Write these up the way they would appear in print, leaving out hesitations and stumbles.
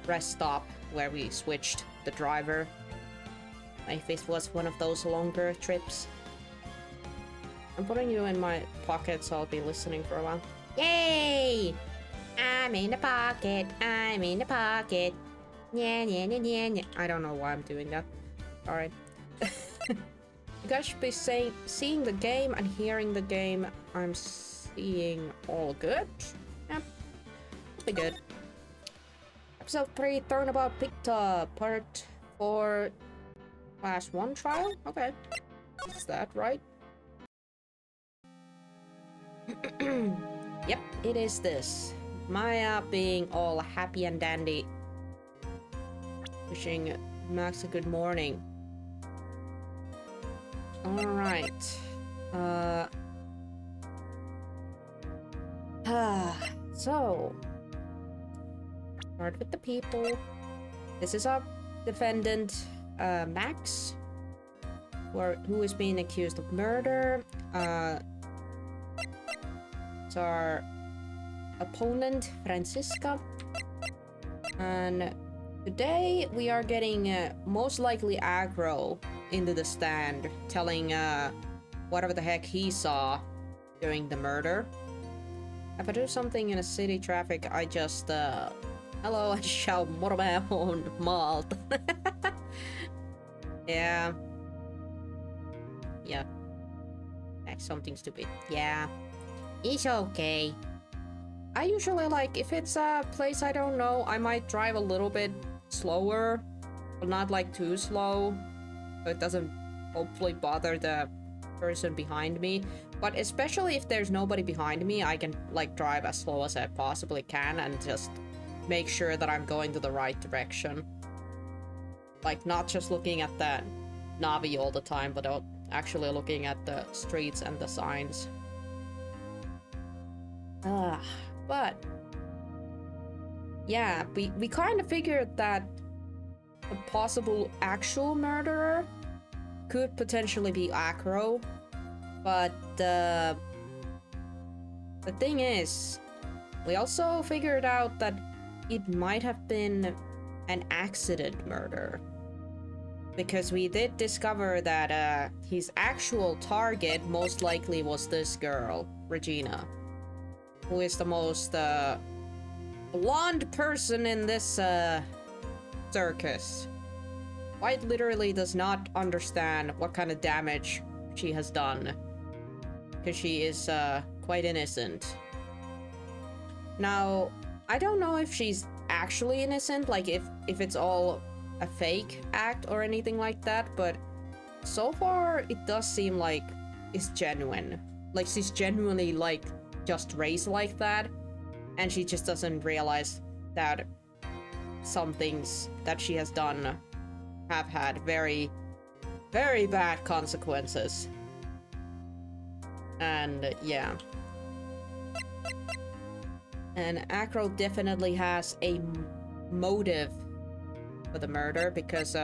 rest stop where we switched the driver. If this was one of those longer trips. I'm putting you in my pocket, so I'll be listening for a while. Yay! I'm in the pocket. I'm in the pocket. Yeah, yeah, yeah, yeah, yeah. I don't know why I'm doing that. Alright. You guys should be seeing the game and hearing the game. I'm seeing all good. Yep. Be good. Episode 3, Turnabout Big, part 4 / 1 trial? Okay. Is that right? Yep, it is this. Maya being all happy and dandy. Wishing Max a good morning. Alright. So start with the people. This is our defendant, Max, who is being accused of murder. It's our opponent, Francisca. And today we are getting most likely aggro into the stand, telling whatever the heck he saw during the murder. If I do something in a city traffic, I just hello and shout mormon malt. Yeah. Yeah. That's something stupid. Yeah. It's okay. I usually like, if it's a place I don't know, I might drive a little bit slower, but not like too slow, so it doesn't hopefully bother the person behind me. But especially if there's nobody behind me, I can like drive as slow as I possibly can and just make sure that I'm going to the right direction. Like not just looking at the Navi all the time, but actually looking at the streets and the signs. But yeah, we kind of figured that a possible actual murderer could potentially be Acro, but the thing is, we also figured out that it might have been an accident murder, because we did discover that his actual target most likely was this girl, Regina, who is the most blonde person in this circus. Quite literally does not understand what kind of damage she has done, because she is quite innocent. Now, I don't know if she's actually innocent, like if it's all a fake act or anything like that, but so far it does seem like it's genuine. Like she's genuinely like just raised like that, and she just doesn't realize that some things that she has done have had very, very bad consequences. And yeah. And Acro definitely has a motive for the murder, because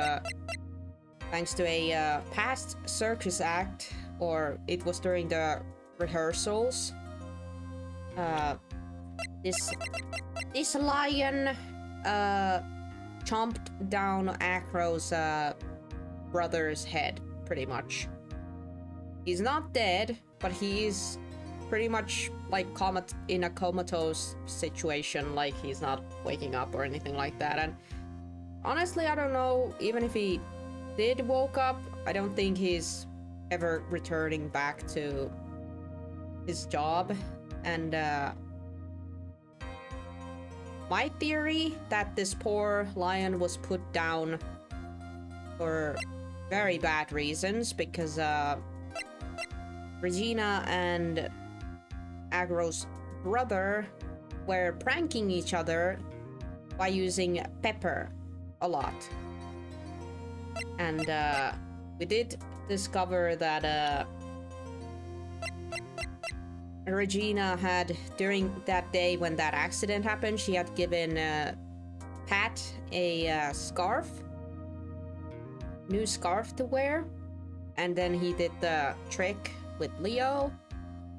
thanks to a past circus act, or it was during the rehearsals, this lion chomped down Acro's brother's head, pretty much. He's not dead, but he is pretty much like in a comatose situation, like he's not waking up or anything like that. And honestly, I don't know, even if he did woke up, I don't think he's ever returning back to his job. And my theory that this poor lion was put down for very bad reasons, because Regina and Agro's brother were pranking each other by using pepper a lot. And we did discover that Regina had, during that day when that accident happened, she had given Pat a scarf, new scarf to wear, and then he did the trick with Leo,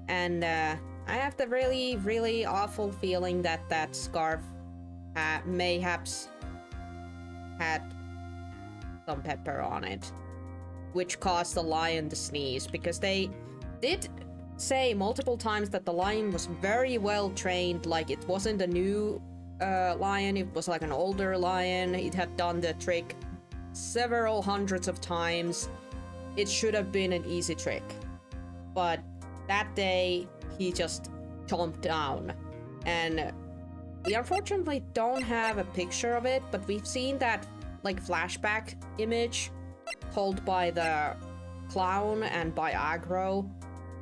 and I have the really, really awful feeling that that scarf mayhaps had some pepper on it, which caused the lion to sneeze, because they did say multiple times that the lion was very well trained, like it wasn't a new lion, it was like an older lion. It had done the trick several hundreds of times. It should have been an easy trick, but that day he just chomped down. And we unfortunately don't have a picture of it, but we've seen that like flashback image told by the clown and by Agro,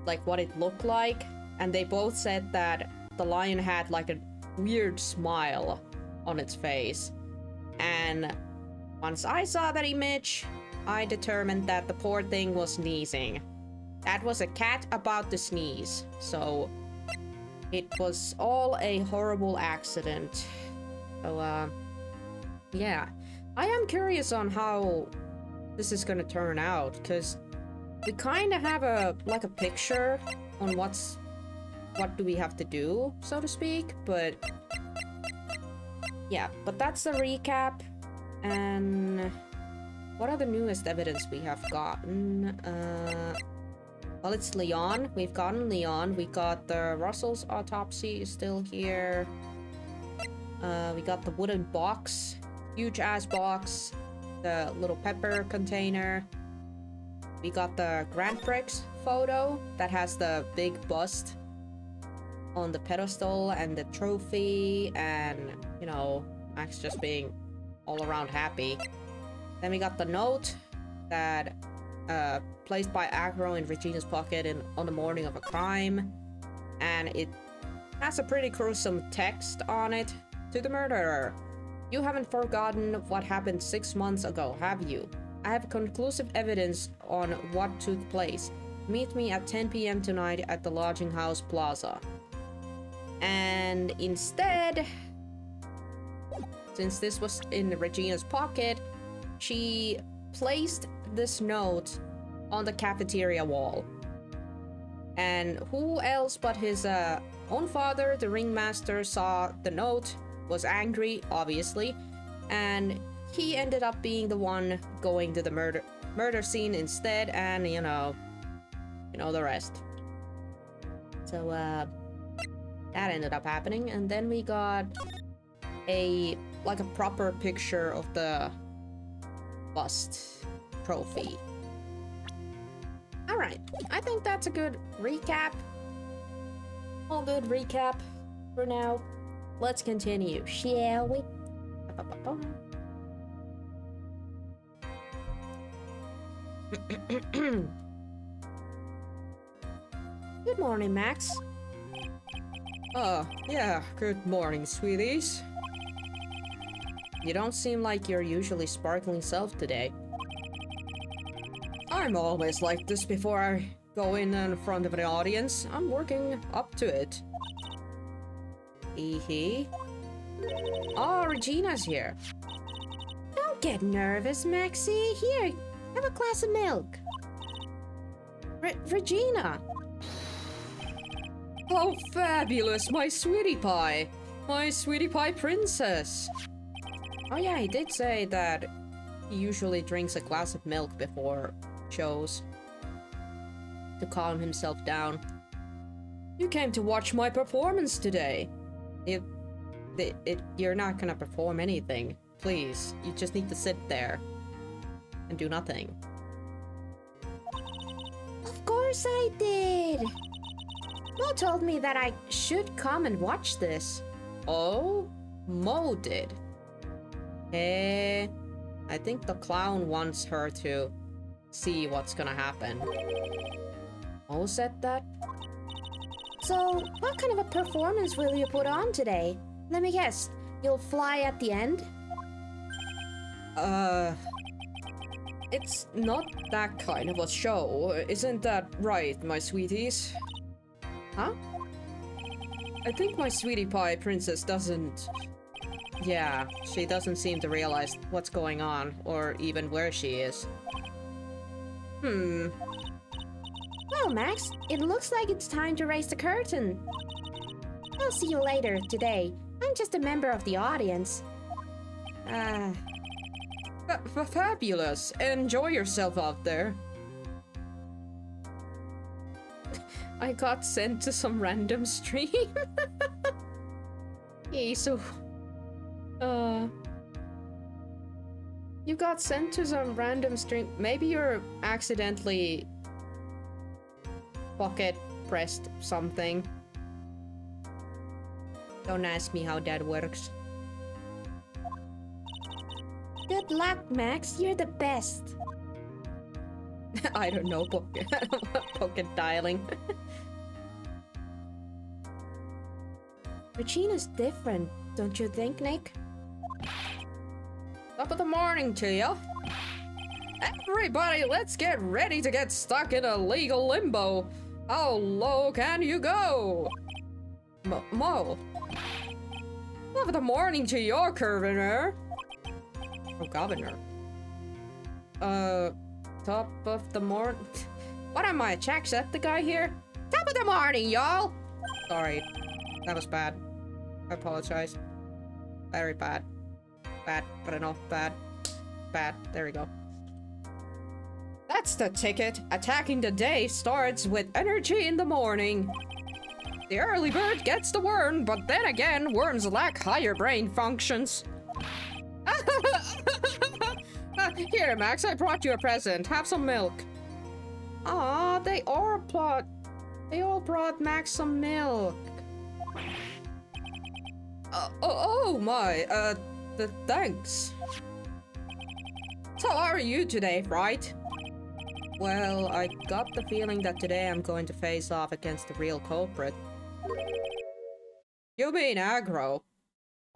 like what it looked like, and they both said that the lion had like a weird smile on its face. And once I saw that image, I determined that the poor thing was sneezing. That was a cat about to sneeze, so it was all a horrible accident. So yeah, I am curious on how this is gonna turn out, because we kind of have a picture on what do we have to do, so to speak, but yeah, but that's the recap. And what are the newest evidence we have gotten? Well, it's Leon. We've gotten Leon. We got the Russell's autopsy is still here. We got the wooden box, huge ass box, the little pepper container. We got the Grand Prix photo that has the big bust on the pedestal and the trophy, and you know, Max just being all around happy. Then we got the note that placed by Agro in Regina's pocket on the morning of a crime, and it has a pretty gruesome text on it. To the murderer: you haven't forgotten what happened 6 months ago, have you? I have conclusive evidence on what took place. Meet me at 10 p.m. tonight at the lodging house plaza. And instead, since this was in Regina's pocket, she placed this note on the cafeteria wall. And who else but his own father, the ringmaster, saw the note, was angry, obviously, and he ended up being the one going to the murder scene instead, and you know the rest. So that ended up happening, and then we got a proper picture of the bust trophy. All right, I think that's a good recap. All good recap for now. Let's continue, shall we? Good morning, Max. Yeah, good morning, sweeties. You don't seem like your usually sparkling self today. I'm always like this before I go in front of an audience. I'm working up to it. Hee. Oh, Regina's here. Don't get nervous, Maxie. Here, have a glass of milk. Regina! Oh, fabulous! My sweetie pie! My sweetie pie princess! Oh yeah, he did say that he usually drinks a glass of milk before shows to calm himself down. You came to watch my performance today. You're not gonna perform anything. Please, you just need to sit there and do nothing. Of course I did. Mo told me that I should come and watch this. Oh? Mo did? I think the clown wants her to see what's gonna happen. Mo said that? So, what kind of a performance will you put on today? Let me guess, you'll fly at the end? It's not that kind of a show. Isn't that right, my sweeties? Huh? I think my sweetie pie princess doesn't... Yeah, she doesn't seem to realize what's going on, or even where she is. Well, Max, it looks like it's time to raise the curtain. I'll see you later today. I'm just a member of the audience. Ah. Fabulous. Enjoy yourself out there. I got sent to some random stream. Yeah, so... You got sent to some random stream. Maybe you're accidentally... pocket pressed something. Don't ask me how that works. Good luck, Max. You're the best. I don't know, pocket dialing. Regina's different, don't you think, Nick? Top of the morning to you. Everybody, let's get ready to get stuck in a legal limbo. How low can you go? Mo. Top of the morning to your governor. Oh, governor. Top of the morning. What am I, Jacksepticeye here? Top of the morning, y'all. Sorry, that was bad. I apologize. Very bad. Bad, but enough bad. Bad. There we go. That's the ticket. Attacking the day starts with energy in the morning. The early bird gets the worm, but then again, worms lack higher brain functions. Here, Max, I brought you a present. Have some milk. Aw, they all brought Max some milk. Oh my, thanks. So how are you today, Wright? Well, I got the feeling that today I'm going to face off against the real culprit. You mean aggro?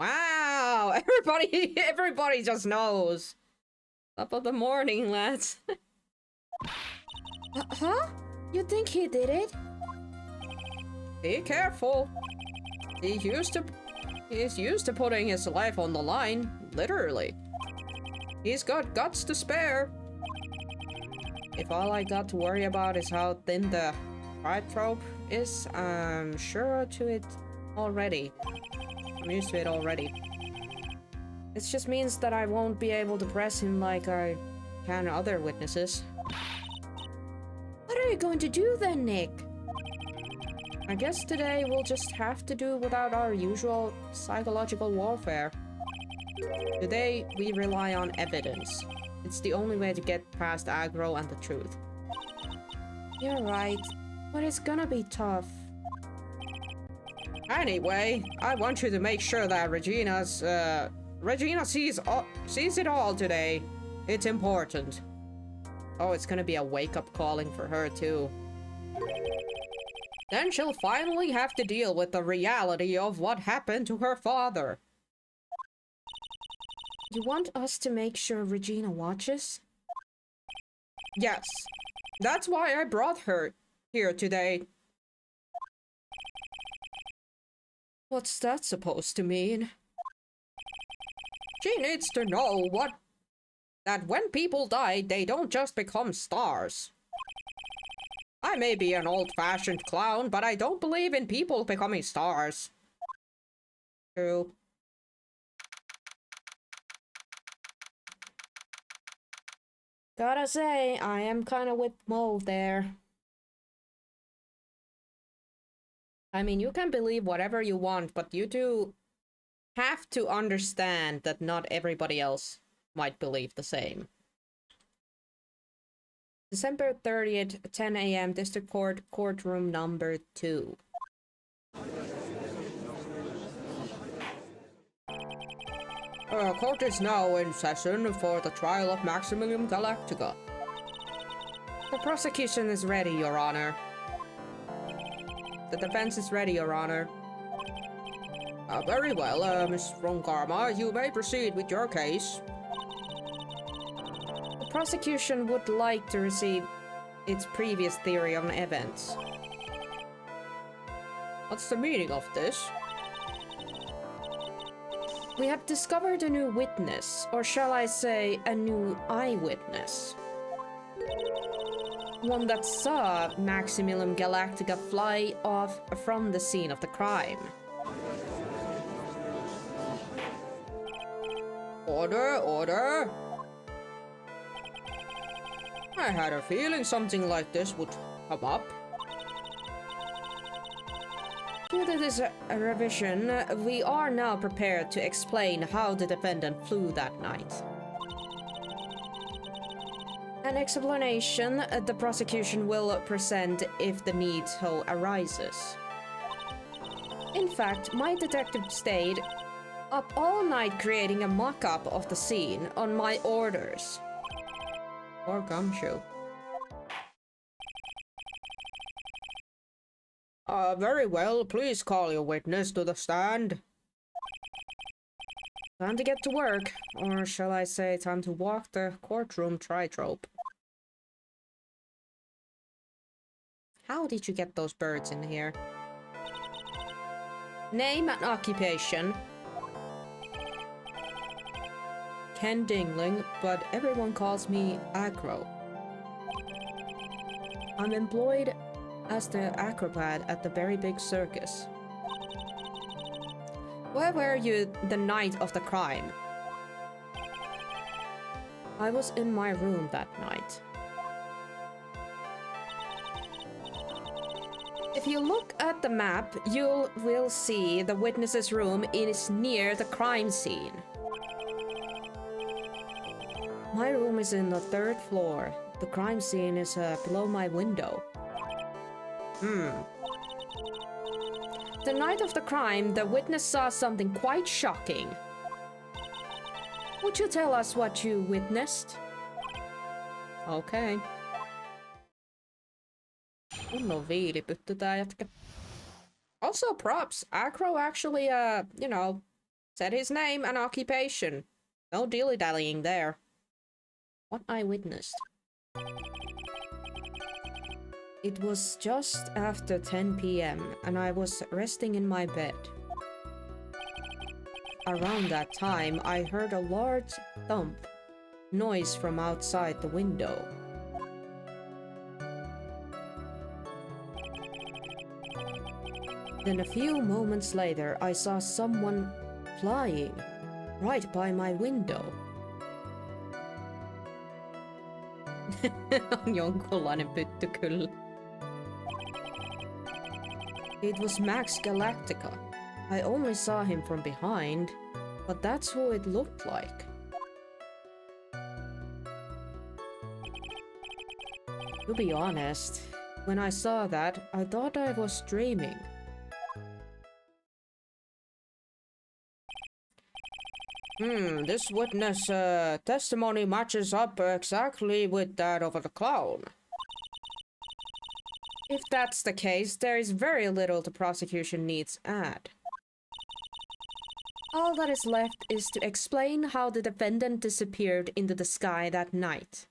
Wow, everybody just knows. Top of the morning, lads. Huh? You think he did it? Be careful. He's used to putting his life on the line, literally. He's got guts to spare. If all I got to worry about is how thin the Wright rope is, I'm sure to it already. I'm used to it already. It just means that I won't be able to press him like I can other witnesses. What are you going to do then, Nick? I guess today we'll just have to do without our usual psychological warfare. Today we rely on evidence. It's the only way to get past aggro and the truth. You're right, but it's gonna be tough. Anyway, I want you to make sure that Regina sees it all today. It's important. Oh, it's gonna be a wake-up calling for her too. Then she'll finally have to deal with the reality of what happened to her father. You want us to make sure Regina watches? Yes. That's why I brought her here today. What's that supposed to mean? She needs to know that when people die, they don't just become stars. I may be an old-fashioned clown, but I don't believe in people becoming stars. True. Gotta say, I am kinda with Mo there. I mean, you can believe whatever you want, but you do have to understand that not everybody else might believe the same. December 30th, 10 a.m. District Court, courtroom number 2. Court is now in session for the trial of Maximilian Galactica. The prosecution is ready, Your Honor. The defense is ready, Your Honor. Very well, Miss Ronkarma, you may proceed with your case. The prosecution would like to receive its previous theory on events. What's the meaning of this? We have discovered a new witness, or shall I say, a new eyewitness. One that saw Maximilian Galactica fly off from the scene of the crime. Order, order! I had a feeling something like this would come up. Due to this revision, we are now prepared to explain how the defendant flew that night. An explanation the prosecution will present if the need so arises. In fact, my detective stayed up all night creating a mock-up of the scene on my orders. Or gumshoe. Very well, please call your witness to the stand. Time to get to work, or shall I say time to walk the courtroom tightrope. How did you get those birds in here? Name and occupation. Ken Dingling, but everyone calls me Acro. I'm employed as the acrobat at the very big circus. Where were you the night of the crime? I was in my room that night. If you look at the map, you will see the witness's room is near the crime scene. My room is in the 3rd floor. The crime scene is below my window. The night of the crime, the witness saw something quite shocking. Would you tell us what you witnessed? Okay. Kunnon viilipytty tää jätkä. Also props, Acro actually, you know, said his name and occupation. No dilly-dallying there. What I witnessed. It was just after 10 p.m. and I was resting in my bed. Around that time, I heard a large thump noise from outside the window. Then a few moments later, I saw someone flying right by my window. On jonkunlainen pytty kyllä. It was Max Galactica. I only saw him from behind, but that's who it looked like. To be honest, when I saw that, I thought I was dreaming. This witness testimony matches up exactly with that of the clown. If that's the case, there is very little the prosecution needs add. All that is left is to explain how the defendant disappeared into the sky that night.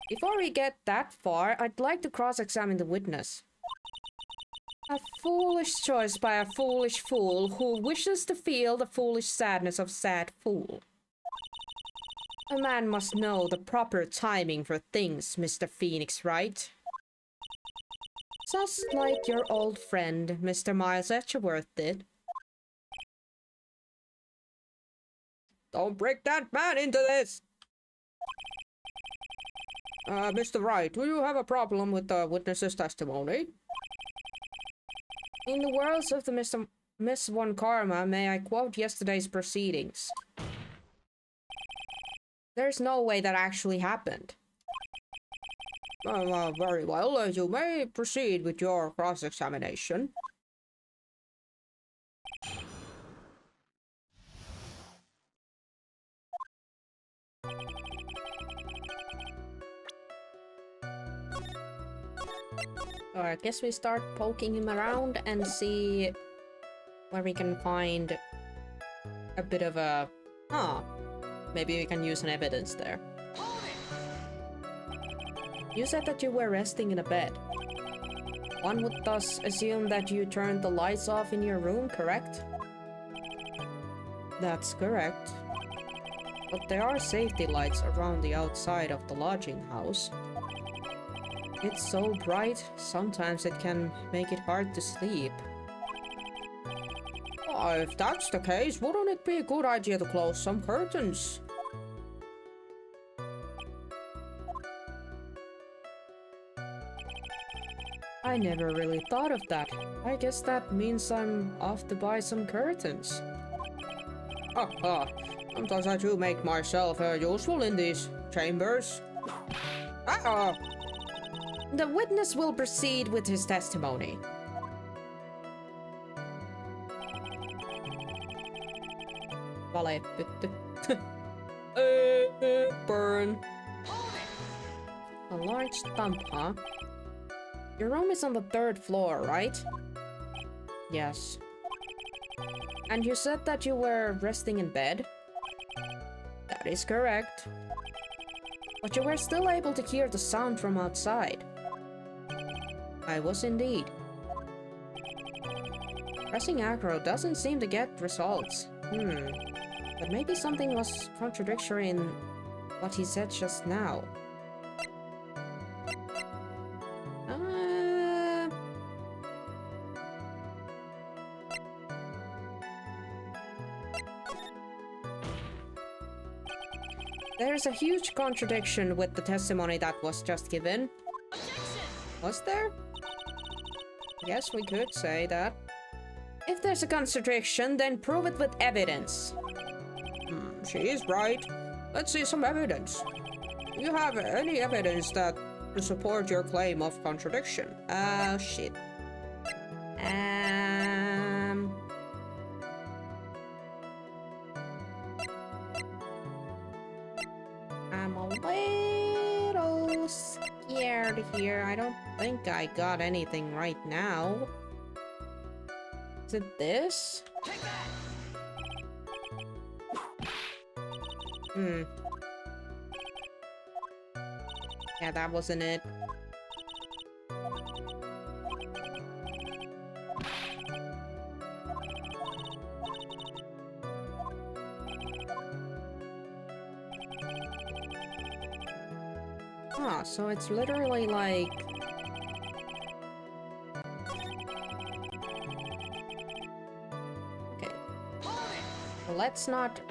Before we get that far, I'd like to cross-examine the witness. A foolish choice by a foolish fool who wishes to feel the foolish sadness of sad fool. A man must know the proper timing for things, Mr. Phoenix, right? Just like your old friend, Mr. Miles Etcheworth did. Don't bring that man into this! Mr. Wright, do you have a problem with the witness's testimony? In the words of the Miss Von Karma, may I quote yesterday's proceedings? There's no way that actually happened. Very well, you may proceed with your cross-examination. So I guess we start poking him around and see where we can find a bit of a... maybe we can use an evidence there. You said that you were resting in a bed. One would thus assume that you turned the lights off in your room, correct? That's correct. But there are safety lights around the outside of the lodging house. It's so bright, sometimes it can make it hard to sleep. If that's the case, wouldn't it be a good idea to close some curtains? I never really thought of that. I guess that means I'm off to buy some curtains. Sometimes I do make myself useful in these chambers. The witness will proceed with his testimony. Valehdytty. Burn. A large thump, huh? Your room is on the 3rd floor, right? Yes. And you said that you were resting in bed? That is correct. But you were still able to hear the sound from outside. I was indeed. Pressing aggro doesn't seem to get results. But maybe something was contradictory in what he said just now. There's a huge contradiction with the testimony that was just given. Objection! Was there? Yes, we could say that. If there's a contradiction, then prove it with evidence. She is right. Let's see some evidence. Do you have any evidence that to support your claim of contradiction? Shit. I'm a little scared here. I don't think I got anything right now. Is it this? Take that! Yeah, that wasn't it. So it's literally like... Okay. Well, let's not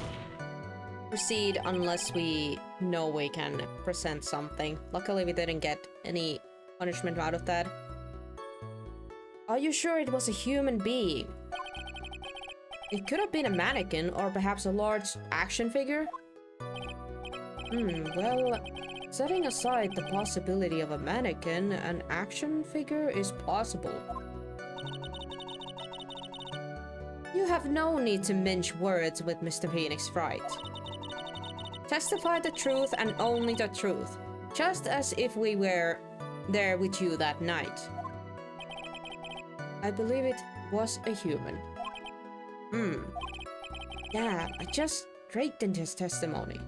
proceed unless we know we can present something. Luckily, we didn't get any punishment out of that. Are you sure it was a human being? It could have been a mannequin or perhaps a large action figure. Well, setting aside the possibility of a mannequin, an action figure is plausible. You have no need to mince words with Mr. Phoenix Wright. Testify the truth and only the truth, just as if we were there with you that night. I believe it was a human. Yeah, I just straightened his testimony.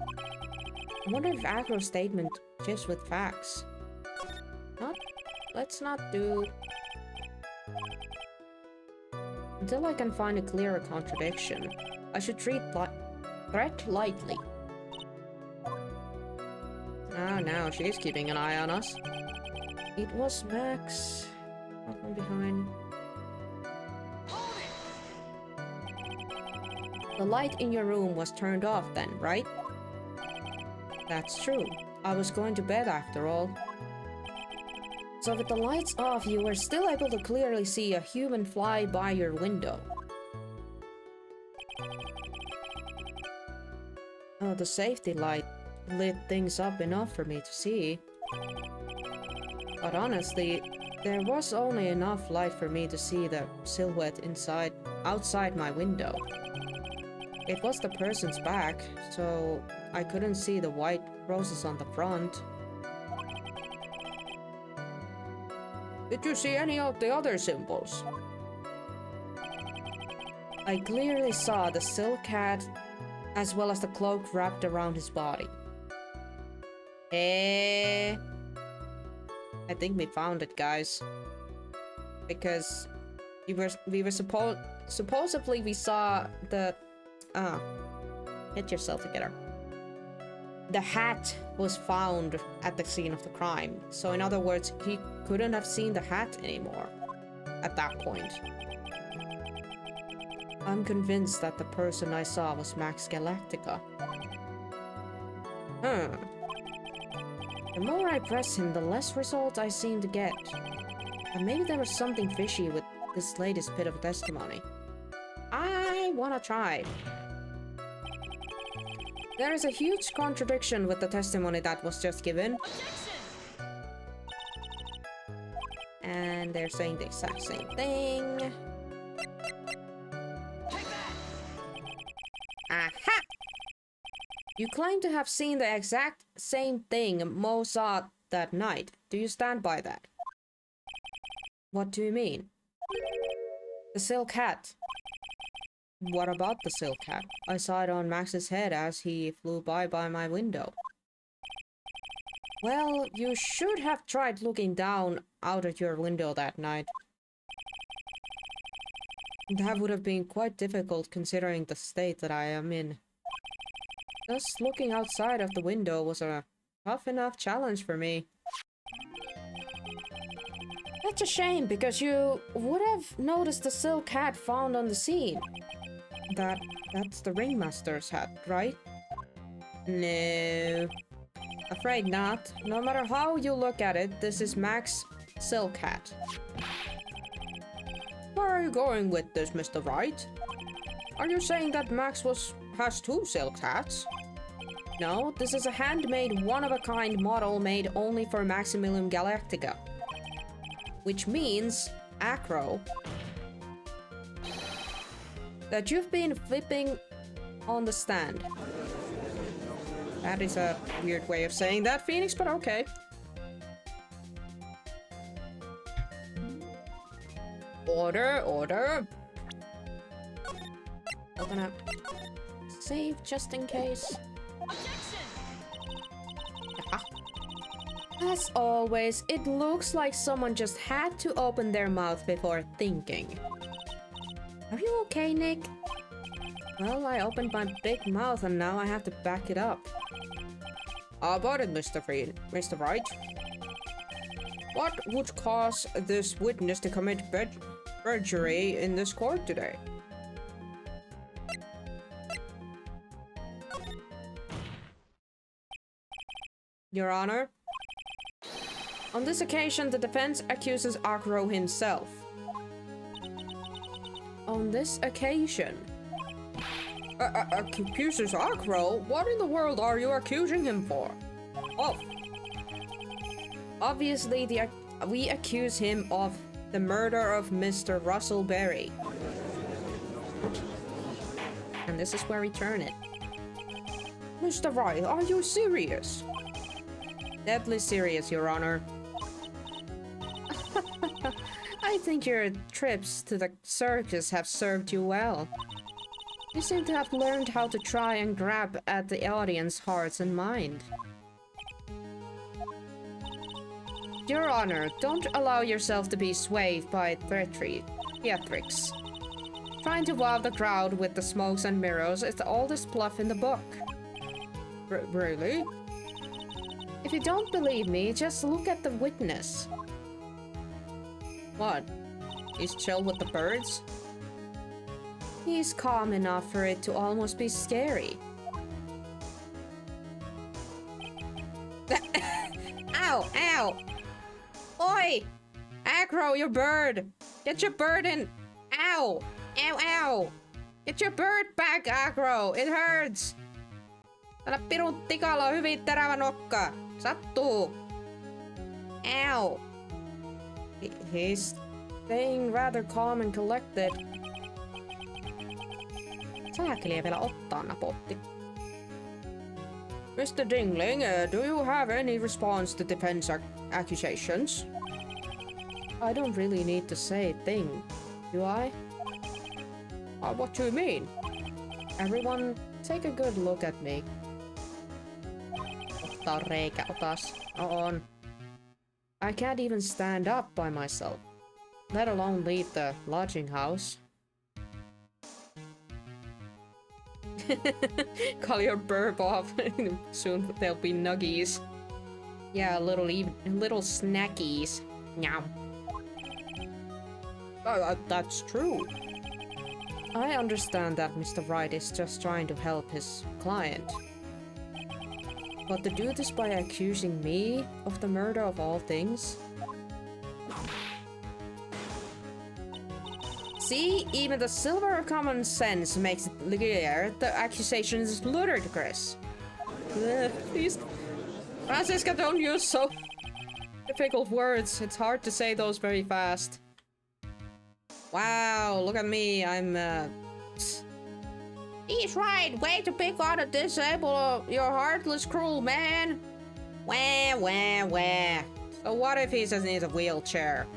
I wonder if Agro's statement fits with facts. Let's not do... Until I can find a clearer contradiction, I should treat threat lightly. Oh, now she's keeping an eye on us. It was Max. Not from behind. The light in your room was turned off then, right? That's true. I was going to bed after all. So with the lights off, you were still able to clearly see a human fly by your window. Oh, the safety light lit things up enough for me to see. But honestly, there was only enough light for me to see the silhouette outside my window. It was the person's back, so I couldn't see the white roses on the front. Did you see any of the other symbols? I clearly saw the silk hat as well as the cloak wrapped around his body. I think we found it, guys. Because we were supposedly we saw the get yourself together. The hat was found at the scene of the crime. So in other words, he couldn't have seen the hat anymore at that point. I'm convinced that the person I saw was Max Galactica. The more I press him, the less result I seem to get. And maybe there was something fishy with this latest bit of testimony. I wanna try. There is a huge contradiction with the testimony that was just given. And they're saying the exact same thing. Aha! You claim to have seen the exact same thing Mo saw that night. Do you stand by that? What do you mean? The silk hat. What about the silk hat? I saw it on Max's head as he flew by my window. Well, you should have tried looking down out at your window that night. That would have been quite difficult considering the state that I am in. Just looking outside of the window was a tough enough challenge for me. That's a shame, because you would have noticed the silk hat found on the scene. That's the ringmaster's hat, right? No. Afraid not. No matter how you look at it, this is Max's silk hat. Where are you going with this, Mr. Wright? Are you saying that Max has two silk hats? No, this is a handmade, one-of-a-kind model made only for Maximilian Galactica. Which means, Acro, that you've been flipping on the stand. That is a weird way of saying that, Phoenix, but okay. Order, order. I'm gonna save just in case. Aha. As always, it looks like someone just had to open their mouth before thinking. Are you okay, Nick? Well, I opened my big mouth and now I have to back it up. How about it, Mr. Wright? What would cause this witness to commit perjury in this court today? Your Honor, on this occasion, the defense accuses Acro himself. On this occasion? Accuses Acro? What in the world are you accusing him for? Oh. Obviously, we accuse him of the murder of Mr. Russell Berry. And this is where we turn it. Mr. Wright, are you serious? Deadly serious, Your Honor. I think your trips to the circus have served you well. You seem to have learned how to try and grab at the audience's hearts and mind. Your Honor, don't allow yourself to be swayed by theatrics. Trying to wow the crowd with the smokes and mirrors is the oldest bluff in the book. Really? If you don't believe me, just look at the witness. What? He's chill with the birds? He's calm enough for it to almost be scary. Ow! Ow! Oi! Acro, your bird! Get your bird in! Ow! Ow, ow! Get your bird back, Acro! It hurts! Tällä pirun tikalla on hyvin terävä nokka. Sattuu! Ow! He's staying rather calm and collected. Saakeliä vielä ottaa napotti. Mr. Dingling, do you have any response to defense accusations? I don't really need to say a thing, do I? What do you mean? Everyone, take a good look at me. Ottaa reikä, otas. On. I can't even stand up by myself, let alone leave the lodging house. Call your burp off. Soon there'll be nuggies. Yeah, little snackies. Nyam. That's true. I understand that Mr. Wright is just trying to help his client. But to do this by accusing me of the murder of all things? See, even the silver common sense makes it clear the accusation is ludicrous. Please, Francisca, don't use so difficult words. It's hard to say those very fast. Wow, look at me. I'm, He's right. Way to pick on a disabled, you're heartless, cruel man. Wah, wah, wah. So what if he just needs a wheelchair?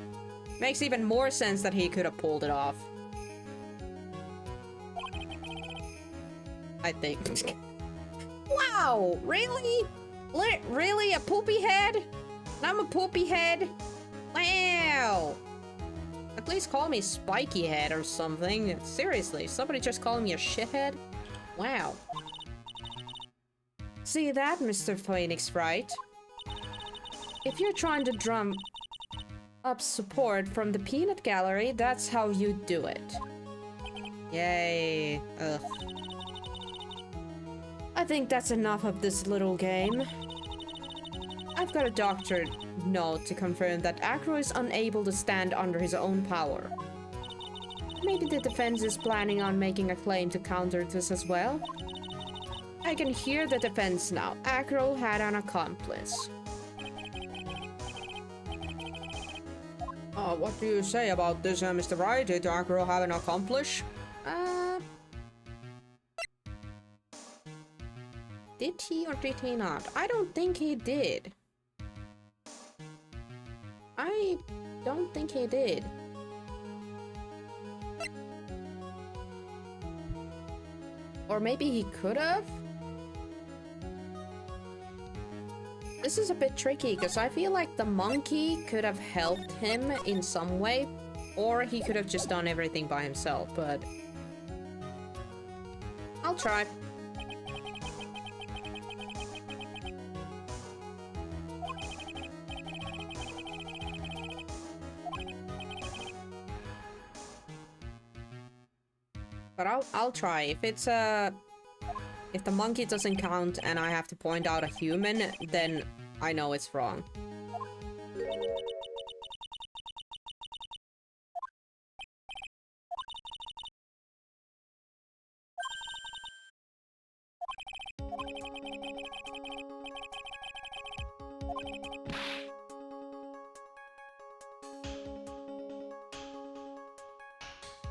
Makes even more sense that he could have pulled it off. I think. Wow, really? Really? A poopy head? I'm a poopy head? Wow. At least call me Spiky Head or something. Seriously, somebody just call me a shithead? Wow. See that, Mr. Phoenix Wright? If you're trying to drum up support from the peanut gallery, that's how you do it. Yay. Ugh. I think that's enough of this little game. I've got a doctor note to confirm that Acro is unable to stand under his own power. Maybe the defense is planning on making a claim to counter this as well? I can hear the defense now. Acro had an accomplice. What do you say about this, Mr. Wright? Did Acro have an accomplice? Did he or did he not? I don't think he did. I don't think he did. Or maybe he could have? This is a bit tricky because I feel like the monkey could have helped him in some way, or he could have just done everything by himself, but I'll try. But I'll try. If it's if the monkey doesn't count and I have to point out a human, then I know it's wrong.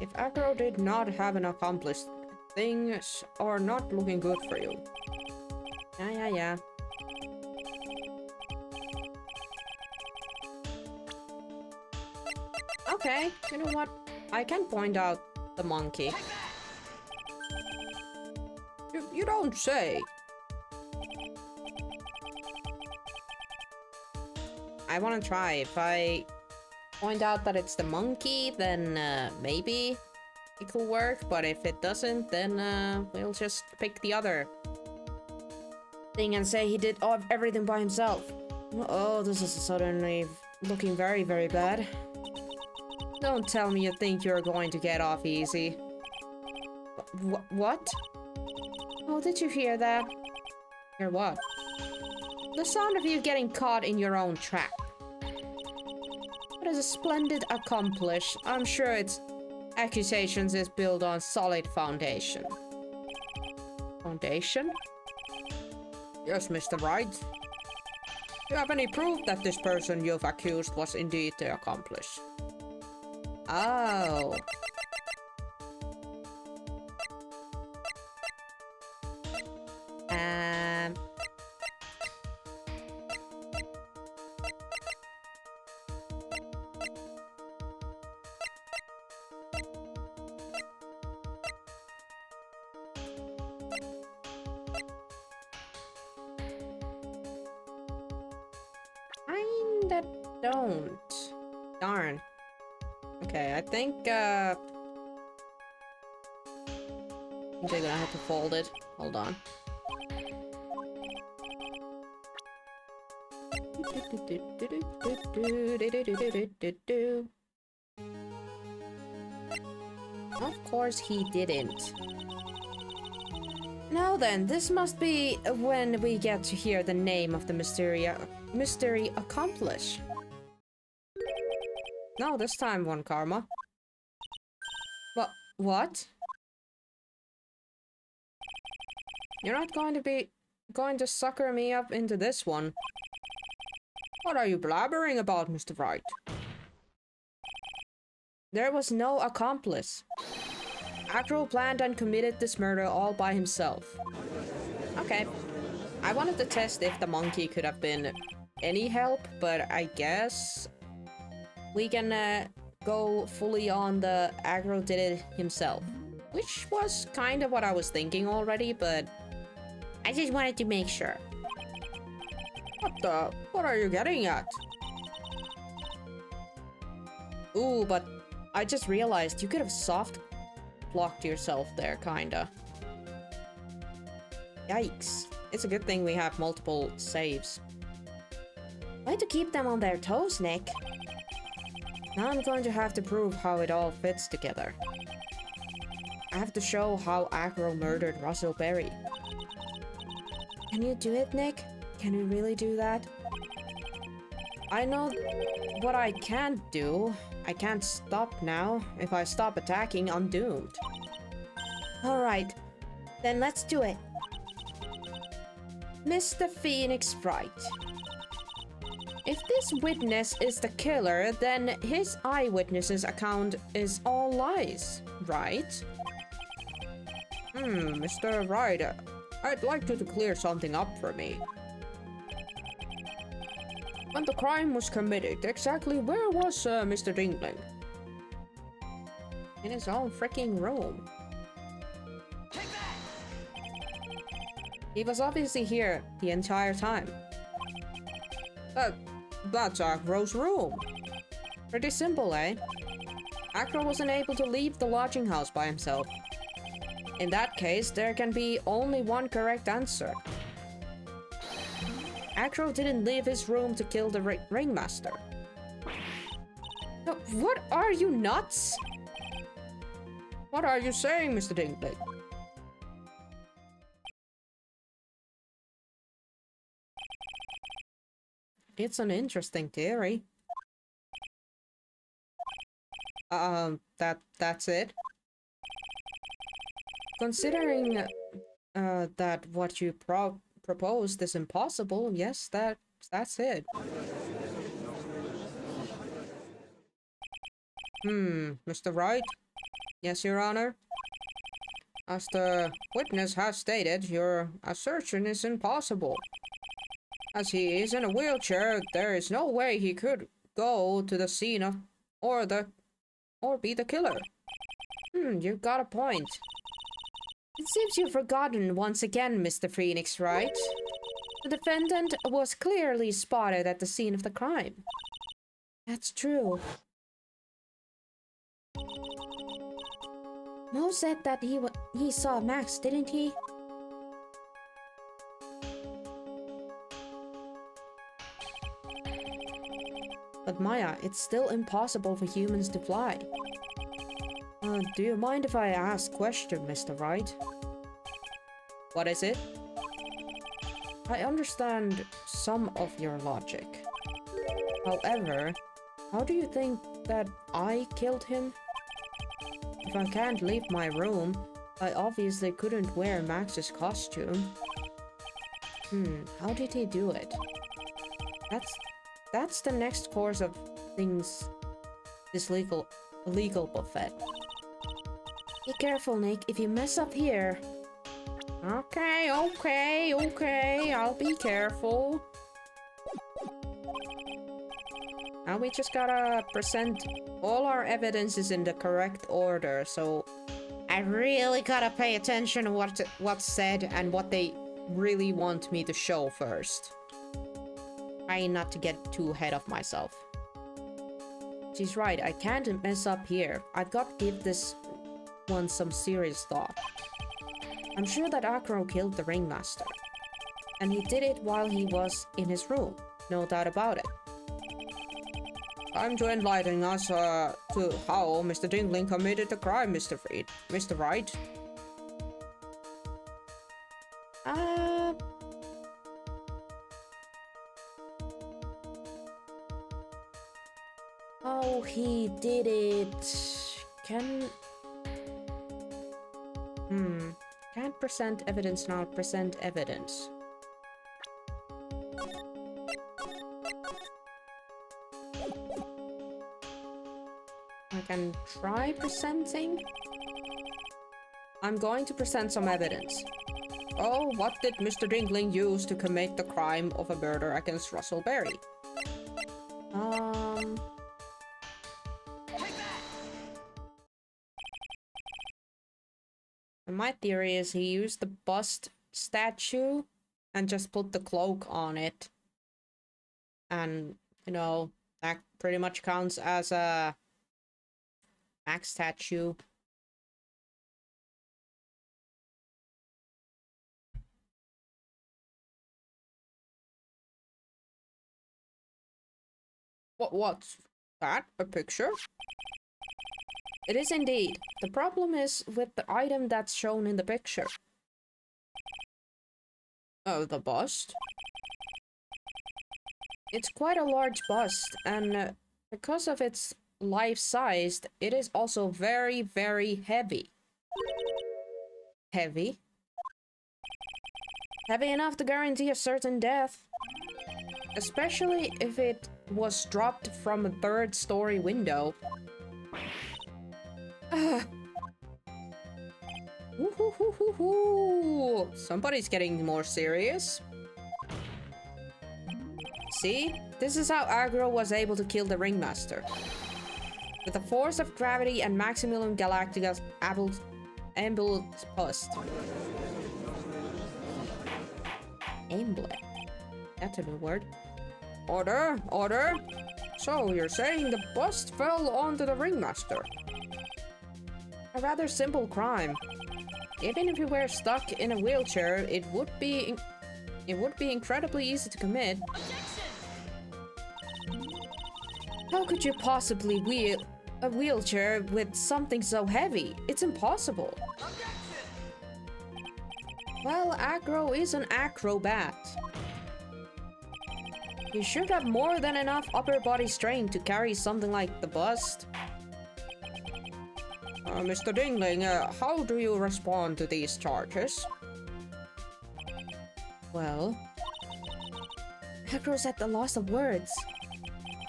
If Acro did not have an accomplice, things are not looking good for you. Yeah. Okay, you know what? I can point out the monkey. You don't say. I want to try. If I point out that it's the monkey, then maybe it could work. But if it doesn't, then we'll just pick the other thing and say he did everything by himself. Oh, this is suddenly looking very, very bad. Don't tell me you think you're going to get off easy. What? Oh, did you hear that? Hear what? The sound of you getting caught in your own trap. It is a splendid accomplice. I'm sure its accusations is built on solid foundation. Foundation? Yes, Mr. Wright. Do you have any proof that this person you've accused was indeed the accomplice? Oh. Kinda don't. Darn. Okay, I think they're gonna have to fold it. Hold on. Of course he didn't. Now then, this must be when we get to hear the name of the mystery accomplice. No, this time one karma. What? You're not going to sucker me up into this one. What are you blabbering about, Mr. Wright? There was no accomplice. Acro planned and committed this murder all by himself. Okay. I wanted to test if the monkey could have been any help, but I guess we can go fully on the Agro did it himself. Which was kind of what I was thinking already, but I just wanted to make sure. What are you getting at? Ooh, but I just realized you could have soft blocked yourself there, kinda. Yikes. It's a good thing we have multiple saves. Way to keep them on their toes, Nick. Now I'm going to have to prove how it all fits together. I have to show how Agro murdered Russell Berry. Can you do it, Nick? Can you really do that? I know what I can't do. I can't stop now. If I stop attacking, I'm doomed. Alright, then let's do it. Mr. Phoenix Wright. If this witness is the killer, then his eyewitness's account is all lies, right? Mr. Wright, I'd like you to clear something up for me. When the crime was committed, exactly where was Mr. Dingling? In his own freaking room. He was obviously here the entire time. That's Agro's room. Pretty simple, eh? Agro wasn't able to leave the lodging house by himself. In that case, there can be only one correct answer. Agro didn't leave his room to kill the ringmaster. What are you, nuts? What are you saying, Mr. Dinkley? It's an interesting theory. That's it. Considering that what you proposed is impossible, yes, that's it. Mr. Wright? Yes, Your Honor? As the witness has stated, your assertion is impossible. As he is in a wheelchair, there is no way he could go to the scene of or be the killer. You've got a point. It seems you've forgotten once again, Mr. Phoenix Wright. The defendant was clearly spotted at the scene of the crime. That's true. Mo said that he saw Max, didn't he? But Maya, it's still impossible for humans to fly. Do you mind if I ask a question, Mr. Wright? What is it? I understand some of your logic. However, how do you think that I killed him? If I can't leave my room, I obviously couldn't wear Max's costume. How did he do it? That's the next course of things this legal buffet. Be careful, Nick. If you mess up here... Okay, I'll be careful. Now we just gotta present all our evidences in the correct order, so I really gotta pay attention to what's said and what they really want me to show first. Trying not to get too ahead of myself. She's right, I can't mess up here. I've got to give this one some serious thought. I'm sure that Acro killed the ringmaster. And he did it while he was in his room. No doubt about it. Time to enlighten us to how Mr. Dingling committed the crime, Mr. Wright. Oh, he did it. Can't present evidence now. Present evidence. I can try presenting. I'm going to present some evidence. Oh, what did Mr. Dingling use to commit the crime of a murder against Russell Berry? My theory is he used the bust statue and just put the cloak on it. And, you know, that pretty much counts as a Max statue. What's that? A picture? It is indeed. The problem is with the item that's shown in the picture. Oh, the bust? It's quite a large bust, and because of its life-sized, it is also very, very heavy. Heavy? Heavy enough to guarantee a certain death. Especially if it was dropped from a third-story window. Somebody's getting more serious. See? This is how Agro was able to kill the Ringmaster. With the force of gravity and Maximilian Galactica's ambulance bust. Ambulance. That's a new word. Order! Order! So, you're saying the bust fell onto the Ringmaster? A rather simple crime. Even if you were stuck in a wheelchair, it would be incredibly easy to commit. How could you possibly wheel a wheelchair with something so heavy? It's impossible. Well, Agro is an acrobat. He should have more than enough upper body strength to carry something like the bust. Mr. Dingling, how do you respond to these charges? Well, Agro's at the loss of words.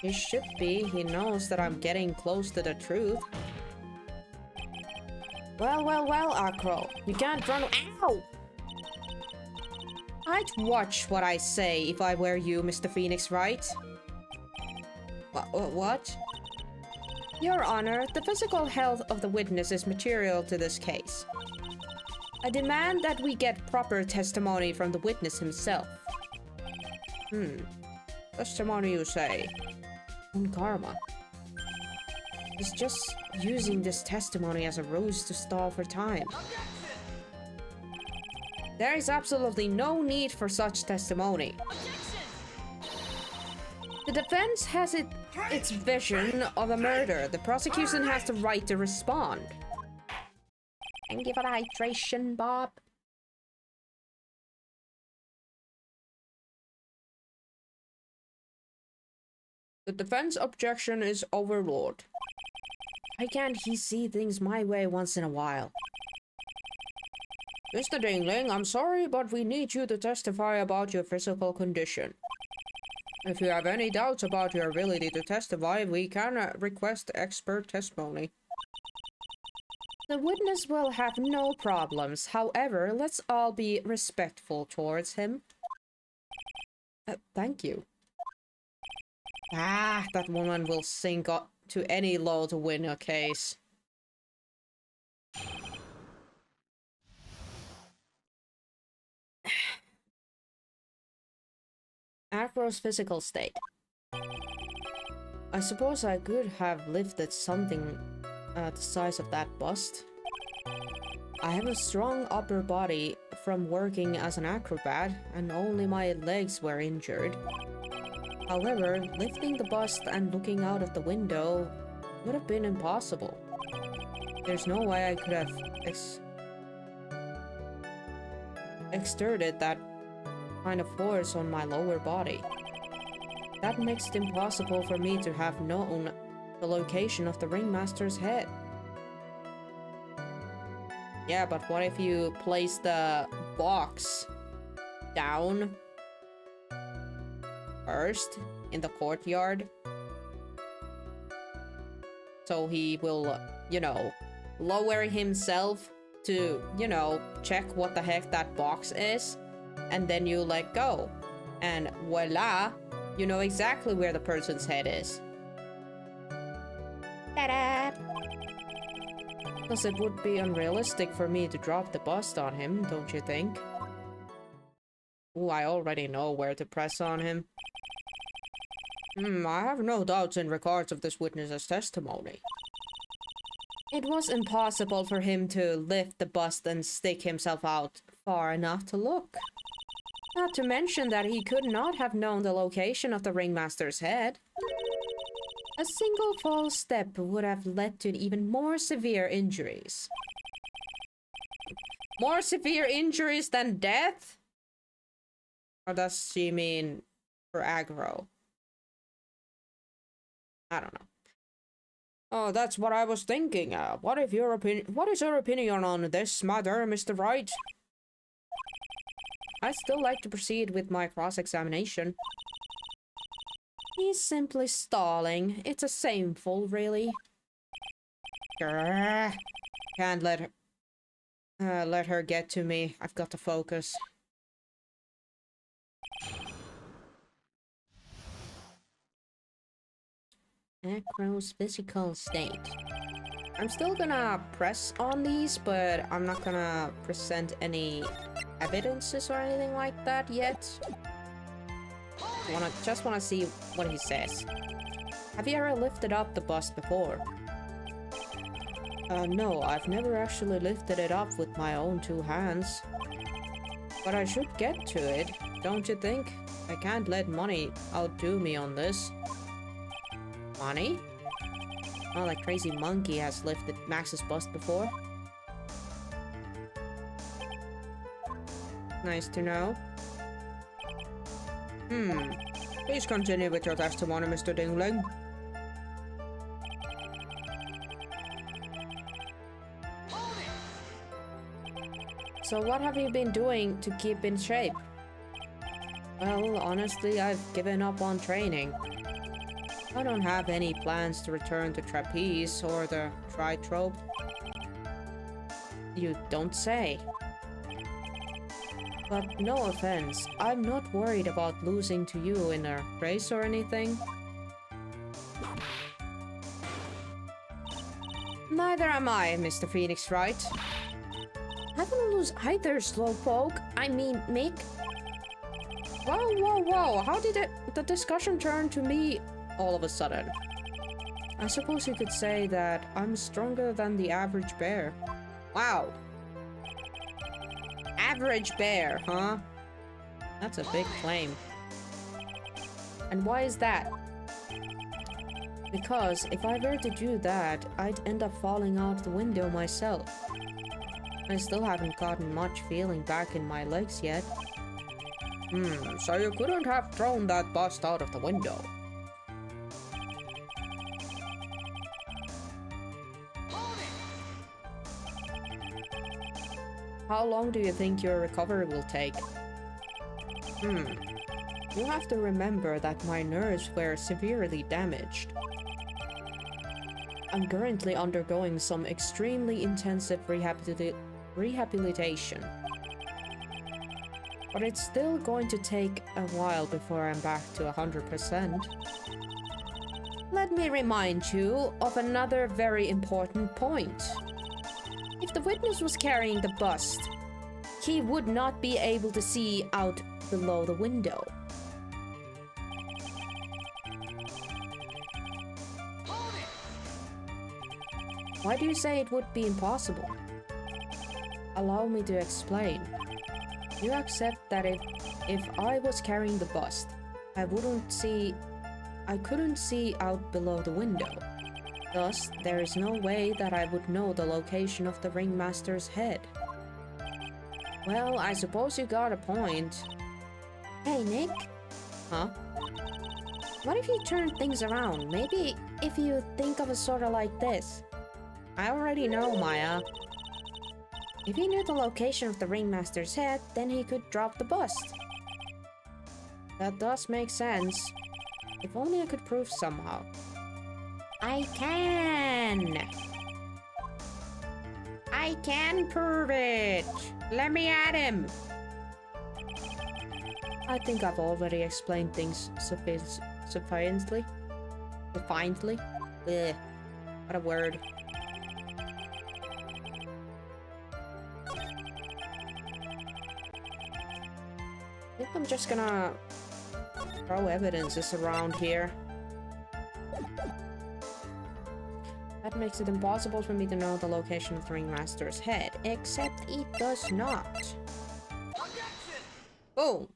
He should be. He knows that I'm getting close to the truth. Well, Agro. You can't run— Ow! I'd watch what I say if I were you, Mr. Phoenix Wright. What? Your Honor, the physical health of the witness is material to this case. I demand that we get proper testimony from the witness himself. Testimony, you say? On karma. He's just using this testimony as a ruse to stall for time. There is absolutely no need for such testimony. The defense has its vision of a murder. The prosecution has the right to respond. Thank you for the hydration, Bob. The defense objection is overruled. Why can't he see things my way once in a while? Mr. Dingling, I'm sorry, but we need you to testify about your physical condition. If you have any doubts about your ability to testify, we can request expert testimony. The witness will have no problems. However, let's all be respectful towards him. Thank you. That woman will sink to any law to win a case. Agro's physical state. I suppose I could have lifted something the size of that bust. I have a strong upper body from working as an acrobat, and only my legs were injured. However, lifting the bust and looking out of the window would have been impossible. There's no way I could have exerted that kind of force on my lower body. That makes it impossible for me to have known the location of the ringmaster's head. Yeah, but what if you place the box down first in the courtyard? So he will, you know, lower himself to, you know, check what the heck that box is, and then you let go. And voila, you know exactly where the person's head is. Ta-da! Plus, it would be unrealistic for me to drop the bust on him, don't you think? Ooh, I already know where to press on him. I have no doubts in regards of this witness's testimony. It was impossible for him to lift the bust and stick himself out far enough to look. Not to mention that he could not have known the location of the ringmaster's head. A single false step would have led to even more severe injuries. More severe injuries than death? Or does she mean for aggro? I don't know. Oh, that's what I was thinking. What is your opinion on this matter, Mr. Wright? I'd still like to proceed with my cross-examination. He's simply stalling. It's a shameful, really. Grr. Can't let her get to me. I've got to focus. Acro's physical state. I'm still gonna press on these, but I'm not gonna present any evidences or anything like that yet. Just wanna see what he says. Have you ever lifted up the bust before? No, I've never actually lifted it up with my own two hands. But I should get to it, don't you think? I can't let money outdo me on this. Money? Oh, that crazy monkey has lifted Max's bust before. Nice to know. Please continue with your testimony, Mr. Dingling. So what have you been doing to keep in shape? Well, honestly, I've given up on training. I don't have any plans to return to trapeze or the tri-trope. You don't say. But no offense, I'm not worried about losing to you in a race or anything. Neither am I, Mr. Phoenix Wright. I don't lose either, Slowpoke. I mean, Mick. Whoa. How did the discussion turn to me all of a sudden? I suppose you could say that I'm stronger than the average bear. Wow. Average bear, huh? That's a big claim. And why is that? Because if I were to do that, I'd end up falling out the window myself. I still haven't gotten much feeling back in my legs yet. So you couldn't have thrown that bust out of the window. How long do you think your recovery will take? You have to remember that my nerves were severely damaged. I'm currently undergoing some extremely intensive rehabilitation. But it's still going to take a while before I'm back to 100%. Let me remind you of another very important point. If the witness was carrying the bust, he would not be able to see out below the window. Why do you say it would be impossible? Allow me to explain. You accept that if I was carrying the bust, I couldn't see out below the window. Thus, there is no way that I would know the location of the ringmaster's head. Well, I suppose you got a point. Hey, Nick. Huh? What if you turn things around? Maybe if you think of it sort of like this. I already know, Maya. If he knew the location of the ringmaster's head, then he could drop the bust. That does make sense. If only I could prove somehow. I can! I can prove it! Let me at him! I think I've already explained things sufficiently. Defiantly. Ugh. What a word. I think I'm just gonna throw evidences around here. That makes it impossible for me to know the location of the ringmaster's head, except it does not. Boom!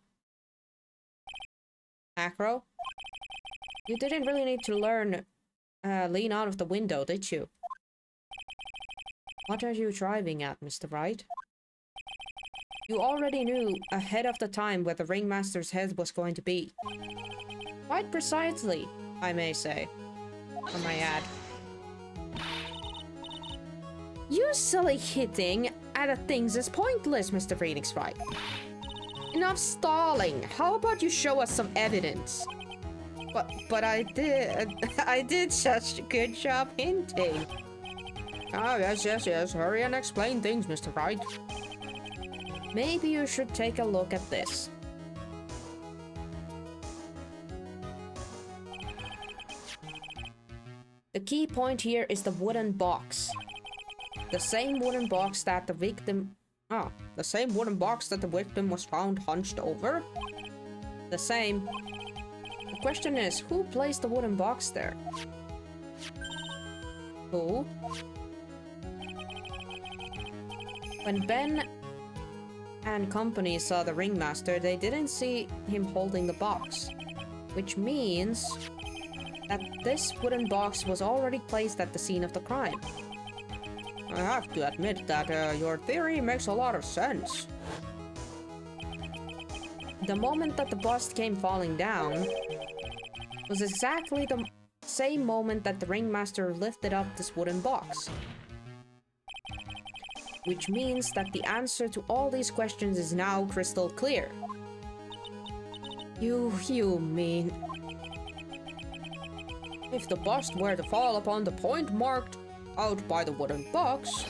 Acro? You didn't really need to learn lean out of the window, did you? What are you driving at, Mr. Wright? You already knew ahead of the time where the ringmaster's head was going to be. Quite precisely, I may say. Or may add. You silly hitting at things is pointless, Mr. Phoenix Wright. Enough stalling. How about you show us some evidence? But I did such a good job hinting. Ah, yes. Hurry and explain things, Mr. Wright. Maybe you should take a look at this. The key point here is the wooden box. The same wooden box that the victim... the same wooden box that the victim was found hunched over? The same. The question is, who placed the wooden box there? Who? When Ben and company saw the ringmaster, they didn't see him holding the box. Which means that this wooden box was already placed at the scene of the crime. I have to admit that your theory makes a lot of sense. The moment that the bust came falling down was exactly the same moment that the ringmaster lifted up this wooden box. Which means that the answer to all these questions is now crystal clear. You mean... If the bust were to fall upon the point marked out by the wooden box,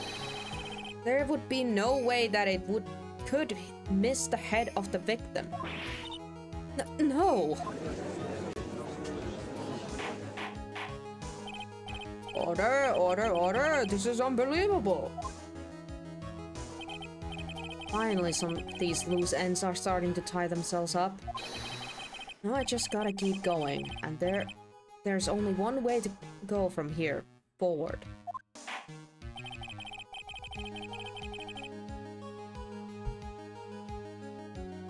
there would be no way that it could miss the head of the victim. No! Order! This is unbelievable! Finally, some of these loose ends are starting to tie themselves up. Now I just gotta keep going, and there's only one way to go from here forward.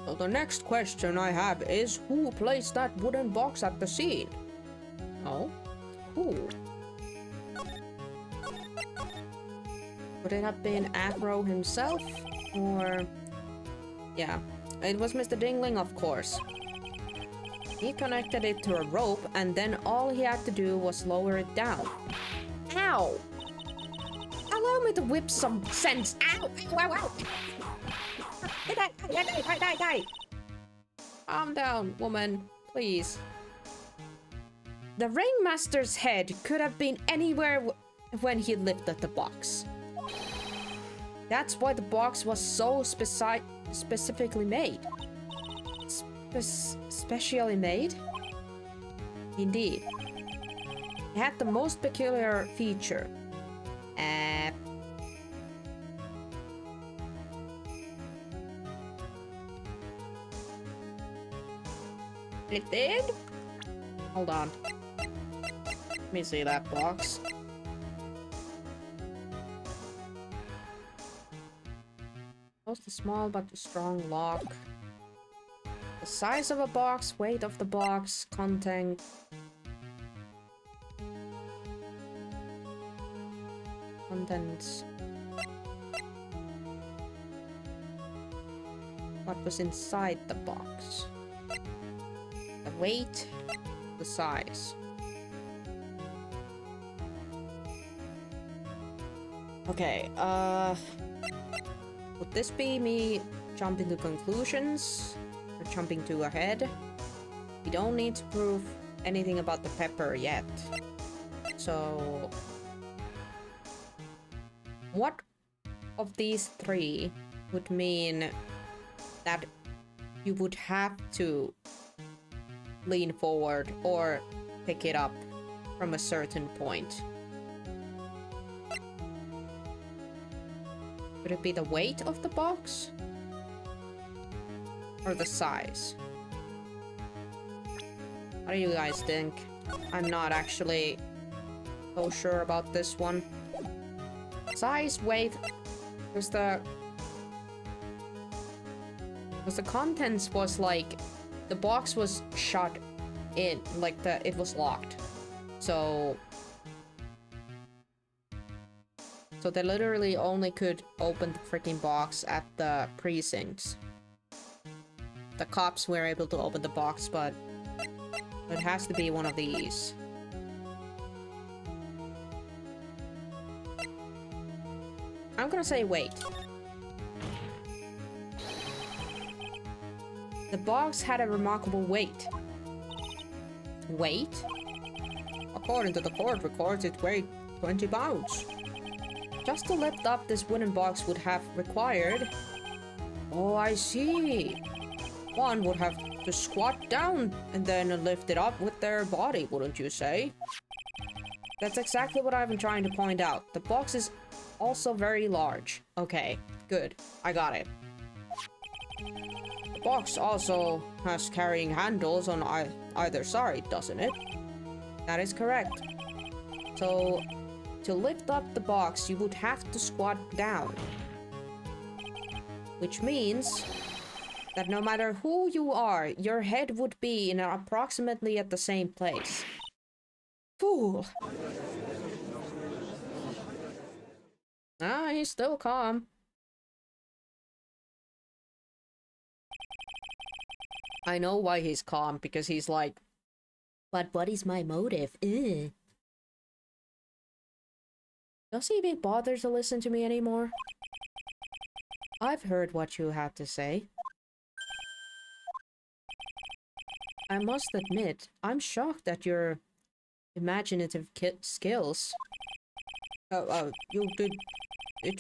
So the next question I have is, who placed that wooden box at the scene? Oh? Who? Would it have been Acro himself? Or... yeah, it was Mr. Dingling, of course. He connected it to a rope, and then all he had to do was lower it down. Ow! Allow me to whip some sense. Ow! Ow! Die! Calm down, woman, please. The ringmaster's head could have been anywhere when he lifted the box. That's why the box was so specifically made. Specially made? Indeed. It had the most peculiar feature. It did? Hold on. Let me see that box. Most small but strong lock. The size of a box, weight of the box, content. Contents. What was inside the box? The weight, the size. Okay, would this be me jumping to conclusions? Or jumping to ahead? We don't need to prove anything about the pepper yet. So... what of these three would mean that you would have to lean forward or pick it up from a certain point? Would it be the weight of the box? Or the size? What do you guys think? I'm not actually so sure about this one. Size, weight, because the contents was like, the box was shut in, like it was locked. So they literally only could open the freaking box at the precincts. The cops were able to open the box, but it has to be one of these. I'm gonna say wait. The box had a remarkable weight. Weight? According to the court records, it weighed 20 pounds. Just to lift up this wooden box would have required... Oh, I see. One would have to squat down and then lift it up with their body, wouldn't you say? That's exactly what I've been trying to point out. The box is also very large. Okay, good. I got it. The box also has carrying handles on either side, doesn't it? That is correct. So, to lift up the box, you would have to squat down. Which means that no matter who you are, your head would be in approximately at the same place. Fool! Ah, he's still calm. I know why he's calm, because he's like, but what is my motive? Ugh. Does he even bother to listen to me anymore? I've heard what you had to say. I must admit, I'm shocked at your imaginative skills. Did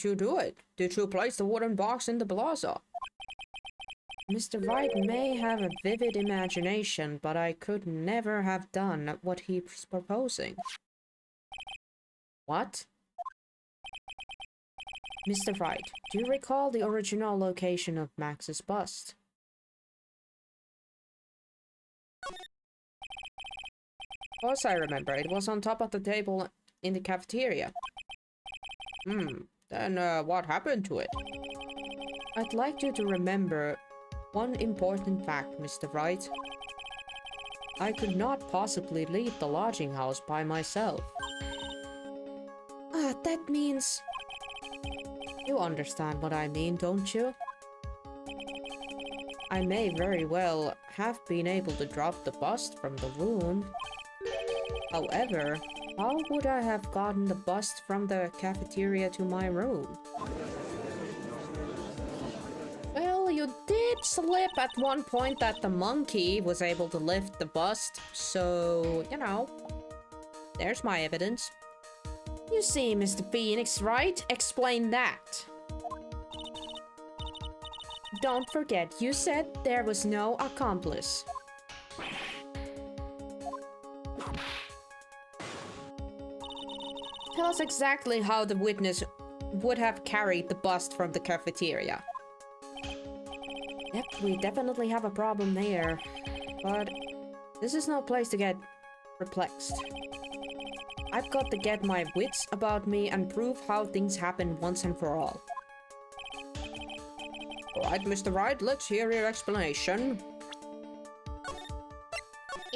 you do it? Did you place the wooden box in the plaza? Mr. Wright may have a vivid imagination, but I could never have done what he's proposing. What? Mr. Wright, do you recall the original location of Max's bust? Of course I remember. It was on top of the table in the cafeteria. Then what happened to it? I'd like you to remember one important fact, Mr. Wright. I could not possibly leave the lodging house by myself. That means... You understand what I mean, don't you? I may very well have been able to drop the bust from the room. However, how would I have gotten the bust from the cafeteria to my room? Well, you did slip at one point that the monkey was able to lift the bust, so, you know, there's my evidence. You see, Mr. Phoenix, right? Explain that. Don't forget, you said there was no accomplice. Tell us exactly how the witness would have carried the bust from the cafeteria. Yep, we definitely have a problem there. But this is no place to get perplexed. I've got to get my wits about me and prove how things happen once and for all. Alright, Mr. Wright, let's hear your explanation.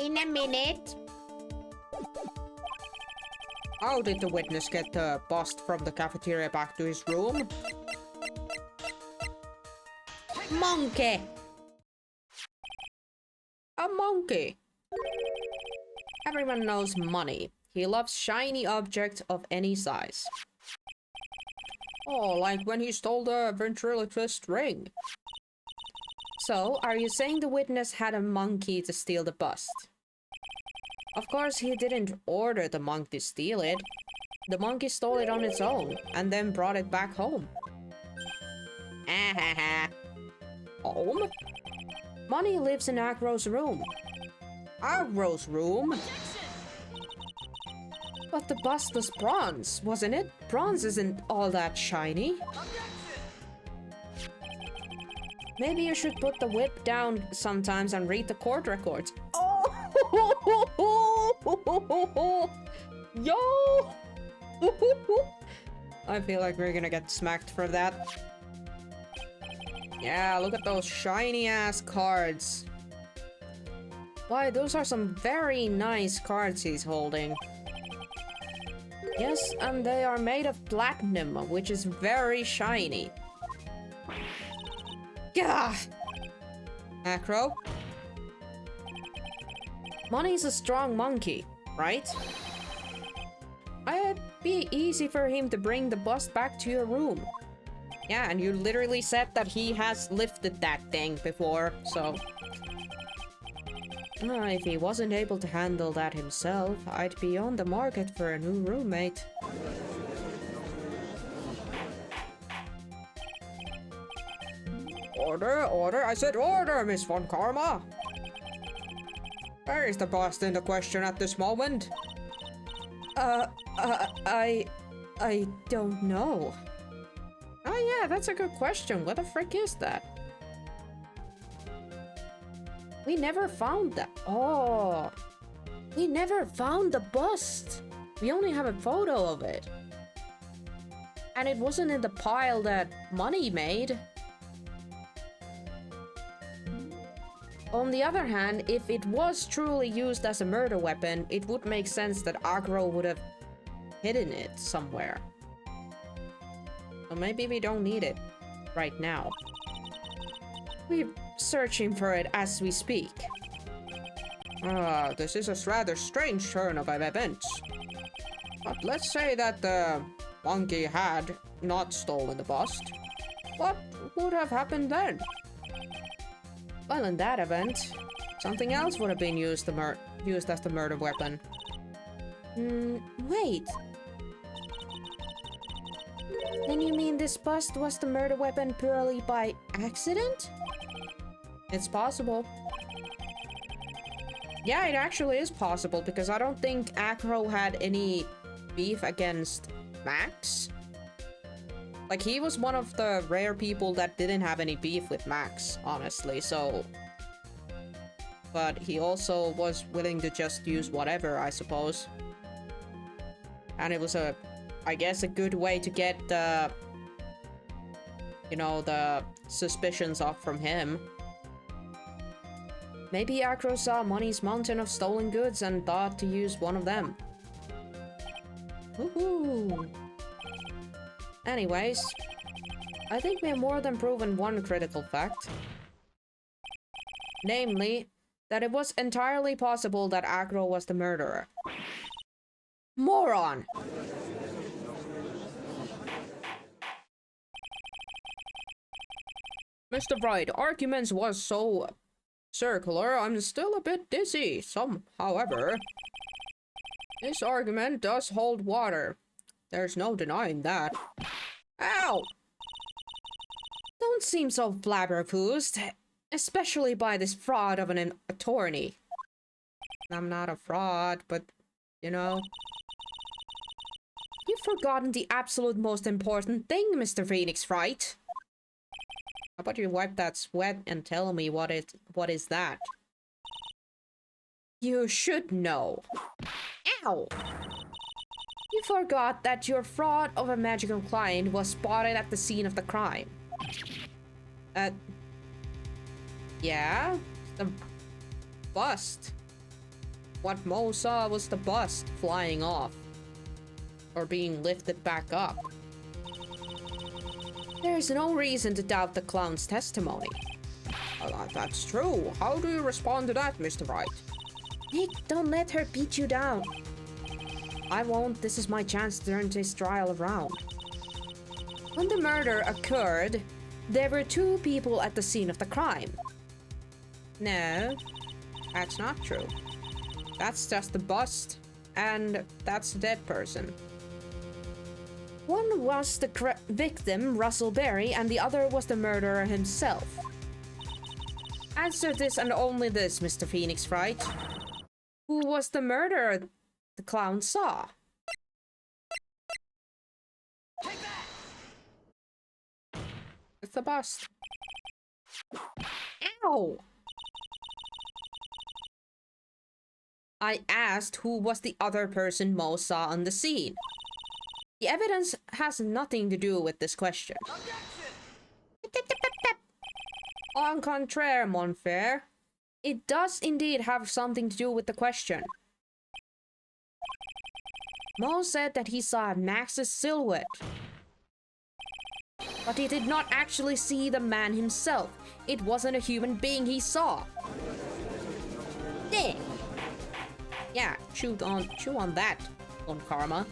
In a minute. How did the witness get the bust from the cafeteria back to his room? Monkey! A monkey. Everyone knows Money. He loves shiny objects of any size. Oh, like when he stole the ventriloquist ring. So, are you saying the witness had a monkey to steal the bust? Of course, he didn't order the monkey to steal it. The monkey stole it on its own, and then brought it back home. Ah, home? Money lives in Agro's room. Agro's room? But the bust was bronze, wasn't it? Bronze isn't all that shiny. Maybe you should put the whip down sometimes and read the court records. Oh! Yo! I feel like we're gonna get smacked for that. Yeah, look at those shiny ass cards. Why, those are some very nice cards he's holding. Yes, and they are made of platinum, which is very shiny. Gah! Acro? Money's a strong monkey, right? It'd be easy for him to bring the bust back to your room. Yeah, and you literally said that he has lifted that thing before, so... If he wasn't able to handle that himself, I'd be on the market for a new roommate. Order, order, I said order, Miss Von Karma! Where is the bust in the question at this moment? I don't know. Oh yeah, that's a good question. What the frick is that? We never found that. Oh, we never found the bust. We only have a photo of it. And it wasn't in the pile that Money made. On the other hand, if it was truly used as a murder weapon, it would make sense that Agro would have hidden it somewhere. So maybe we don't need it right now. We're searching for it as we speak. This is a rather strange turn of events. But let's say that the monkey had not stolen the bust. What would have happened then? Well, in that event, something else would have been used as the murder weapon. Wait. Then you mean this bust was the murder weapon purely by accident? It's possible. Yeah, it actually is possible, because I don't think Acro had any beef against Max. Like, he was one of the rare people that didn't have any beef with Max, honestly, so... But he also was willing to just use whatever, I suppose. And it was I guess a good way to get the... You know, the suspicions off from him. Maybe Acro saw Money's mountain of stolen goods and thought to use one of them. Woohoo! Anyways, I think we have more than proven one critical fact. Namely, that it was entirely possible that Acro was the murderer. Moron! Mr. Wright, arguments was so circular, I'm still a bit dizzy. However, this argument does hold water. There's no denying that. Ow! Don't seem so flabbergasted, especially by this fraud of an attorney. I'm not a fraud, but, you know... You've forgotten the absolute most important thing, Mr. Phoenix, right? How about you wipe that sweat and tell me what is that? You should know. Ow! You forgot that your fraud of a magical client was spotted at the scene of the crime. Yeah? The bust. What Mo saw was the bust flying off. Or being lifted back up. There's no reason to doubt the clown's testimony. That's true. How do you respond to that, Mr. Wright? Nick, don't let her beat you down. I won't. This is my chance to turn this trial around. When the murder occurred, there were 2 people at the scene of the crime. No, that's not true. That's just the bust, and that's the dead person. One was the victim, Russell Berry, and the other was the murderer himself. Answer this and only this, Mr. Phoenix Wright. Who was the murderer the clown saw? It's the bust. Ow! I asked who was the other person Mo saw on the scene. The evidence has nothing to do with this question. Au contraire, mon frère. It does indeed have something to do with the question. Mo said that he saw Max's silhouette. But he did not actually see the man himself. It wasn't a human being he saw. Dang. Yeah, chew on that, on Karma.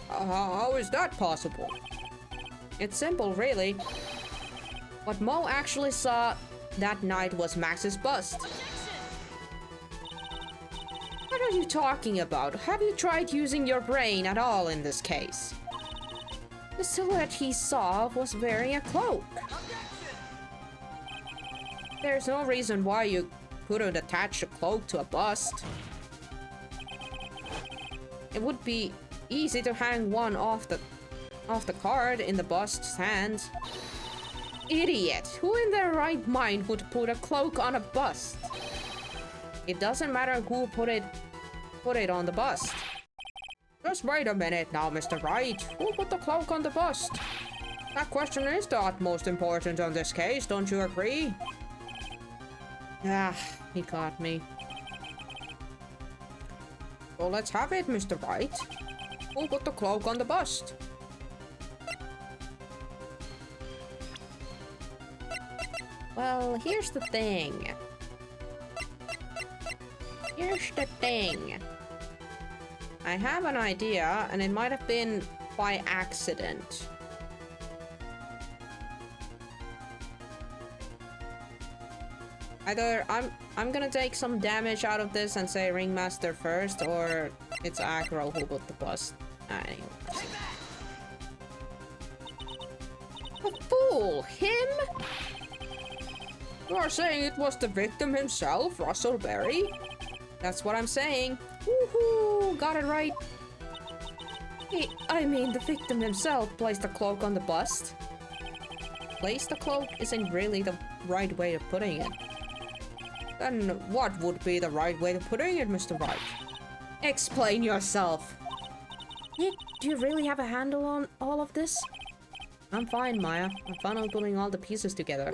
How is that possible? It's simple, really. What Mo actually saw that night was Max's bust. What are you talking about? Have you tried using your brain at all in this case? The silhouette he saw was wearing a cloak. There's no reason why you couldn't attach a cloak to a bust. It would be easy to hang one off the card in the bust's hand. Idiot! Who in their right mind would put a cloak on a bust? It doesn't matter who put it on the bust. Just wait a minute now, Mr. Wright. Who put the cloak on the bust? That question is the utmost important on this case, don't you agree? Ah, he got me. So let's have it, Mr. Wright. Who put the cloak on the bust? Well, here's the thing. I have an idea, and it might have been by accident. Either I'm gonna take some damage out of this and say Ringmaster first, or it's Aggro who put the bust. Anyways. A fool! Him? You are saying it was the victim himself, Russell Berry? That's what I'm saying. Woohoo! Got it right. I mean, the victim himself placed the cloak on the bust. Place the cloak isn't really the right way of putting it. Then what would be the right way of putting it, Mr. Wright? Explain yourself. Nick, do you really have a handle on all of this? I'm fine, Maya. I'm finally putting all the pieces together.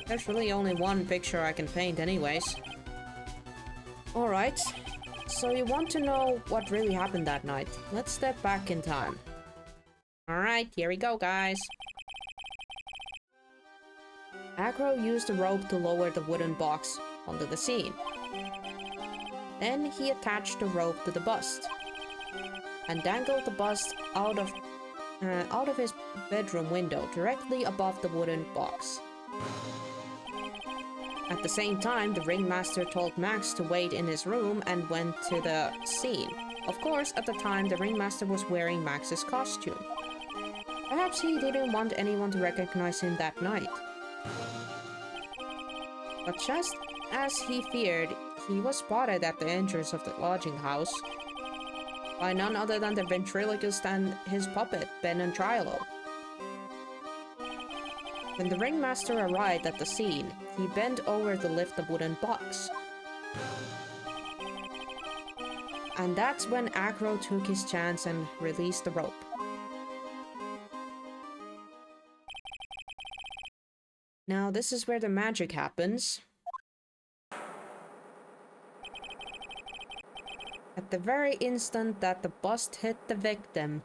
There's really only one picture I can paint anyways. Alright, so you want to know what really happened that night. Let's step back in time. Alright, here we go, guys. Aggro used a rope to lower the wooden box onto the scene. Then he attached the rope to the bust and dangled the bust out of his bedroom window directly above the wooden box. At the same time, the ringmaster told Max to wait in his room and went to the scene. Of course, at the time, the ringmaster was wearing Max's costume. Perhaps he didn't want anyone to recognize him that night. But just as he feared, he was spotted at the entrance of the lodging house by none other than the ventriloquist and his puppet, Ben and Trilo. When the ringmaster arrived at the scene, he bent over to lift the wooden box. And that's when Aggro took his chance and released the rope. Now this is where the magic happens. at the very instant that the bust hit the victim.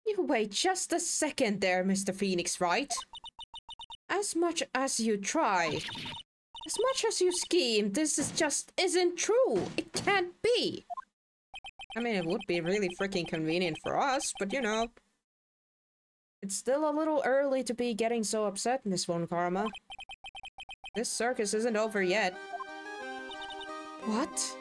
You wait just a second there, Mr. Phoenix, right? As much as you try, as much as you scheme, this isn't true. It can't be. I mean, it would be really freaking convenient for us, but you know. It's still a little early to be getting so upset, Miss Von Karma. This circus isn't over yet. What?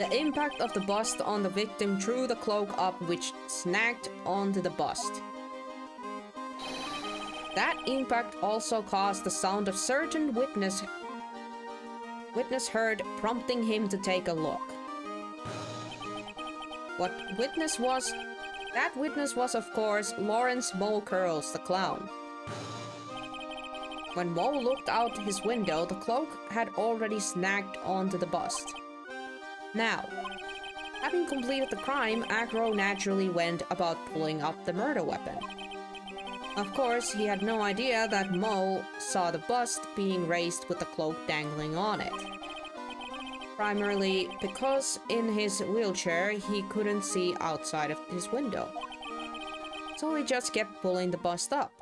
The impact of the bust on the victim drew the cloak up, which snagged onto the bust. That impact also caused the sound of certain witness heard, prompting him to take a look. What witness was? That witness was, of course, Lawrence Mole Curls, the clown. When Mole looked out his window, the cloak had already snagged onto the bust. Now, having completed the crime, Agro naturally went about pulling up the murder weapon. Of course, he had no idea that Mole saw the bust being raised with the cloak dangling on it. Primarily because in his wheelchair, he couldn't see outside of his window. So he just kept pulling the bust up.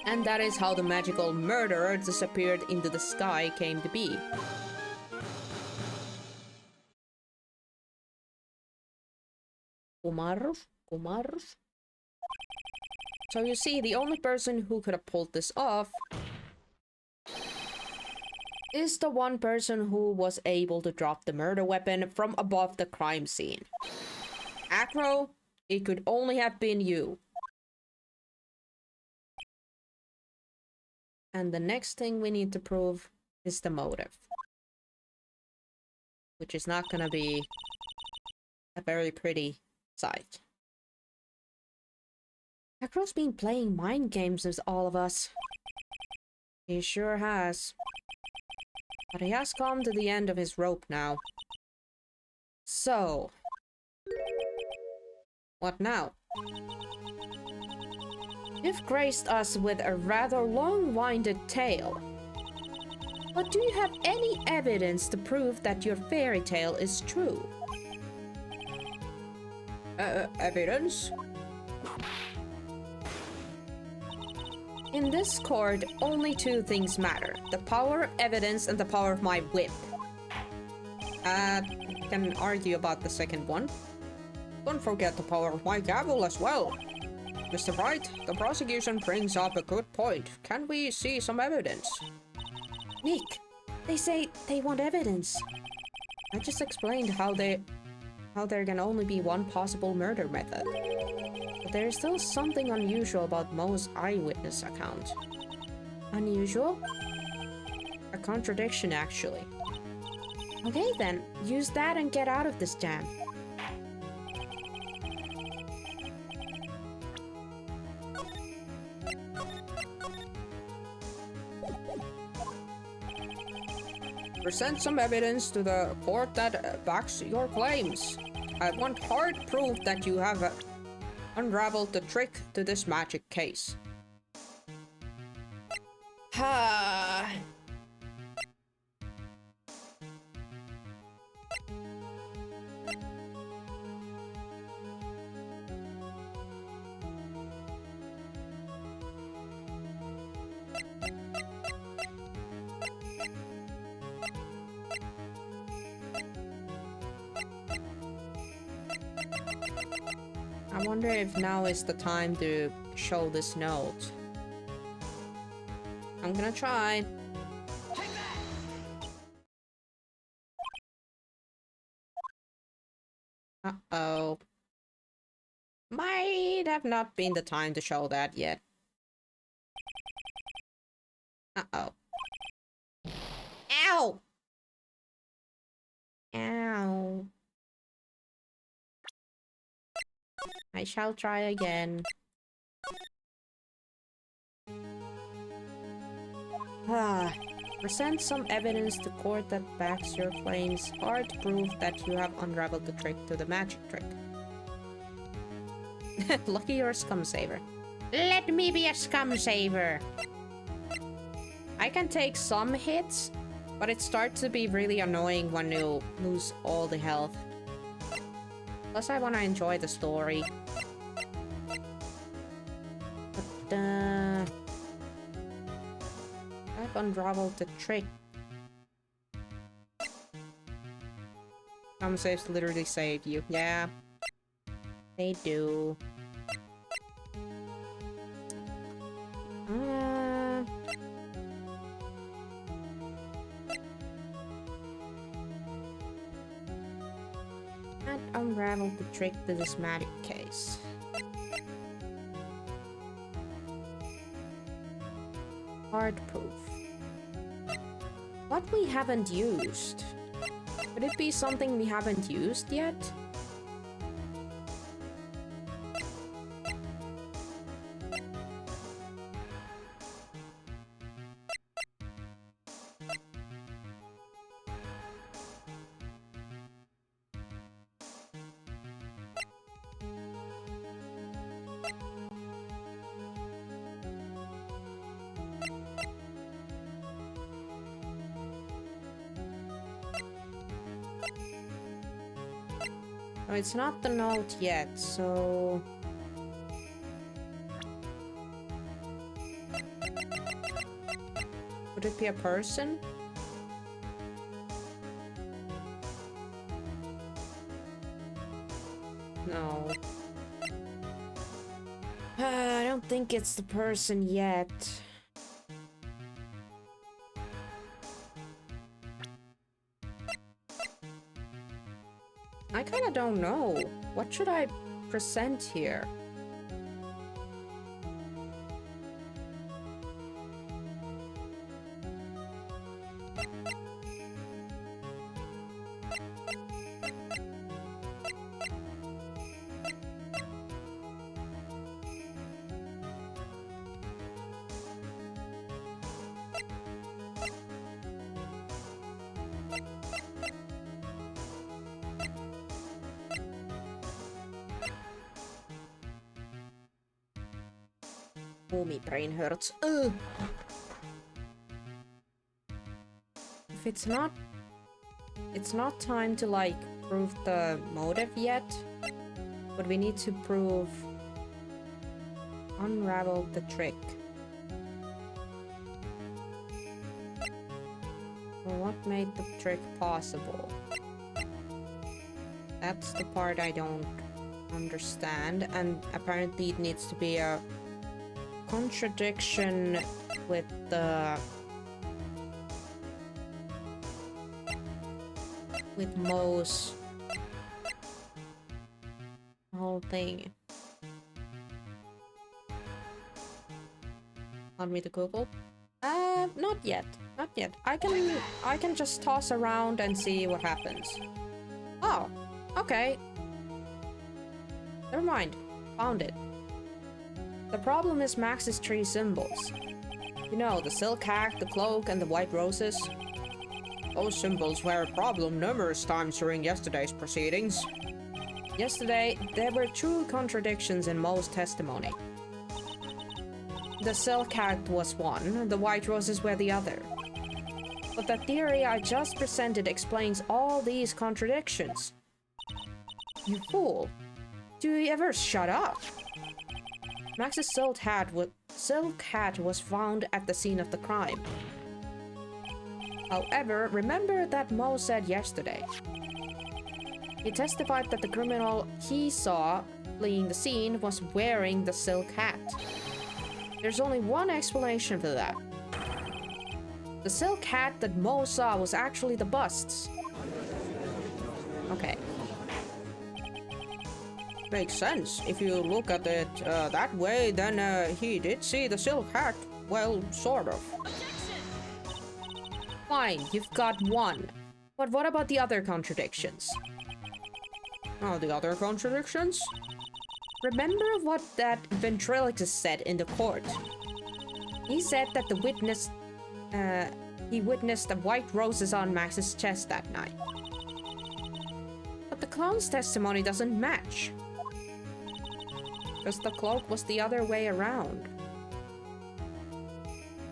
And that is how the magical murderer disappeared into the sky came to be. Kumarov. So you see, the only person who could have pulled this off is the one person who was able to drop the murder weapon from above the crime scene. Acro, it could only have been you. And the next thing we need to prove is the motive. Which is not gonna be a very pretty sight. Acro's been playing mind games with all of us. He sure has. But he has come to the end of his rope now. So, what now? You've graced us with a rather long-winded tale. But do you have any evidence to prove that your fairy tale is true? Evidence? In this court, only two things matter. The power of evidence and the power of my whip. Can argue about the second one. Don't forget the power of my gavel as well. Mr. Wright, the prosecution brings up a good point. Can we see some evidence? Nick, they say they want evidence. I just explained how there can only be one possible murder method. But there is still something unusual about Mo's eyewitness account. Unusual? A contradiction, actually. Okay then, use that and get out of this jam. Present some evidence to the court that backs your claims. I want hard proof that you have unraveled the trick to this magic case. Ha! I wonder if now is the time to show this note. I'm gonna try. Uh-oh. Might have not been the time to show that yet. Uh-oh. Ow! Ow. I shall try again. Present some evidence to court that backs your claims. Hard to prove that you have unraveled the trick to the magic trick. Lucky you're a scum saver. Let me be a scum saver. I can take some hits, but it starts to be really annoying when you lose all the health. Plus, I want to enjoy the story. But, I've unraveled the trick. Some saves literally save you. Yeah. They do. And unravel the trick to this magic case. Hard proof. What we haven't used? Could it be something we haven't used yet? No, it's not the note yet, so... Would it be a person? No. I don't think it's the person yet. I kinda don't know. What should I present here? Oh, my brain hurts. Ugh. If it's not time to like prove the motive yet, but we need to prove unravel the trick. Well, what made the trick possible? That's the part I don't understand, and apparently it needs to be a contradiction with the Mo's whole thing. Want me to Google? Not yet. Not yet. I can just toss around and see what happens. Oh, okay. Never mind. Found it. The problem is Max's 3 symbols. You know, the silk hat, the cloak, and the white roses. Those symbols were a problem numerous times during yesterday's proceedings. Yesterday, there were 2 contradictions in Mo's testimony. The silk hat was one, the white roses were the other. But the theory I just presented explains all these contradictions. You fool. Do you ever shut up? Max's silk hat was found at the scene of the crime. However, remember that Mo said yesterday. He testified that the criminal he saw fleeing the scene was wearing the silk hat. There's only one explanation for that. The silk hat that Mo saw was actually the bust's. Okay. Makes sense. If you look at it that way, then he did see the silk hat. Well, sort of. Fine, you've got one. But what about the other contradictions? Oh, the other contradictions? Remember what that ventriloquist said in the court? He said that he witnessed the white roses on Max's chest that night. But the clown's testimony doesn't match. Because the cloak was the other way around.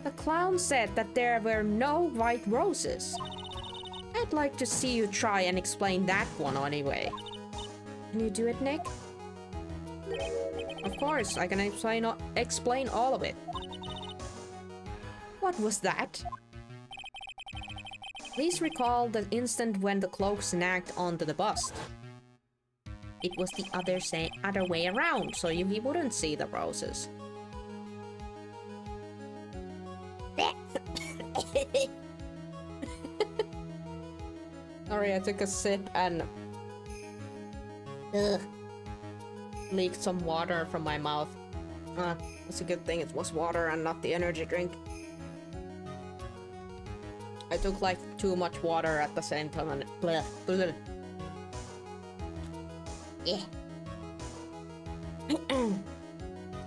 The clown said that there were no white roses. I'd like to see you try and explain that one anyway. Can you do it, Nick? Of course, I can explain all of it. What was that? Please recall the instant when the cloak snagged onto the bust. It was the other way around, so he wouldn't see the roses. Sorry, I took a sip and leaked some water from my mouth. It's a good thing it was water and not the energy drink. I took like too much water at the same time and bleh, bleh. Yeah.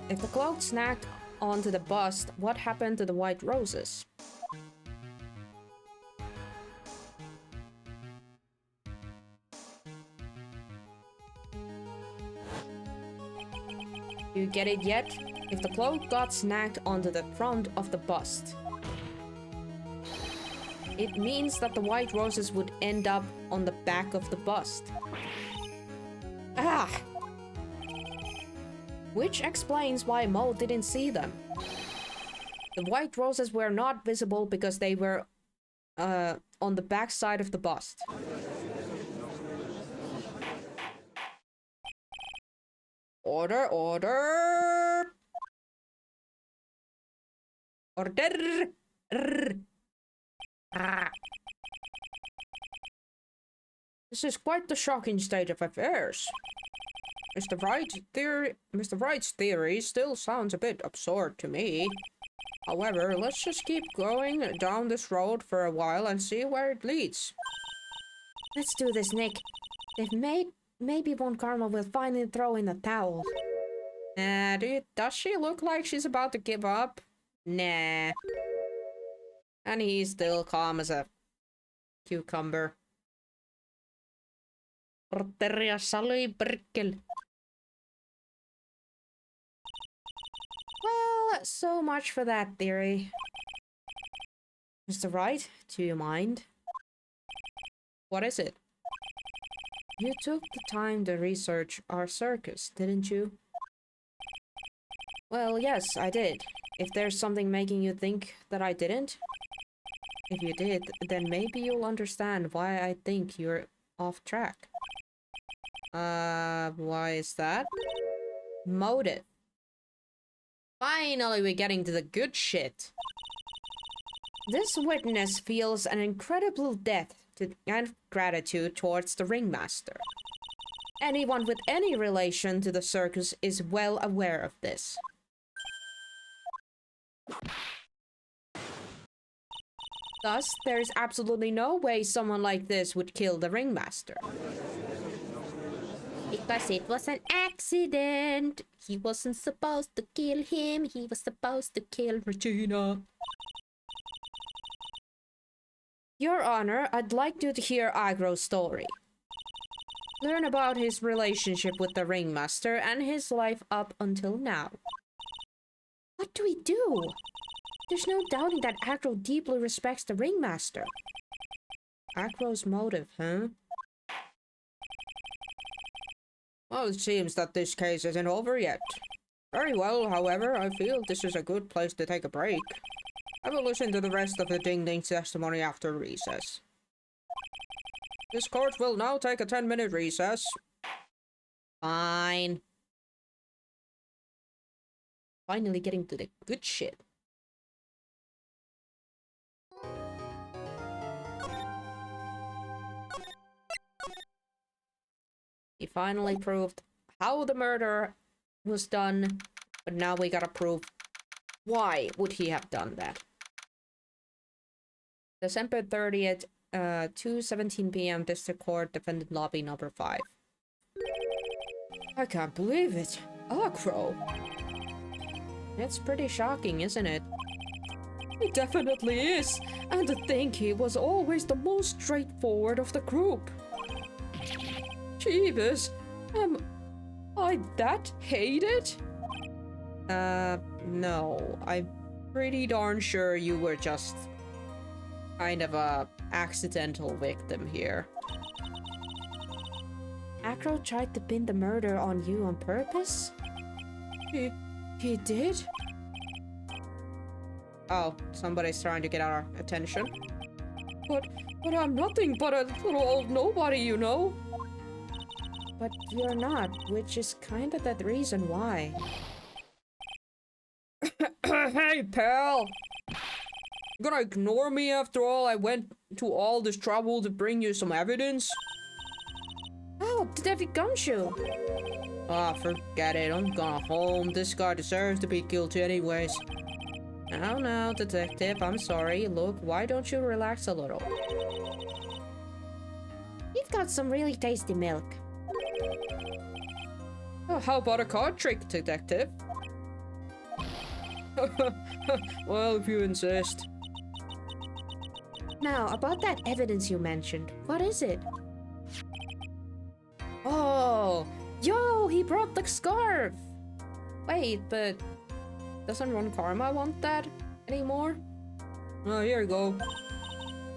If the cloak snagged onto the bust, what happened to the white roses? You get it yet? If the cloak got snagged onto the front of the bust, it means that the white roses would end up on the back of the bust. Ah! Which explains why Mo didn't see them. The white roses were not visible because they were on the back side of the bust. Order, order! Order! Ah. This is quite the shocking state of affairs. Mr. Wright's theory still sounds a bit absurd to me. However, let's just keep going down this road for a while and see where it leads. Let's do this, Nick. Maybe Von Karma will finally throw in the towel. Does she look like she's about to give up? Nah. And he's still calm as a cucumber. Well, so much for that theory. Mr. Wright, do you mind? What is it? You took the time to research our circus, didn't you? Well, yes, I did. If there's something making you think that I didn't, if you did, then maybe you'll understand why I think you're off track. Why is that? Motive. Finally, we're getting to the good shit. This witness feels an incredible debt and gratitude towards the ringmaster. Anyone with any relation to the circus is well aware of this. Thus, there is absolutely no way someone like this would kill the ringmaster. Because it was an accident. He wasn't supposed to kill him. He was supposed to kill Regina. Your Honor, I'd like you to hear Agro's story. Learn about his relationship with the ringmaster and his life up until now. What do we do? There's no doubting that Agro deeply respects the ringmaster. Agro's motive, huh? Well, it seems that this case isn't over yet. Very well, however, I feel this is a good place to take a break. I will listen to the rest of the Ding Ding testimony after recess. This court will now take a 10-minute recess. Fine. Finally getting to the good shit. He finally proved how the murder was done, but now we gotta prove why would he have done that. December 30th, 2:17 p.m. District Court, Defendant Lobby number 5. I can't believe it. Acro. It's pretty shocking, isn't it? It definitely is. And to think he was always the most straightforward of the group. Jeebus, am I that hated? No. I'm pretty darn sure you were just kind of a accidental victim here. Acro tried to pin the murder on you on purpose? He did? Oh, somebody's trying to get our attention. But I'm nothing but a little old nobody, you know? But you're not, which is kind of the reason why. Hey, pal! You gonna ignore me after all? I went to all this trouble to bring you some evidence? Oh, Detective Gumshoe! Ah, forget it. I'm going home. This guy deserves to be guilty anyways. No, detective. I'm sorry. Look, why don't you relax a little? You've got some really tasty milk. Oh, how about a card trick, detective? Well, if you insist. Now, about that evidence you mentioned, what is it? Oh, Yo, he brought the scarf! wait, but doesn't Ron Karma want that anymore? Oh, here you go.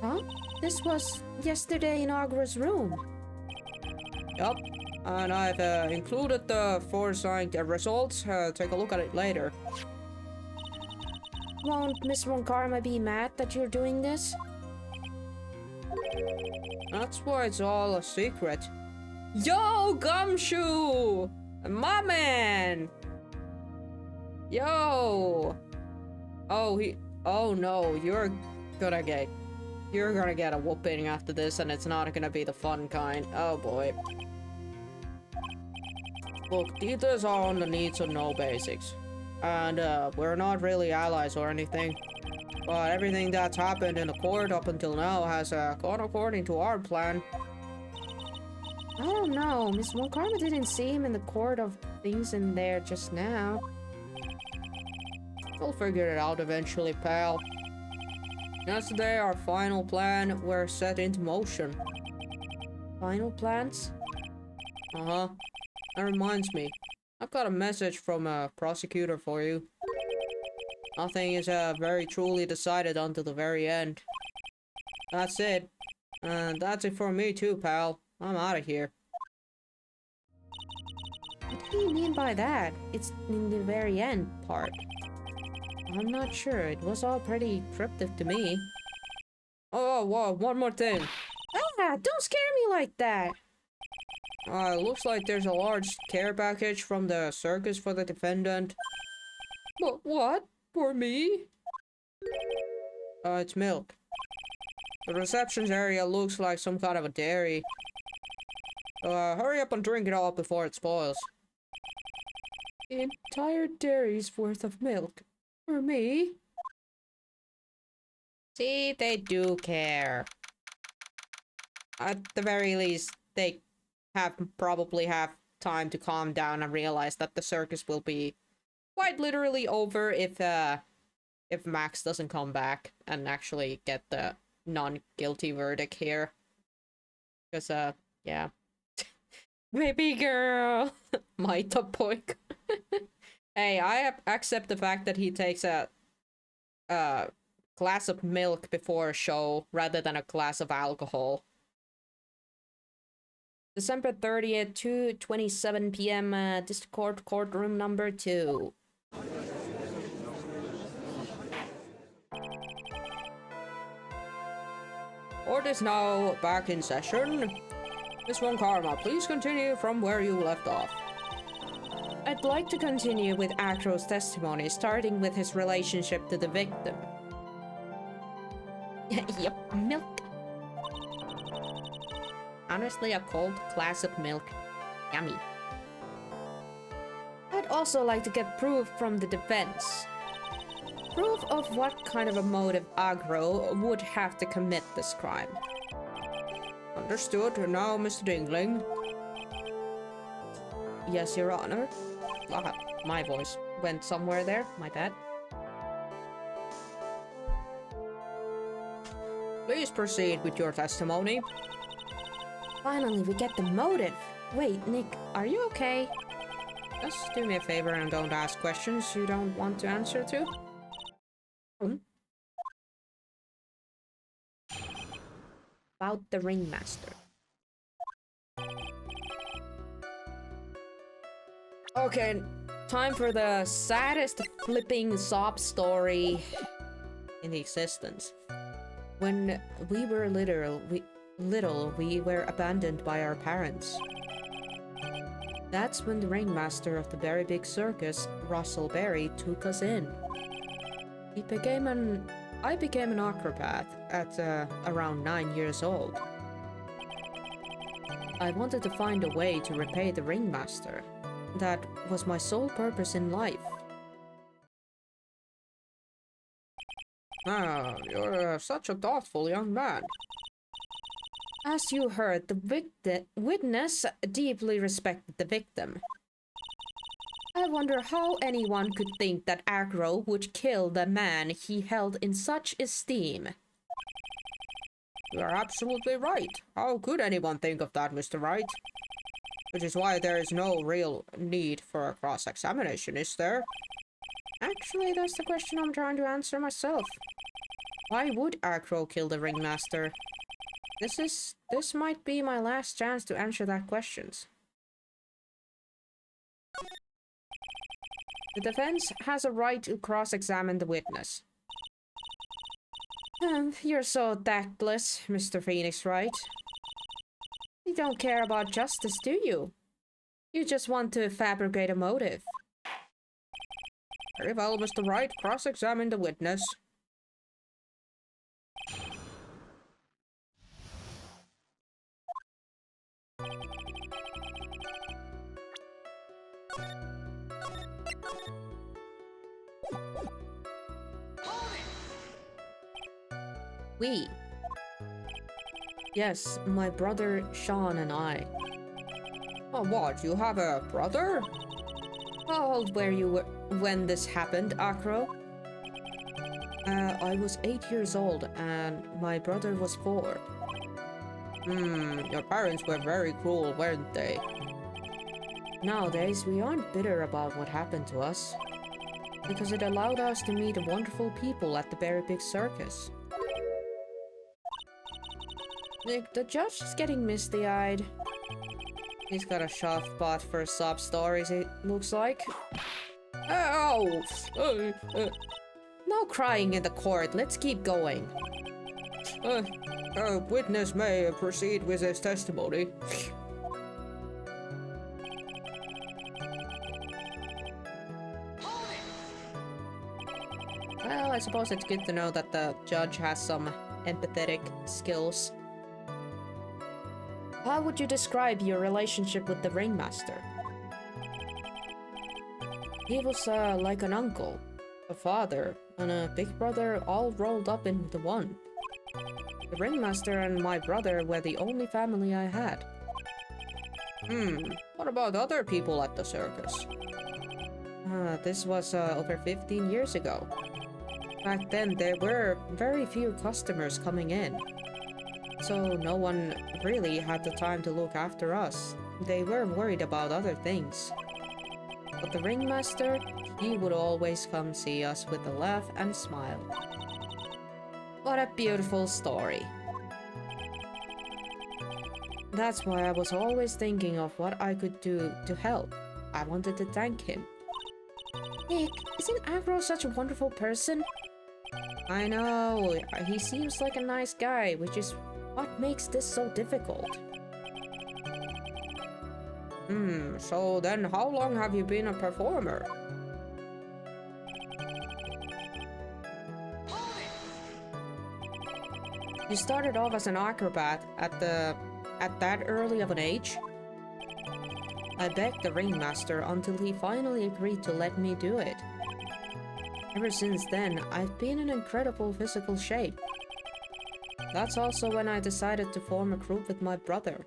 Huh? This was yesterday in Agra's room. Yup. And I've included the four signed results. Take a look at it later. Won't Miss Ron Karma be mad that you're doing this? That's why it's all a secret. Yo, Gumshoe! My man! Yo! Oh no, you're gonna get a whooping after this, and it's not gonna be the fun kind. Oh boy. Look, details are on the needs of no basics. And we're not really allies or anything. But everything that's happened in the court up until now has gone according to our plan. I don't know. Miss Ron Karma didn't see him in the court of things in there just now. We'll figure it out eventually, pal. Yesterday, our final plan were set into motion. Final plans? Uh-huh. That reminds me. I've got a message from a prosecutor for you. Nothing is very truly decided until the very end. That's it. And that's it for me too, pal. I'm out of here. What do you mean by that? It's in the very end part. I'm not sure. It was all pretty cryptic to me. Oh, whoa, one more thing. Ah, don't scare me like that! Looks like there's a large care package from the circus for the defendant. But what? For me? It's milk. The receptions area looks like some kind of a dairy. Hurry up and drink it all before it spoils. Entire dairy's worth of milk. For me? See, they do care. At the very least, they probably have time to calm down and realize that the circus will be quite literally over if Max doesn't come back and actually get the non-guilty verdict here. Because, yeah. Baby girl! Maita Poik. Hey, I accept the fact that he takes a glass of milk before a show rather than a glass of alcohol. December 30th, 2:27 p.m. District Court, courtroom number 2. Court is now back in session. Miss Ron Karma, please continue from where you left off. I'd like to continue with Acro's testimony, starting with his relationship to the victim. Yep, milk. Honestly, a cold glass of milk. Yummy. I'd also like to get proof from the defense. Proof of what kind of a motive Agro would have to commit this crime. Understood. Now, Mr. Dingling. Yes, Your Honor. Ah, my voice went somewhere there. My bad. Please proceed with your testimony. Finally, we get the motive. Wait, Nick, are you okay? Just do me a favor and don't ask questions you don't want to answer to. About the ringmaster. Okay, time for the saddest flipping sob story in existence. When we were little, we were abandoned by our parents. That's when the ringmaster of the very big circus, Russell Berry, took us in. I became an acrobat at around 9 years old. I wanted to find a way to repay the ringmaster. That was my sole purpose in life. Ah, you're such a thoughtful young man. As you heard, the witness deeply respected the victim. I wonder how anyone could think that Agro would kill the man he held in such esteem. You're absolutely right. How could anyone think of that, Mr. Wright? Which is why there is no real need for a cross-examination, is there? Actually, that's the question I'm trying to answer myself. Why would Agro kill the ringmaster? This might be my last chance to answer that question. The defense has a right to cross-examine the witness. You're so tactless, Mr. Phoenix Wright. You don't care about justice, do you? You just want to fabricate a motive. Very well, Mr. Wright. Cross-examine the witness. We. Yes, my brother Sean and I. Oh, what? You have a brother? How old were you when this happened, Acro? I was 8 years old and my brother was 4. Your parents were very cruel, weren't they? Nowadays, we aren't bitter about what happened to us, because it allowed us to meet wonderful people at the very big circus. Nick, the judge is getting misty-eyed. He's got a soft spot for sob stories, it looks like. Ow! No crying in the court, let's keep going. Witness may proceed with his testimony. Well, I suppose it's good to know that the judge has some empathetic skills. How would you describe your relationship with the ringmaster? He was like an uncle, a father, and a big brother all rolled up into one. The ringmaster and my brother were the only family I had. What about other people at the circus? This was over 15 years ago. Back then, there were very few customers coming in, so no one really had the time to look after us. They were worried about other things. But the ringmaster, he would always come see us with a laugh and smile. What a beautiful story. That's why I was always thinking of what I could do to help. I wanted to thank him. Nick, isn't Agro such a wonderful person? I know, he seems like a nice guy, which is what makes this so difficult. So then how long have you been a performer? You started off as an acrobat at that early of an age? I begged the ringmaster until he finally agreed to let me do it. Ever since then, I've been in incredible physical shape. That's also when I decided to form a group with my brother.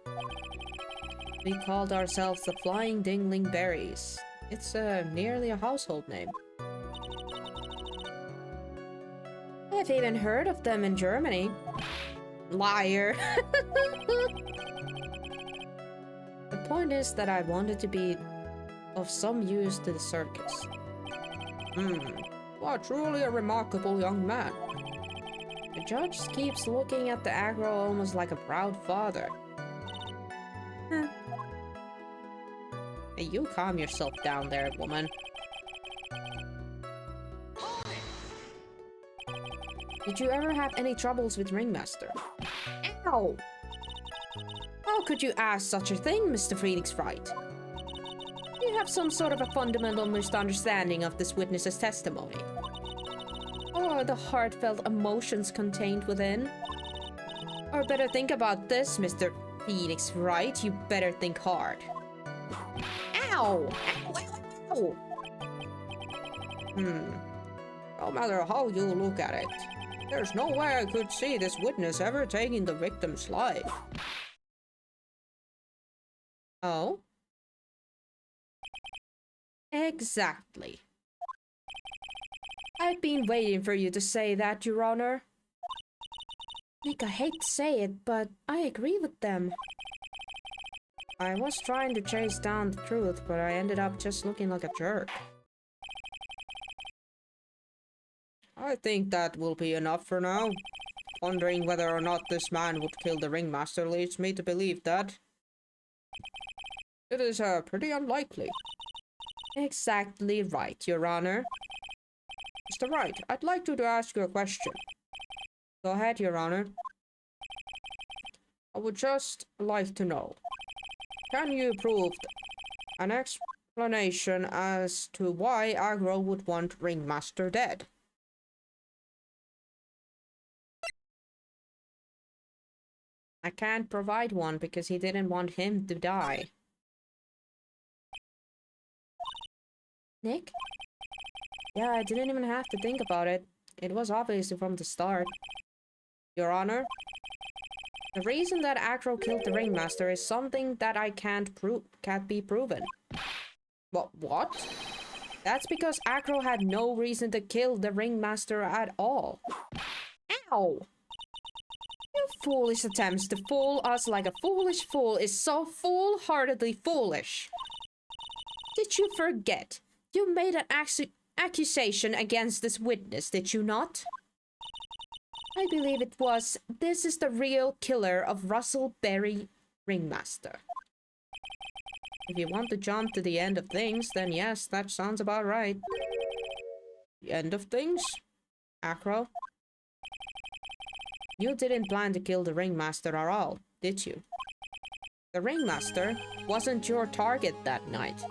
We called ourselves the Flying Dingling Berries, It's nearly a household name. I've even heard of them in Germany. Liar! The point is that I wanted to be of some use to the circus. Well, truly a remarkable young man. The judge keeps looking at the aggro almost like a proud father. Hey, you calm yourself down there, woman. Did you ever have any troubles with Ringmaster? Ow! How could you ask such a thing, Mr. Phoenix Wright? You have some sort of a fundamental misunderstanding of this witness's testimony. Or the heartfelt emotions contained within. Or better think about this, Mr. Phoenix Wright. You better think hard. Ow! Ow! No matter how you look at it, there's no way I could see this witness ever taking the victim's life. Oh? Exactly. I've been waiting for you to say that, Your Honor. Nick, I hate to say it, but I agree with them. I was trying to chase down the truth, but I ended up just looking like a jerk. I think that will be enough for now. Wondering whether or not this man would kill the ringmaster leads me to believe that it is pretty unlikely. Exactly right, Your Honor. Mr. Wright, I'd like to ask you a question. Go ahead, Your Honor. I would just like to know, can you prove an explanation as to why Aggro would want Ringmaster dead? I can't provide one because he didn't want him to die. Nick? Yeah, I didn't even have to think about it. It was obvious from the start. Your Honor, the reason that Aggro killed the Ringmaster is something that I can't be proven. What? That's because Aggro had no reason to kill the Ringmaster at all. Ow! Your foolish attempts to fool us like a foolish fool is so foolhardily foolish. Did you forget? You made an accusation against this witness, did you not? I believe it was, this is the real killer of Russell Berry Ringmaster. If you want to jump to the end of things, then yes, that sounds about right. The end of things? Aggro? You didn't plan to kill the Ringmaster at all, did you? The Ringmaster wasn't your target that night.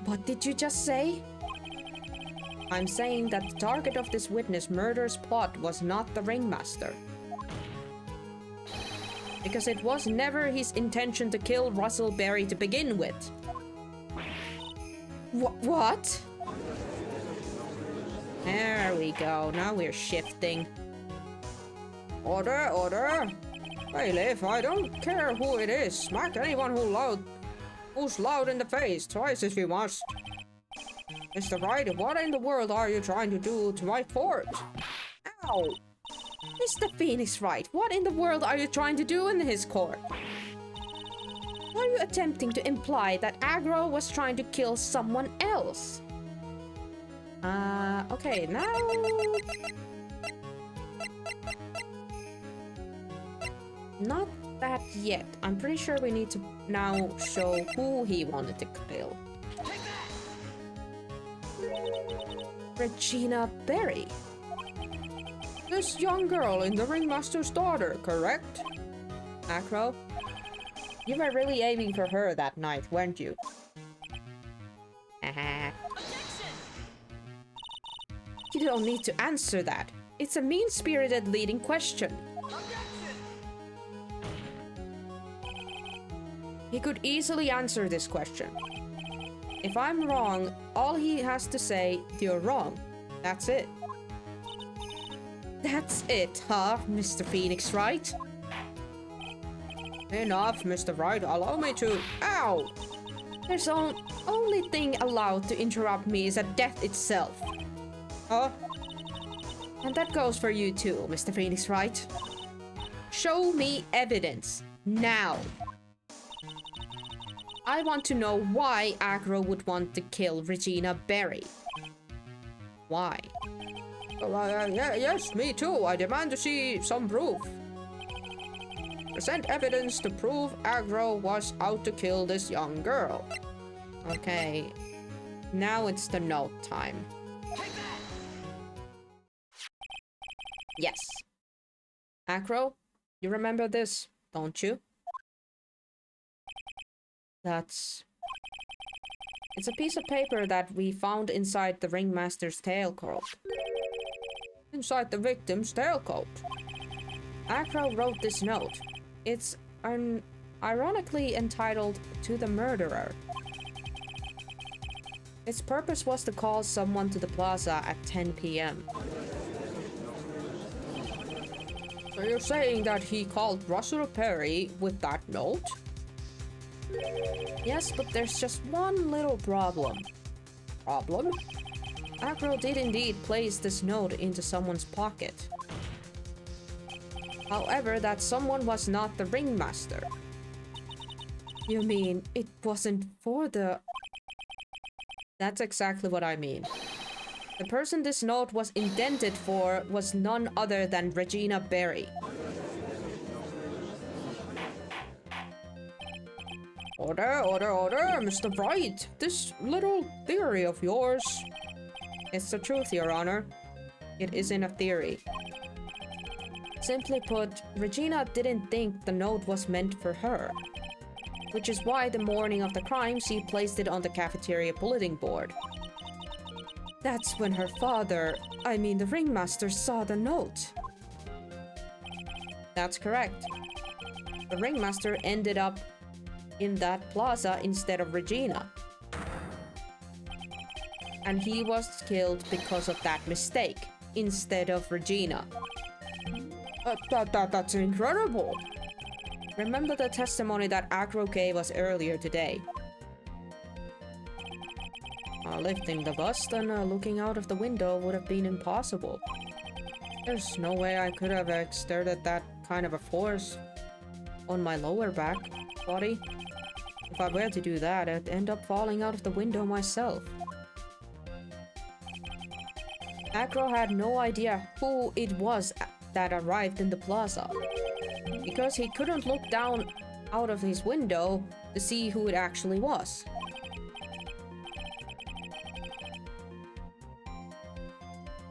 What did you just say? I'm saying that the target of this witness murder's plot was not the Ringmaster. Because it was never his intention to kill Russell Berry to begin with. What? There we go, now we're shifting. Order, order! Bailiff, I don't care who it is. Smack anyone who's loud in the face, twice if you must. Mr. Wright, what in the world are you trying to do to my fort? Ow! Mr. Phoenix Wright, what in the world are you trying to do in his court? Are you attempting to imply that Aggro was trying to kill someone else? Okay, now... Not that yet. I'm pretty sure we need to now show who he wanted to kill. Regina Berry. This young girl in the Ringmaster's daughter, correct? Aggro? You were really aiming for her that night, weren't you? You don't need to answer that. It's a mean-spirited leading question. He could easily answer this question. If I'm wrong, all he has to say, you're wrong. That's it. That's it, huh, Mr. Phoenix Wright? Enough, Mr. Wright. Allow me to... Ow! There's only thing allowed to interrupt me is a death itself. Huh? And that goes for you too, Mr. Phoenix Wright. Show me evidence. Now. I want to know why Agro would want to kill Regina Berry. Why? Yes, me too. I demand to see some proof. Present evidence to prove Agro was out to kill this young girl. Okay, now it's the note time. Yes. Acro, you remember this, don't you? It's a piece of paper that we found inside the ringmaster's tailcoat. Inside the victim's tailcoat. Acro wrote this note. It's ironically entitled "To the Murderer." Its purpose was to call someone to the plaza at 10 p.m. So you're saying that he called Russell Perry with that note? Yes, but there's just one little problem. Problem? Acro did indeed place this note into someone's pocket. However, that someone was not the ringmaster. You mean it wasn't for the... That's exactly what I mean. The person this note was intended for was none other than Regina Berry. Order, Mr. Wright. This little theory of yours. It's the truth, Your Honor. It isn't a theory. Simply put, Regina didn't think the note was meant for her. Which is why the morning of the crime she placed it on the cafeteria bulletin board. That's when her father, I mean the ringmaster, saw the note. That's correct. The ringmaster ended up in that plaza instead of Regina. And he was killed because of that mistake, instead of Regina. That's incredible. Remember the testimony that Acro gave us earlier today? Lifting the bust and looking out of the window would have been impossible. There's no way I could have exerted that kind of a force on my lower back body. If I were to do that, I'd end up falling out of the window myself. Acro had no idea who it was that arrived in the plaza, because he couldn't look down out of his window to see who it actually was.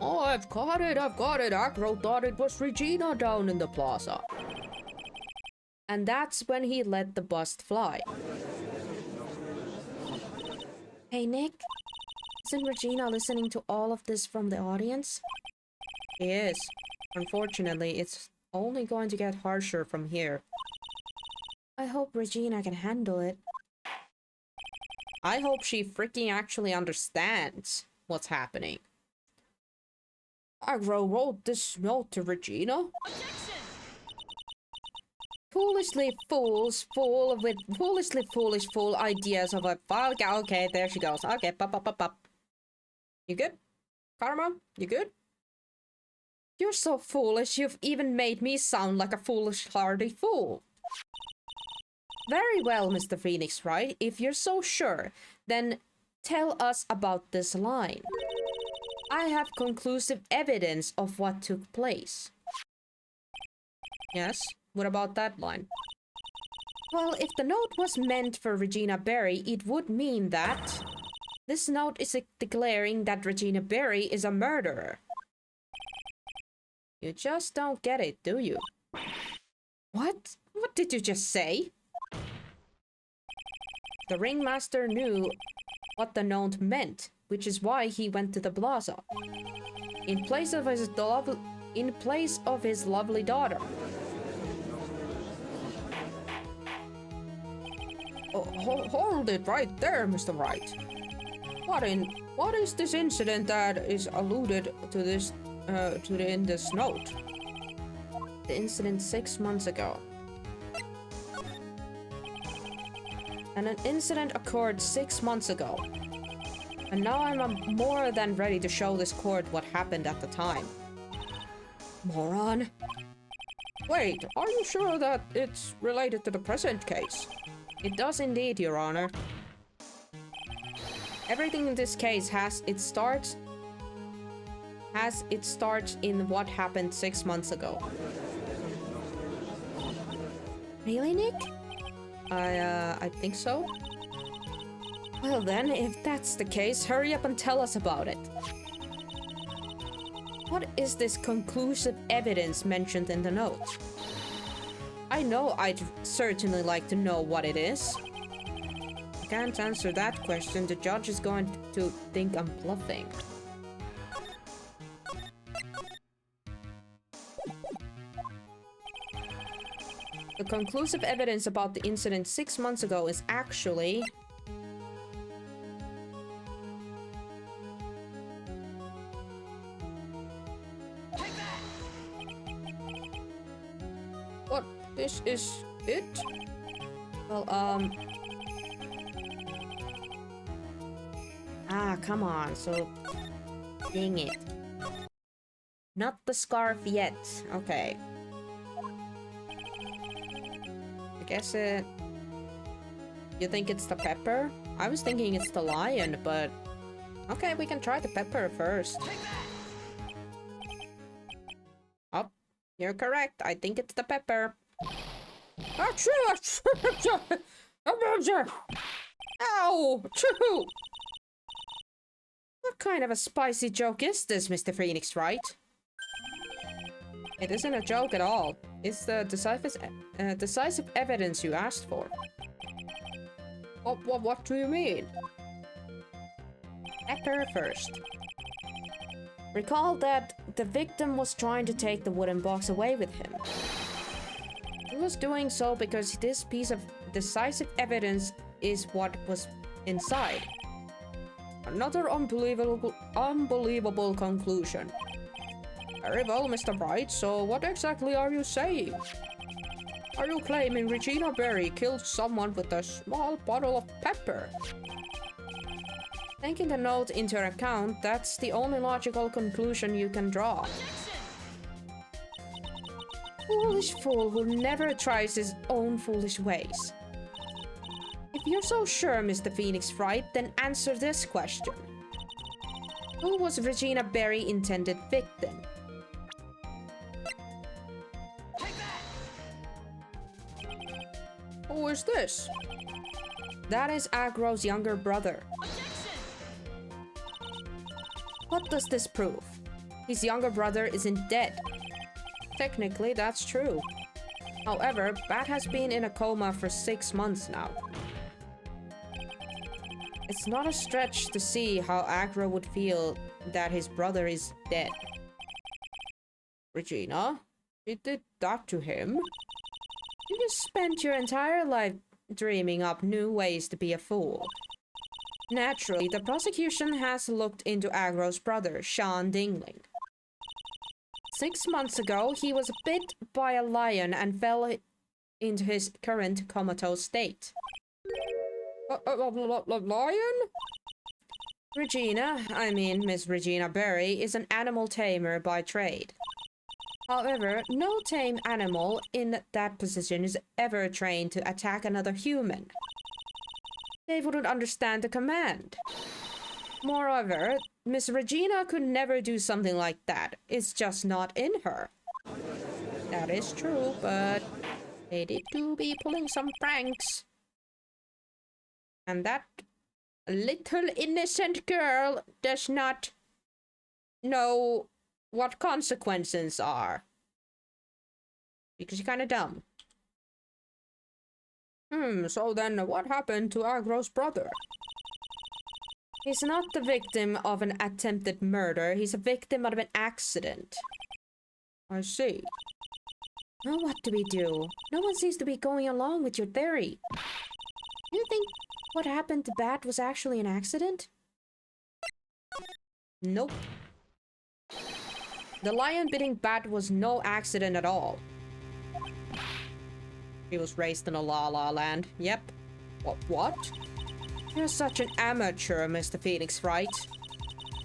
Oh, I've got it. Acro thought it was Regina down in the plaza. And that's when he let the bust fly. Hey, Nick. Isn't Regina listening to all of this from the audience? He is. Unfortunately, it's only going to get harsher from here. I hope Regina can handle it. I hope she freaking actually understands what's happening. Agro wrote this note to Regina? Foolishly foolish fool ideas of a file. Okay, there she goes. Okay, pop. You good? Karma, you good? You're so foolish, you've even made me sound like a foolish-hearted fool. Very well, Mr. Phoenix Wright. If you're so sure, then tell us about this line. I have conclusive evidence of what took place. Yes? What about that line? Well, if the note was meant for Regina Berry, it would mean that... This note is declaring that Regina Berry is a murderer. You just don't get it, do you? What? What did you just say? The ringmaster knew what the note meant, which is why he went to the plaza. In place of his lovely daughter. Oh, hold it right there, Mr. Wright. What is this incident that is alluded to this in this note? The incident 6 months ago. And an incident occurred 6 months ago. And now I'm more than ready to show this court what happened at the time. Moron. Wait, are you sure that it's related to the present case? It does indeed, Your Honor. Everything in this case has its start in what happened 6 months ago. Really, Nick? I think so. Well then, if that's the case, hurry up and tell us about it. What is this conclusive evidence mentioned in the note? I know I'd certainly like to know what it is. I can't answer that question. The judge is going to think I'm bluffing. The conclusive evidence about the incident 6 months ago is actually... What? This is it? Well, come on, so... Dang it. Not the scarf yet. Okay. I guess it... You think it's the pepper? I was thinking it's the lion, but... Okay, we can try the pepper first. Oh, you're correct. I think it's the pepper. Ow! Choo! What kind of a spicy joke is this, Mr. Phoenix, Wright? It isn't a joke at all. It's the decisive evidence you asked for. What do you mean? Pepper first. Recall that the victim was trying to take the wooden box away with him. He was doing so because this piece of decisive evidence is what was inside. Another unbelievable conclusion. Very well, Mr. Bright, so what exactly are you saying? Are you claiming Regina Berry killed someone with a small bottle of pepper? Taking the note into account, that's the only logical conclusion you can draw. Foolish fool who never tries his own foolish ways. If you're so sure, Mr. Phoenix Wright, then answer this question. Who was Regina Berry's intended victim? Who is this? That is Agro's younger brother. What does this prove? His younger brother isn't dead. Technically, that's true. However, Bat has been in a coma for 6 months now. It's not a stretch to see how Agro would feel that his brother is dead. Regina? She did that to him? You just spent your entire life dreaming up new ways to be a fool. Naturally, the prosecution has looked into Agro's brother, Sean Dingling. 6 months ago, he was bit by a lion and fell into his current comatose state. Lion? Miss Regina Berry, is an animal tamer by trade. However, no tame animal in that position is ever trained to attack another human. They wouldn't understand the command. Moreover, Miss Regina could never do something like that. It's just not in her. That is true, but they did do be pulling some pranks. And that little innocent girl does not know what consequences are. Because you're kind of dumb. So then what happened to Agro's brother? He's not the victim of an attempted murder. He's a victim of an accident. I see. Now what do we do? No one seems to be going along with your theory. You think what happened to Bat was actually an accident? Nope. The lion biting Bat was no accident at all. He was raised in a la la land. Yep. What? You're such an amateur, Mr. Phoenix, right?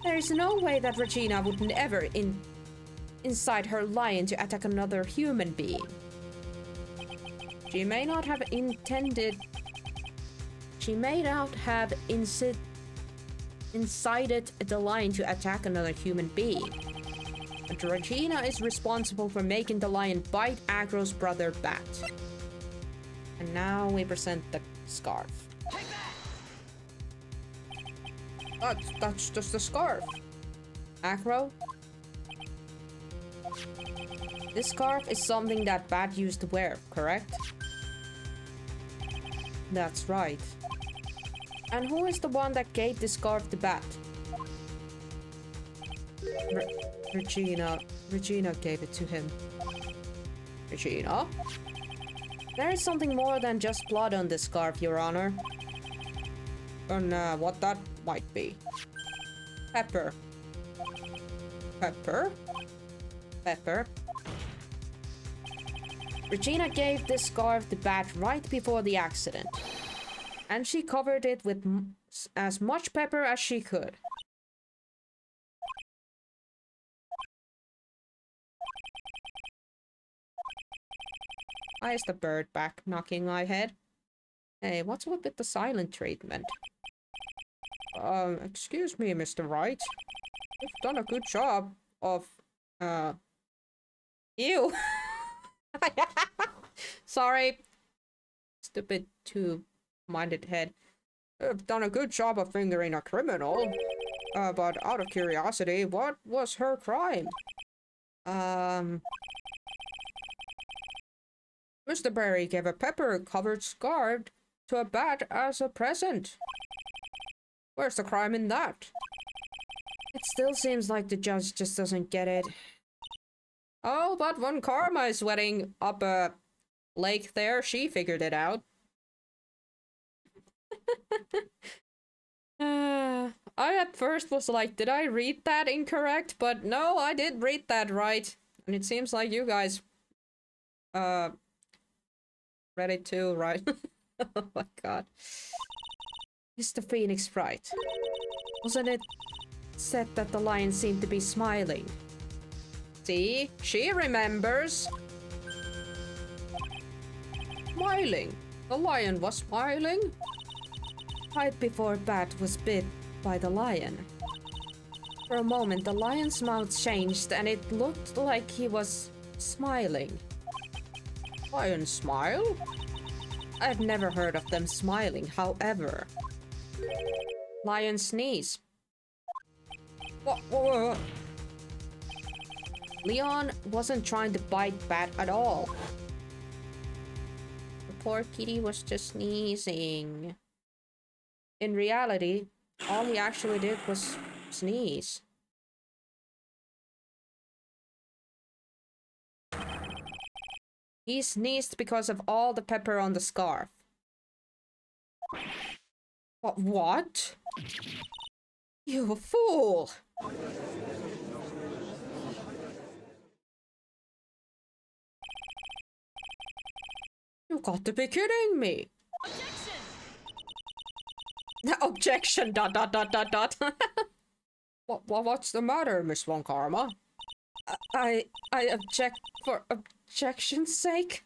There is no way that Regina would never incite her lion to attack another human being. She may not have intended... She may not have incited the lion to attack another human being. But Regina is responsible for making the lion bite Agro's brother Bat. And now we present the scarf. That's just a scarf. Agro? This scarf is something that Bat used to wear, correct? That's right. And who is the one that gave the scarf to Bat? Regina. Regina gave it to him. Regina? There is something more than just blood on this scarf, Your Honor. And what that might be. Pepper. Pepper? Pepper. Regina gave this scarf to Bat right before the accident. And she covered it with as much pepper as she could. Why is the bird back knocking my head? Hey, what's up with the silent treatment? Excuse me, Mr. Wright. You've done a good job of, Ew! Sorry. Stupid two-minded head. You've done a good job of fingering a criminal. But out of curiosity, what was her crime? Mr. Berry gave a pepper-covered scarf to a bat as a present. Where's the crime in that? It still seems like the judge just doesn't get it. Oh, but when Karma is sweating up a lake there, she figured it out. I at first was like, did I read that incorrect? But no, I did read that right. And it seems like you guys read it too, right? Oh my god. Mr. Phoenix, right? Wasn't it said that the lion seemed to be smiling? See? She remembers. Smiling. The lion was smiling. Right before Bat was bit by the lion. For a moment, the lion's mouth changed and it looked like he was smiling. Lion smile? I've never heard of them smiling, however. Lion sneeze. What? Leon wasn't trying to bite Bat at all. The poor kitty was just sneezing. In reality, all he actually did was sneeze. He sneezed because of all the pepper on the scarf. What? You fool! You got to be kidding me! Objection! Dot. What's the matter, Miss Von Karma? I object for objection's sake.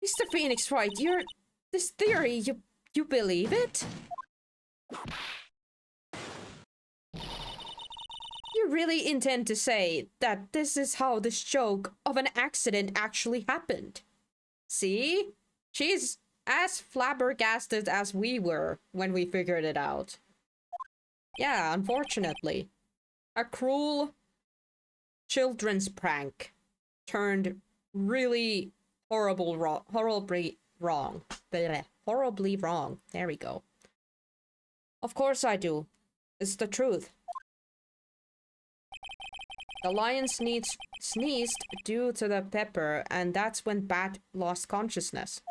Mr. Phoenix, right? This theory, you believe it? You really intend to say that this is how this joke of an accident actually happened? See? She's as flabbergasted as we were when we figured it out. Yeah, unfortunately. A cruel children's prank turned really horribly wrong. Horribly wrong. There we go. Of course I do. It's the truth. The lion sneezed due to the pepper, and that's when Bat lost consciousness.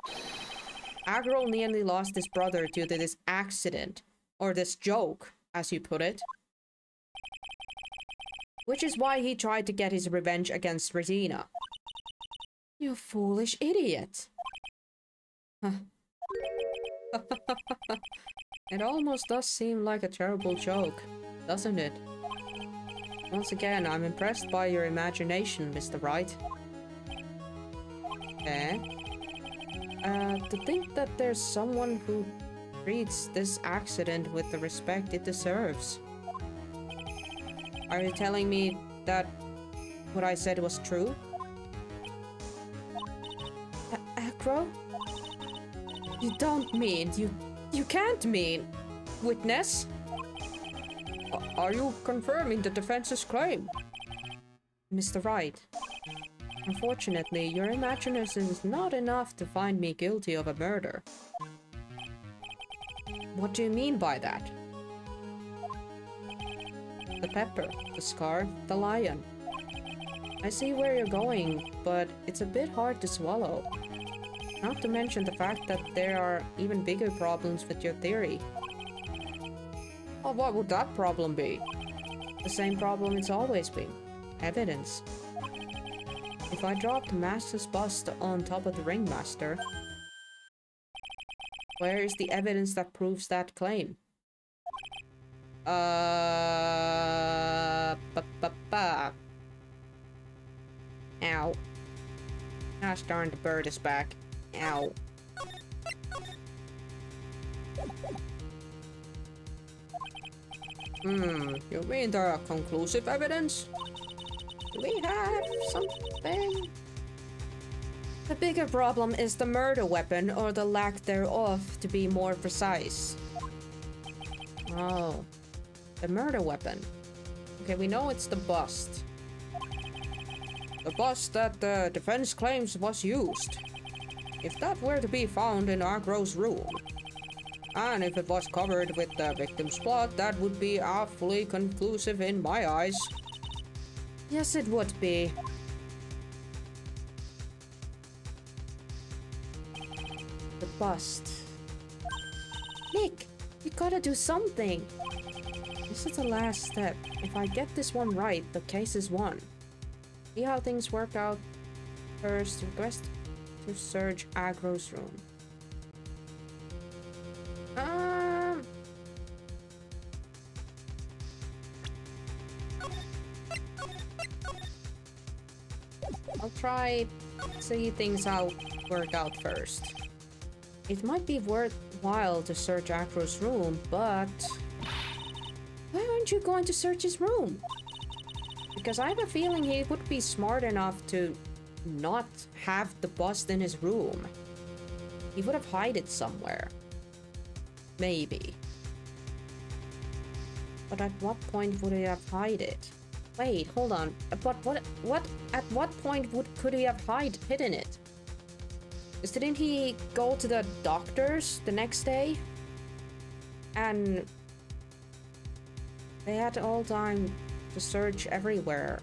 Agro nearly lost his brother due to this accident, or this joke, as you put it. Which is why he tried to get his revenge against Regina. You foolish idiot. Huh. It almost does seem like a terrible joke, doesn't it? Once again, I'm impressed by your imagination, Mr. Wright. Eh? To think that there's someone who treats this accident with the respect it deserves. Are you telling me that what I said was true? Acro? You don't mean, you can't mean. Witness? Are you confirming the defense's claim? Mr. Wright, unfortunately, your imagination is not enough to find me guilty of a murder. What do you mean by that? The pepper, the scar, the lion. I see where you're going, but it's a bit hard to swallow. Not to mention the fact that there are even bigger problems with your theory. Oh, what would that problem be? The same problem it's always been. Evidence. If I dropped Master's bust on top of the Ringmaster, where is the evidence that proves that claim? Ow. Gosh darn, the bird is back. Ow. You mean there are conclusive evidence? Do we have something? The bigger problem is the murder weapon, or the lack thereof, to be more precise. Oh, the murder weapon. Okay, we know it's the bust. The bust that the defense claims was used. If that were to be found in Agro's room, and if it was covered with the victim's blood, that would be awfully conclusive in my eyes. Yes, it would be. The bust. Nick, you gotta do something. This is the last step. If I get this one right, the case is won. See how things work out. First, request to search Agro's room. I'll try see things out work out first. It might be worthwhile to search Agro's room, but why aren't you going to search his room? Because I have a feeling he would be smart enough to not have the bust in his room. He would have hid it somewhere. Maybe. But at what point would he have hid it? Wait, hold on. But at what point could he have hidden it? Because didn't he go to the doctor's the next day? And they had all time to search everywhere.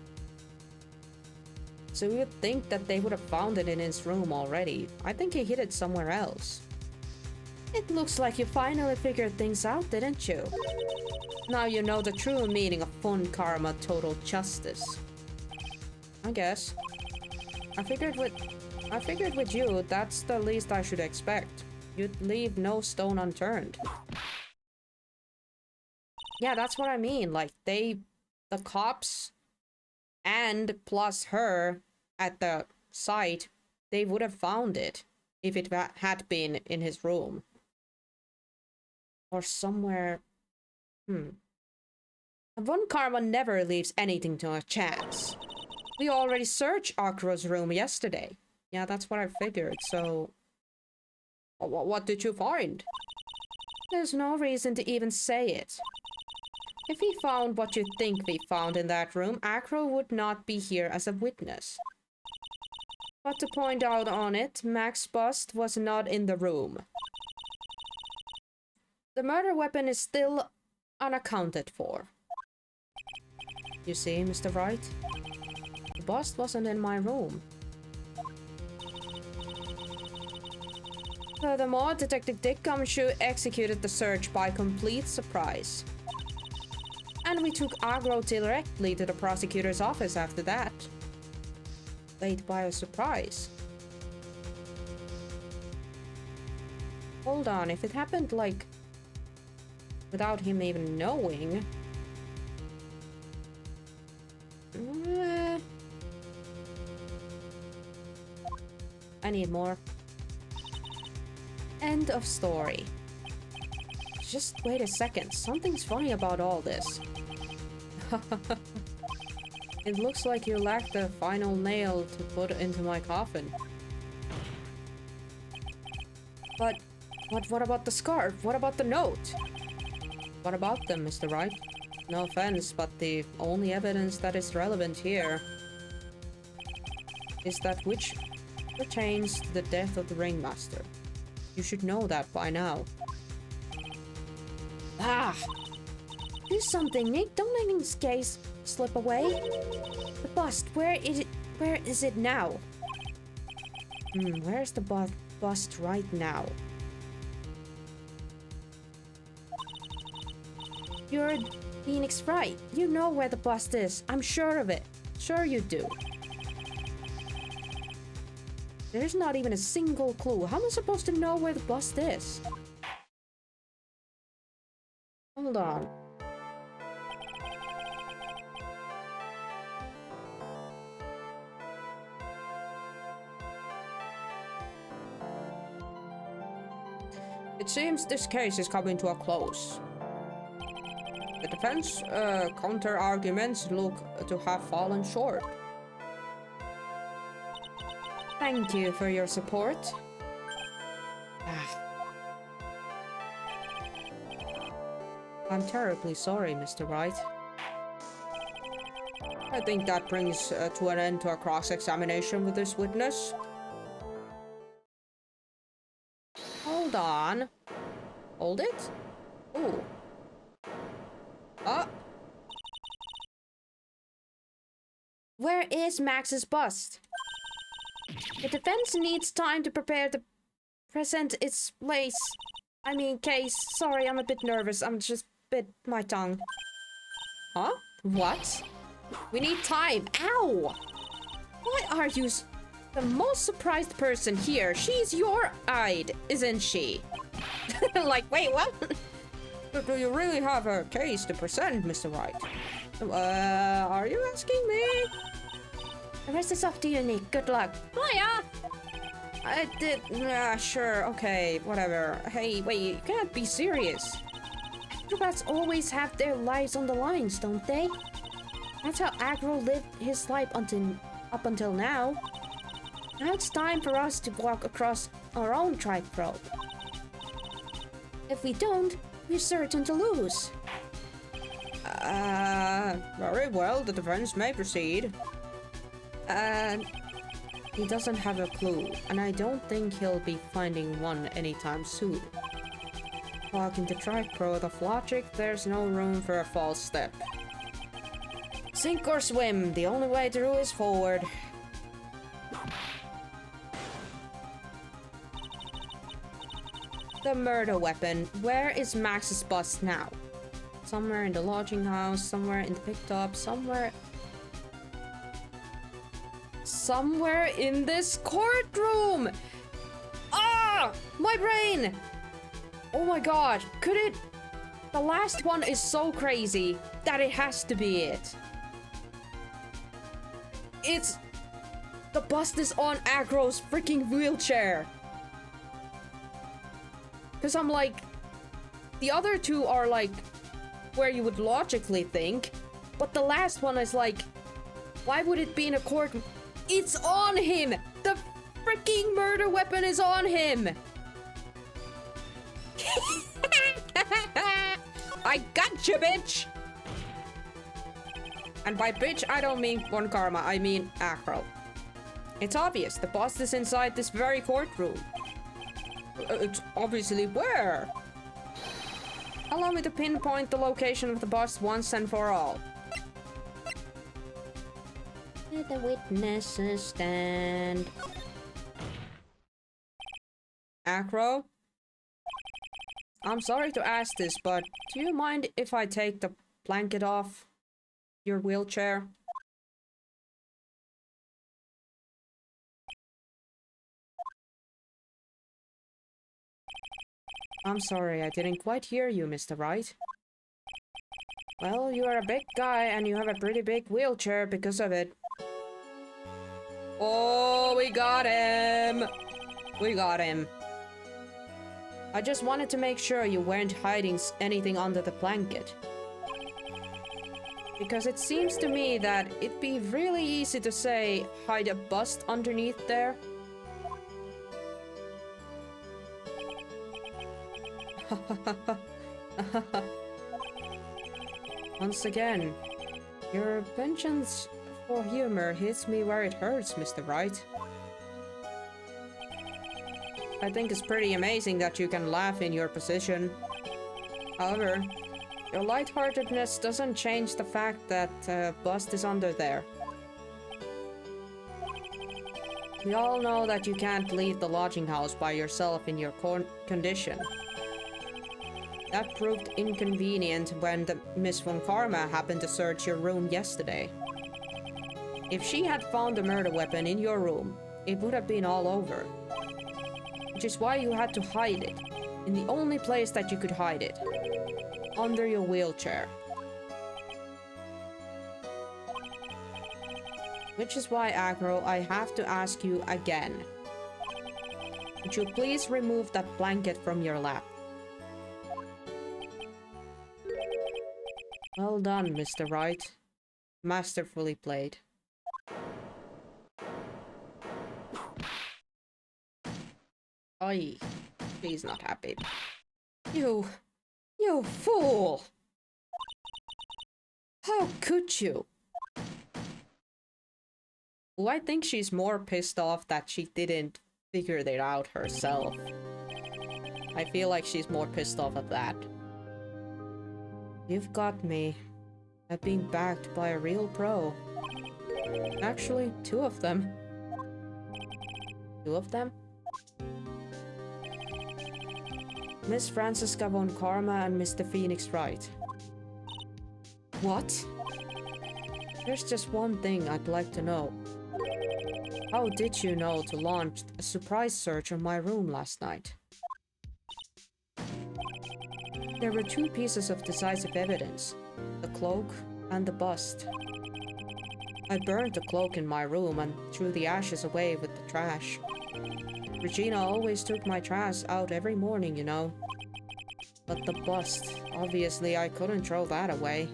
So you would think that they would have found it in his room already. I think he hid it somewhere else. It looks like you finally figured things out, didn't you? Now you know the true meaning of fun karma total justice. I guess. I figured with you, that's the least I should expect. You'd leave no stone unturned. Yeah, that's what I mean. Like, the cops and plus her at the site, they would have found it if it had been in his room. Or somewhere. Von Karma never leaves anything to a chance. We already searched Agro's room yesterday. Yeah, that's what I figured, so... What did you find? There's no reason to even say it. If we found what you think we found in that room, Agro would not be here as a witness. But to point out on it, Max Bust was not in the room. The murder weapon is still unaccounted for. You see, Mr. Wright? The bust wasn't in my room. Furthermore, Detective Dick Gumshoe executed the search by complete surprise. And we took Agro directly to the prosecutor's office after that. Wait, by a surprise? Hold on, if it happened, like, without him even knowing... I need more. End of story. Just wait a second, something's funny about all this. It looks like you lack the final nail to put into my coffin. But what about the scarf? What about the note? What about them, Mr. Wright? No offense, but the only evidence that is relevant here is that which pertains to the death of the ringmaster. You should know that by now. Ah! Do something, Nick. Don't let his case slip away. The bust, where is it now? Where's the bust right now? You're Phoenix Wright. You know where the bust is. I'm sure of it. Sure you do. There's not even a single clue. How am I supposed to know where the bust is? Hold on. It seems this case is coming to a close. The defense counter-arguments look to have fallen short. Thank you for your support. I'm terribly sorry, Mr. Wright. I think that brings to an end to our cross-examination with this witness. Hold on. Hold it? Ooh. Ah! Where is Max's bust? The defense needs time to prepare to present its case. Sorry, I'm a bit nervous. I'm just bit my tongue. Huh? What? We need time. Ow! Why are you the most surprised person here? She's your eyed, isn't she? Like, wait, what? Do you really have a case to present, Mr. Wright? Are you asking me? The rest is up to you, Nick. Good luck. Hiya! Sure, okay, whatever. Hey, wait, you can't be serious. Acrobats always have their lives on the lines, don't they? That's how Agro lived his life up until now. Now it's time for us to walk across our own tightrope. If we don't, we're certain to lose. Very well, the defense may proceed. He doesn't have a clue, and I don't think he'll be finding one anytime soon. Walking the tightrope of logic, there's no room for a false step. Sink or swim, the only way through is forward. The murder weapon. Where is Max's bust now? Somewhere in the lodging house, somewhere in the pickup, somewhere in this courtroom! Ah! My brain! Oh my god, could it... The last one is so crazy that it has to be it. It's... The bust is on Agro's freaking wheelchair. Because I'm like... The other two are like... Where you would logically think. But the last one is like... Why would it be in a court... It's on him! The freaking murder weapon is on him! I gotcha, bitch! And by bitch, I don't mean One Karma, I mean Acro. It's obvious, the bust is inside this very courtroom. It's obviously where? Allow me to pinpoint the location of the bust once and for all. Let the witnesses stand. Acro? I'm sorry to ask this, but do you mind if I take the blanket off your wheelchair? I'm sorry, I didn't quite hear you, Mr. Wright. Well, you are a big guy and you have a pretty big wheelchair because of it. Oh, we got him! We got him. I just wanted to make sure you weren't hiding anything under the blanket. Because it seems to me that it'd be really easy to say, hide a bust underneath there. Once again, your penchant for humor hits me where it hurts, Mr. Wright. I think it's pretty amazing that you can laugh in your position. However, your lightheartedness doesn't change the fact that bust is under there. We all know that you can't leave the lodging house by yourself in your condition. That proved inconvenient when the Miss Von Karma happened to search your room yesterday. If she had found a murder weapon in your room, it would have been all over. Which is why you had to hide it, in the only place that you could hide it. Under your wheelchair. Which is why, Agro, I have to ask you again. Would you please remove that blanket from your lap? Well done, Mr. Wright. Masterfully played. Oi, she's not happy. You fool! How could you? Well, I think she's more pissed off that she didn't figure it out herself. I feel like she's more pissed off at that. You've got me at being backed by a real pro. Actually, two of them. Two of them? Miss Franziska von Karma and Mr. Phoenix Wright. What? There's just one thing I'd like to know. How did you know to launch a surprise search on my room last night? There were two pieces of decisive evidence, the cloak and the bust. I burned the cloak in my room and threw the ashes away with the trash. Regina always took my trash out every morning, you know. But the bust, obviously I couldn't throw that away.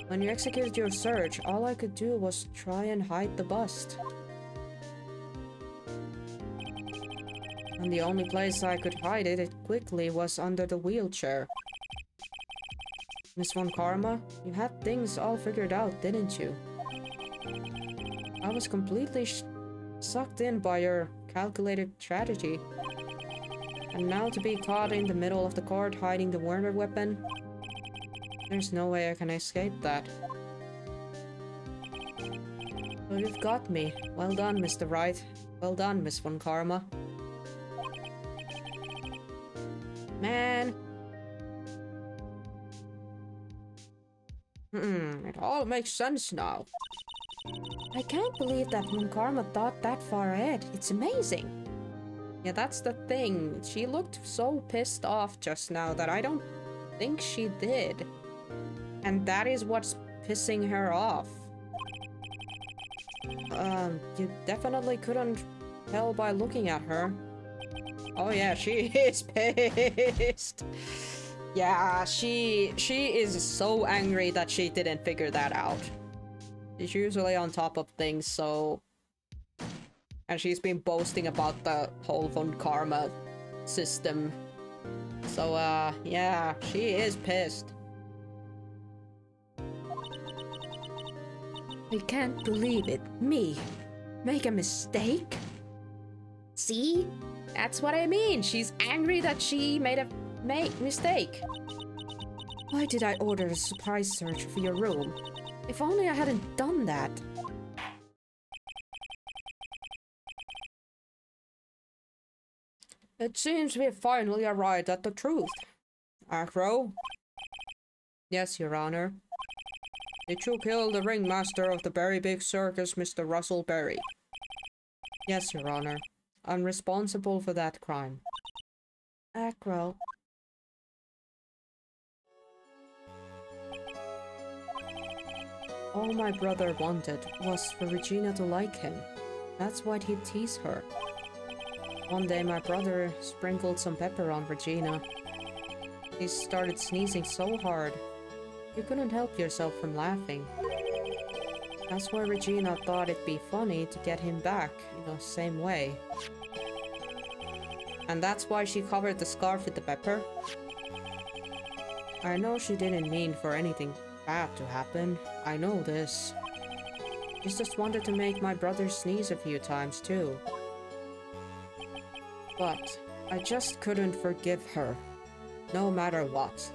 When you executed your search, all I could do was try and hide the bust. And the only place I could hide it quickly was under the wheelchair. Miss Von Karma, you had things all figured out, didn't you? I was completely sucked in by your calculated strategy. And now to be caught in the middle of the court hiding the Werner weapon? There's no way I can escape that. So you've got me. Well done, Mr. Wright. Well done, Miss Von Karma. Man. It all makes sense now. I can't believe that Von Karma thought that far ahead. It's amazing. Yeah, that's the thing. She looked so pissed off just now that I don't think she did. And that is what's pissing her off. You definitely couldn't tell by looking at her. Oh yeah, she is pissed. Yeah, she is so angry that she didn't figure that out. She's usually on top of things, so... And she's been boasting about the whole Von Karma system. So, yeah, she is pissed. I can't believe it. Me. Make a mistake? See? That's what I mean. She's angry that she made a mistake. Why did I order a surprise search for your room? If only I hadn't done that. It seems we have finally arrived at the truth. Acro? Yes, Your Honor. Did you kill the ringmaster of the Berry Big Circus, Mr. Russell Berry? Yes, Your Honor. I'm responsible for that crime. Acro. All my brother wanted was for Regina to like him. That's why he'd tease her. One day my brother sprinkled some pepper on Regina. She started sneezing so hard, you couldn't help yourself from laughing. That's why Regina thought it'd be funny to get him back, same way. And that's why she covered the scarf with the pepper? I know she didn't mean for anything bad to happen. I know this. She just wanted to make my brother sneeze a few times too. But I just couldn't forgive her, no matter what.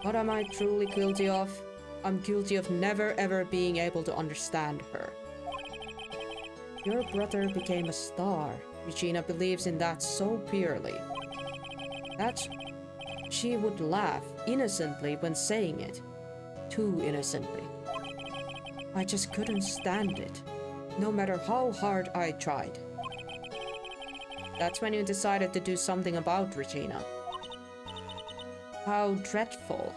What am I truly guilty of? I'm guilty of never ever being able to understand her. Your brother became a star. Regina believes in that so purely. That she would laugh innocently when saying it. Too innocently. I just couldn't stand it, no matter how hard I tried. That's when you decided to do something about Regina. How dreadful.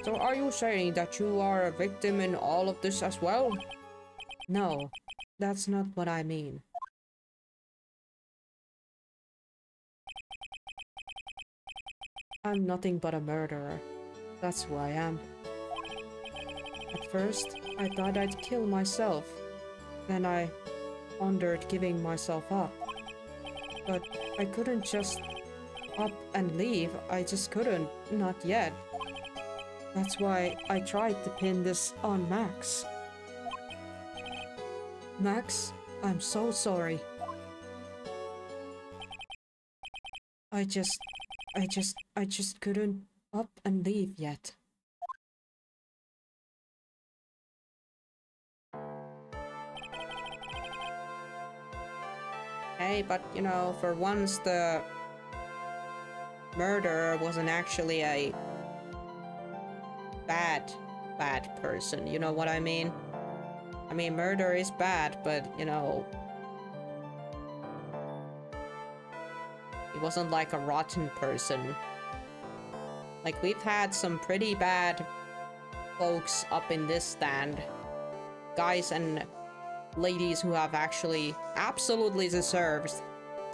So are you saying that you are a victim in all of this as well? No, that's not what I mean. I'm nothing but a murderer. That's who I am. At first, I thought I'd kill myself. Then I pondered giving myself up. But I couldn't just up and leave. I just couldn't. Not yet. That's why I tried to pin this on Max. Max, I'm so sorry. I just couldn't up and leave yet. Hey, but for once the murderer wasn't actually a bad person, you know what I mean? I mean, murder is bad, but he wasn't like a rotten person. Like, we've had some pretty bad folks up in this stand. Guys and ladies who have actually absolutely deserved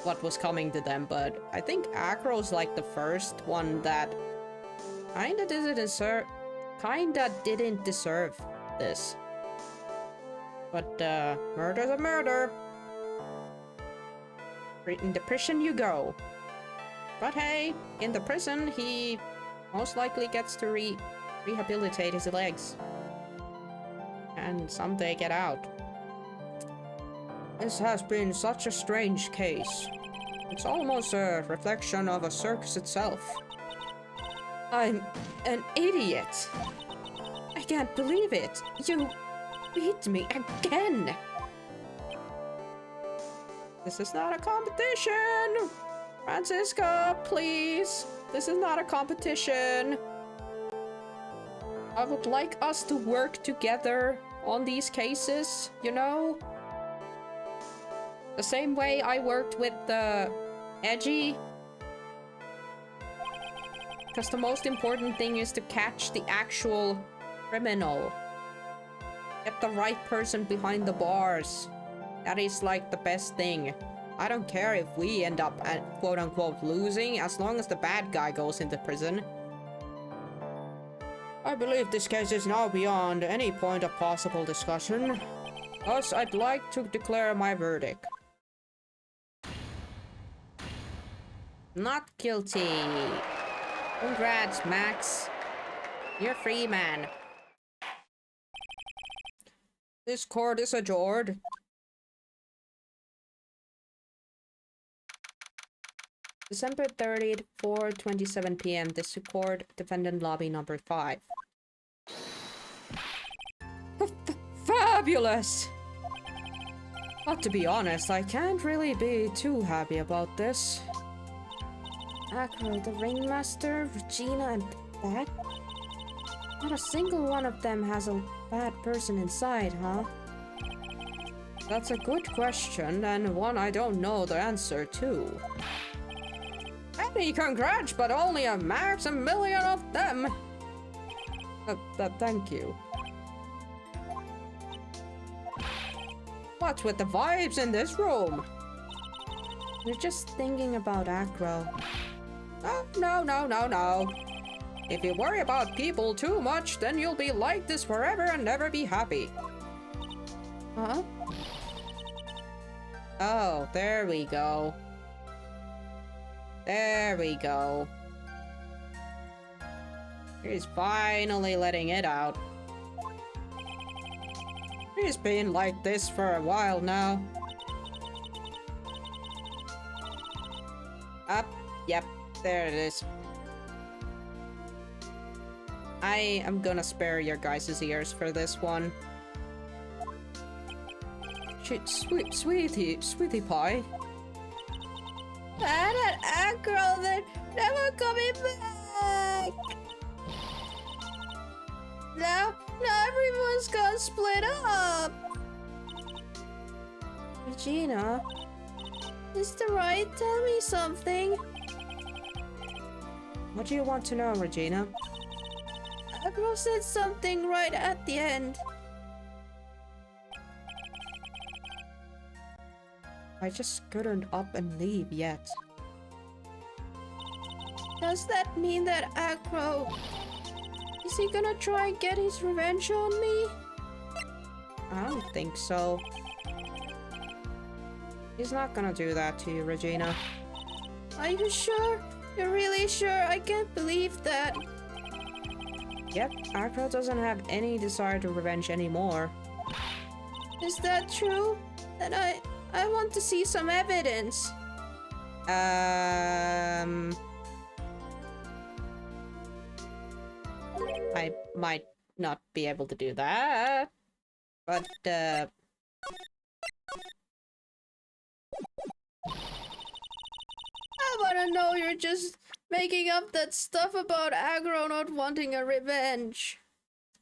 what was coming to them, but I think Acro's like the first one that kinda didn't deserve this. But murder's a murder. In the prison you go. But hey, in the prison he most likely gets to rehabilitate his legs. And someday get out. This has been such a strange case. It's almost a reflection of a circus itself. I'm an idiot. I can't believe it. You beat me again. This is not a competition! Francisca, please! This is not a competition! I would like us to work together on these cases, The same way I worked with Edgy. Because the most important thing is to catch the actual criminal. Get the right person behind the bars. That is like the best thing. I don't care if we end up quote-unquote losing, as long as the bad guy goes into prison. I believe this case is now beyond any point of possible discussion. Thus, I'd like to declare my verdict. Not guilty. Congrats, Max. You're free, man. This court is adjourned. December 30th, 4:27 p.m. District Court, Defendant Lobby number 5. Fabulous! But to be honest, I can't really be too happy about this. Acro, the Ringmaster, Regina, and Bad? Not a single one of them has a bad person inside, huh? That's a good question, and one I don't know the answer to. Many congrats, but only a max a million of them. Thank you. What's with the vibes in this room? You're just thinking about Acro. Oh, no. If you worry about people too much, then you'll be like this forever and never be happy. Huh? Oh, there we go. There we go. He's finally letting it out. He's been like this for a while now. Up. Yep. There it is. I am gonna spare your guys' ears for this one. Sweetie pie. That Acro, they're never coming back. Now everyone's gonna split up. Regina, Mr. Wright, tell me something. What do you want to know, Regina? Acro said something right at the end. I just couldn't up and leave yet. Does that mean that Acro... Is he gonna try and get his revenge on me? I don't think so. He's not gonna do that to you, Regina. Are you sure? You're really sure? I can't believe that. Yep, Acro doesn't have any desire to revenge anymore. Is that true? Then I want to see some evidence. I might not be able to do that, but I wanna know you're just making up that stuff about Agro not wanting a revenge.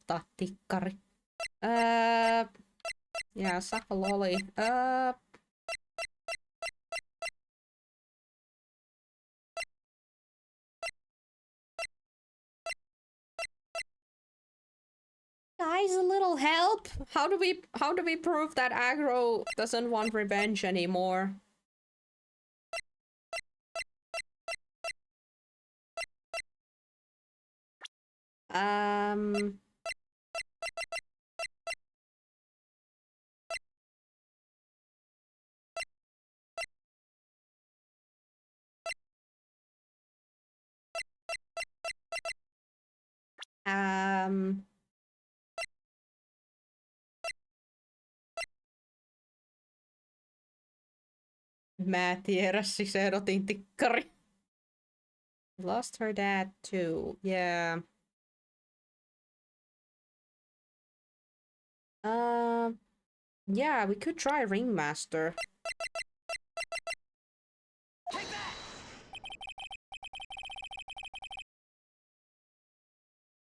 Tatikkari. Yeah, suck a lolly. Guys, a little help? How do we prove that Agro doesn't want revenge anymore? Mä tiedä, siis ehdotin tikkari. Lost her dad too, yeah. Yeah, we could try Ringmaster.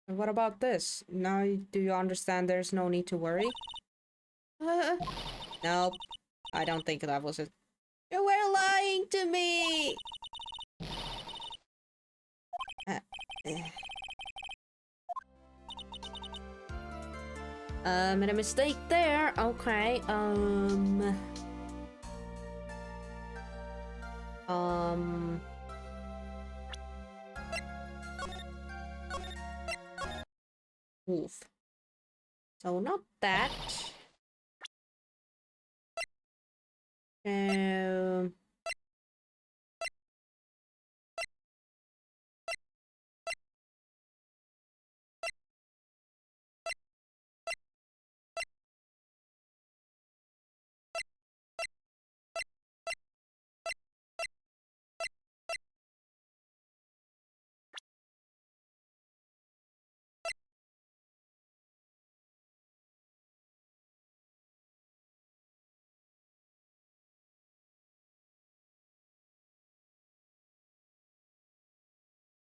And what about this? Now do you understand there's no need to worry? Nope. I don't think that was it. You were lying to me! Made a mistake there. Okay, Oof. So not that.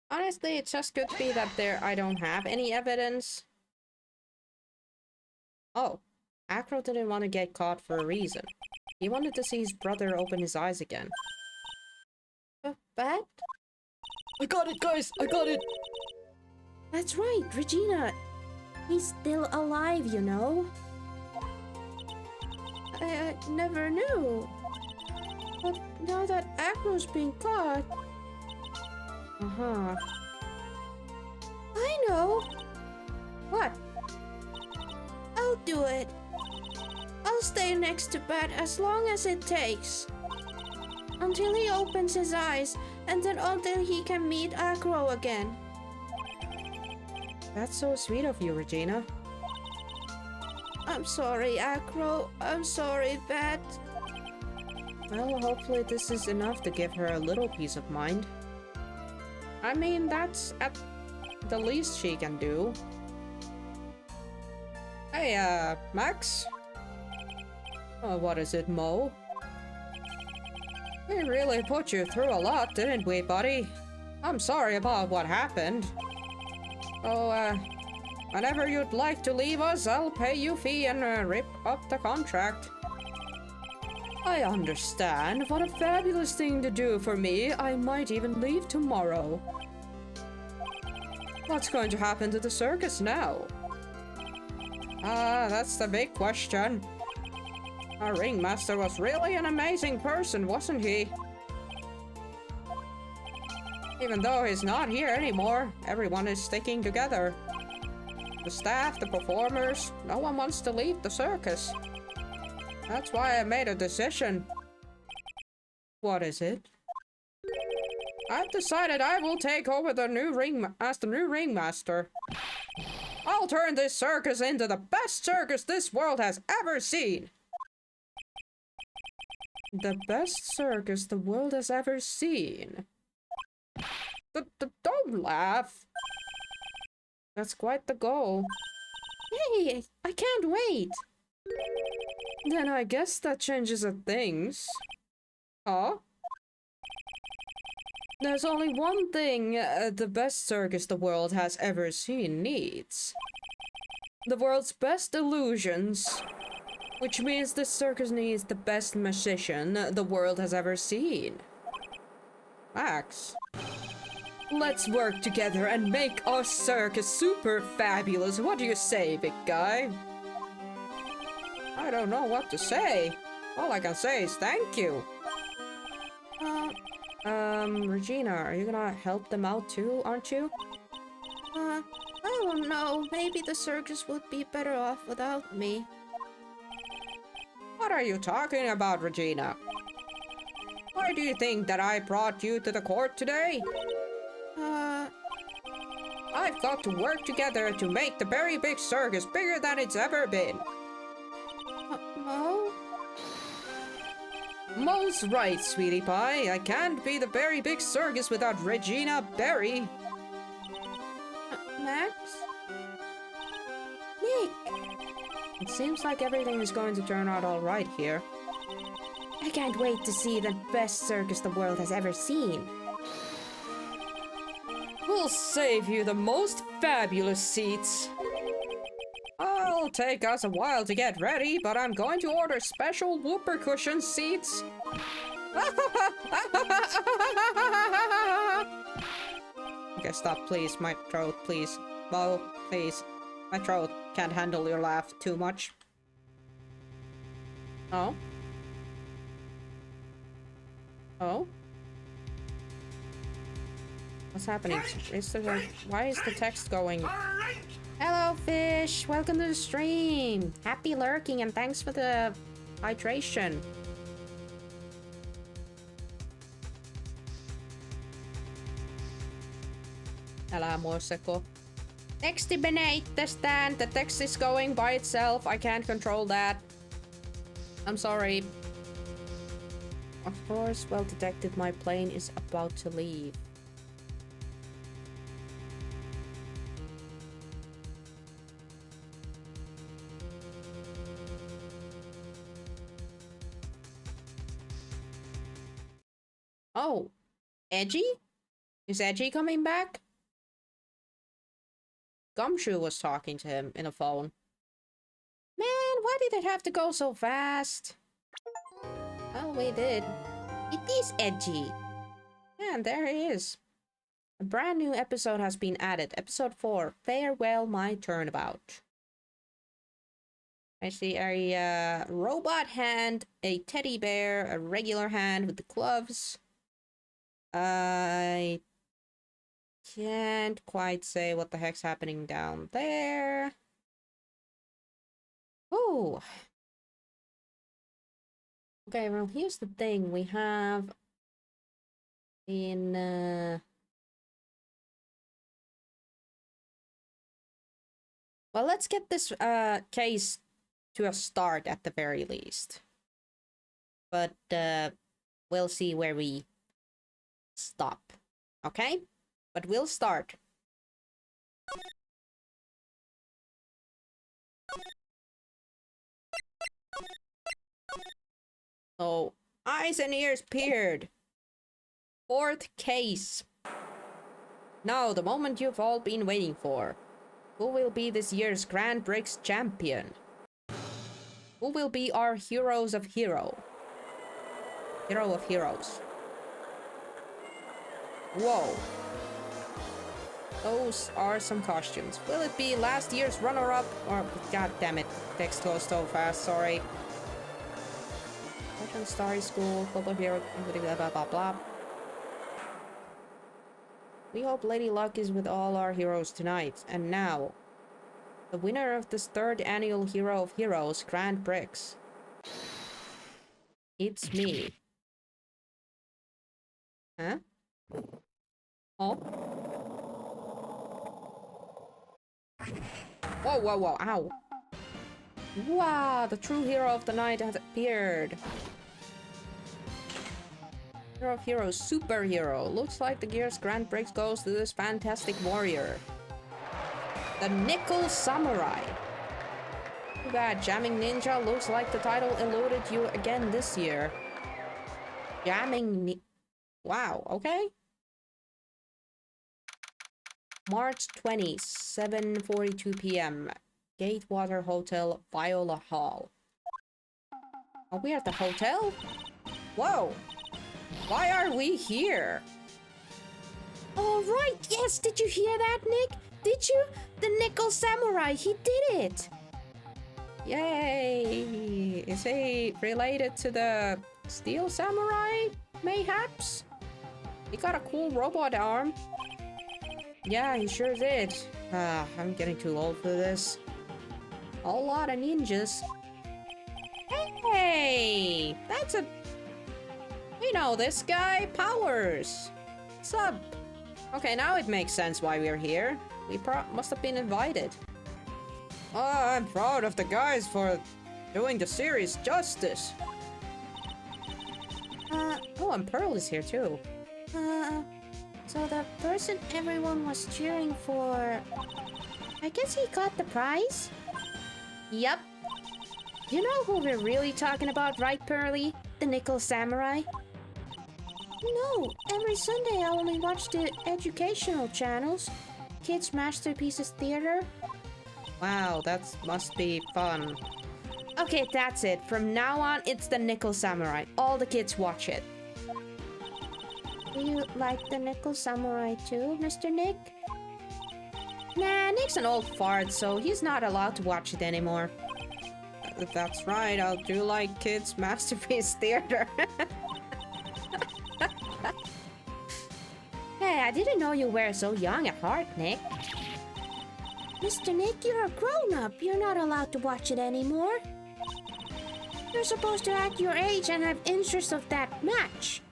Honestly, it just could be that I don't have any evidence. Oh, Acro didn't want to get caught for a reason. He wanted to see his brother open his eyes again. But? I got it, guys! I got it! That's right, Regina. He's still alive, you know. I never knew. But now that Acro's been caught... Uh-huh. I know. What? I'll do it. I'll stay next to Bat as long as it takes. Until he opens his eyes, and then until he can meet Acro again. That's so sweet of you, Regina. I'm sorry, Acro. I'm sorry, Bat. Well, hopefully this is enough to give her a little peace of mind. I mean, that's at the least she can do. Hey, Max? What is it, Mo? We really put you through a lot, didn't we, buddy? I'm sorry about what happened. So, whenever you'd like to leave us, I'll pay you fee and rip up the contract. I understand. What a fabulous thing to do for me. I might even leave tomorrow. What's going to happen to the circus now? That's the big question. Our ringmaster was really an amazing person, wasn't he? Even though he's not here anymore, everyone is sticking together. The staff, the performers, no one wants to leave the circus. That's why I made a decision. What is it? I've decided I will take over the new ringmaster. I'll turn this circus into the best circus this world has ever seen. The best circus the world has ever seen. Don't laugh. That's quite the goal. Hey, I can't wait. Then I guess that changes the things. Huh? There's only one thing the best circus the world has ever seen needs. The world's best illusions. Which means this circus needs the best magician the world has ever seen. Max. Let's work together and make our circus super fabulous. What do you say, big guy? I don't know what to say. All I can say is thank you. Regina, are you gonna help them out too, aren't you? I don't know. Maybe the circus would be better off without me. What are you talking about, Regina? Why do you think that I brought you to the court today? I've got to work together to make the very big circus bigger than it's ever been. Mo? Mo's right, sweetie pie. I can't be the very big circus without Regina Berry. Max? Nick? It seems like everything is going to turn out all right here. I can't wait to see the best circus the world has ever seen. We'll save you the most fabulous seats. It'll take us a while to get ready, but I'm going to order special whooper cushion seats. Okay, stop, please. My throat, please. Mo, please. My throat can't handle your laugh too much. Oh? Oh? What's happening? Is there why is the text going? Hello, fish! Welcome to the stream! Happy lurking and thanks for the hydration. Älä muisseko. Texti menee itsestään. The text is going by itself. I can't control that. I'm sorry. Of course, well detected, my plane is about to leave. Oh, Edgy? Is Edgy coming back? Gumshoe was talking to him in a phone. Man, why Why did it have to go so fast? Well, we did. It is edgy. And there he is. A brand new episode has been added. Episode 4, Farewell My Turnabout. I see a robot hand, a teddy bear, a regular hand with the gloves. I can't quite say what the heck's happening down there. Oh. Okay, well, here's the thing. We have in well, let's get this case to a start at the very least. But we'll see where we stop. Okay? But we'll start. So, eyes and ears peered. Fourth case. Now, the moment you've all been waiting for. Who will be this year's Grand Prix champion? Who will be our heroes of hero? Hero of heroes. Whoa. Those are some costumes. Will it be last year's runner-up? Or, god damn it, text goes so fast, sorry. Starry School, Global Hero, blah blah blah blah. We hope Lady Luck is with all our heroes tonight. And now, the winner of this 3rd annual Hero of Heroes Grand Prix. It's me. Huh? Oh? Whoa, whoa, whoa, ow. Wow, the true hero of the night has appeared. Hero of Heroes, superhero. Looks like the Gears Grand Prix goes to this fantastic warrior. The Nickel Samurai. Too bad, Jamming Ninja looks like the title eluded you again this year. Wow, okay. March 20, 7:42 p.m. Gatewater Hotel, Viola Hall. Are we at the hotel? Whoa! Why are we here? Oh, right, yes, did you hear that, Nick? Did you? The Nickel Samurai, he did it! Yay! Is he related to the Steel Samurai, mayhaps? He got a cool robot arm. Yeah, he sure did. I'm getting too old for this. A lot of ninjas. Hey! That's a... We know this guy, Powers. What's up? Okay, now it makes sense why we're here. We must have been invited. Oh, I'm proud of the guys for doing the series justice. Oh, and Pearl is here too. So the person everyone was cheering for... I guess he got the prize? Yep. You know who we're really talking about, right, Pearly? The Nickel Samurai? No, every Sunday I only watch the educational channels. Kids Masterpieces Theater. Wow, that must be fun. Okay, that's it. From now on, it's the Nickel Samurai. All the kids watch it. Do you like the Nickel Samurai too, Mr. Nick? Nah, Nick's an old fart, so he's not allowed to watch it anymore. That's right, I do like Kids Masterpiece Theater. Hey, I didn't know you were so young at heart, Nick. Mr. Nick, you're a grown-up. You're not allowed to watch it anymore. You're supposed to act your age and have interest of that match.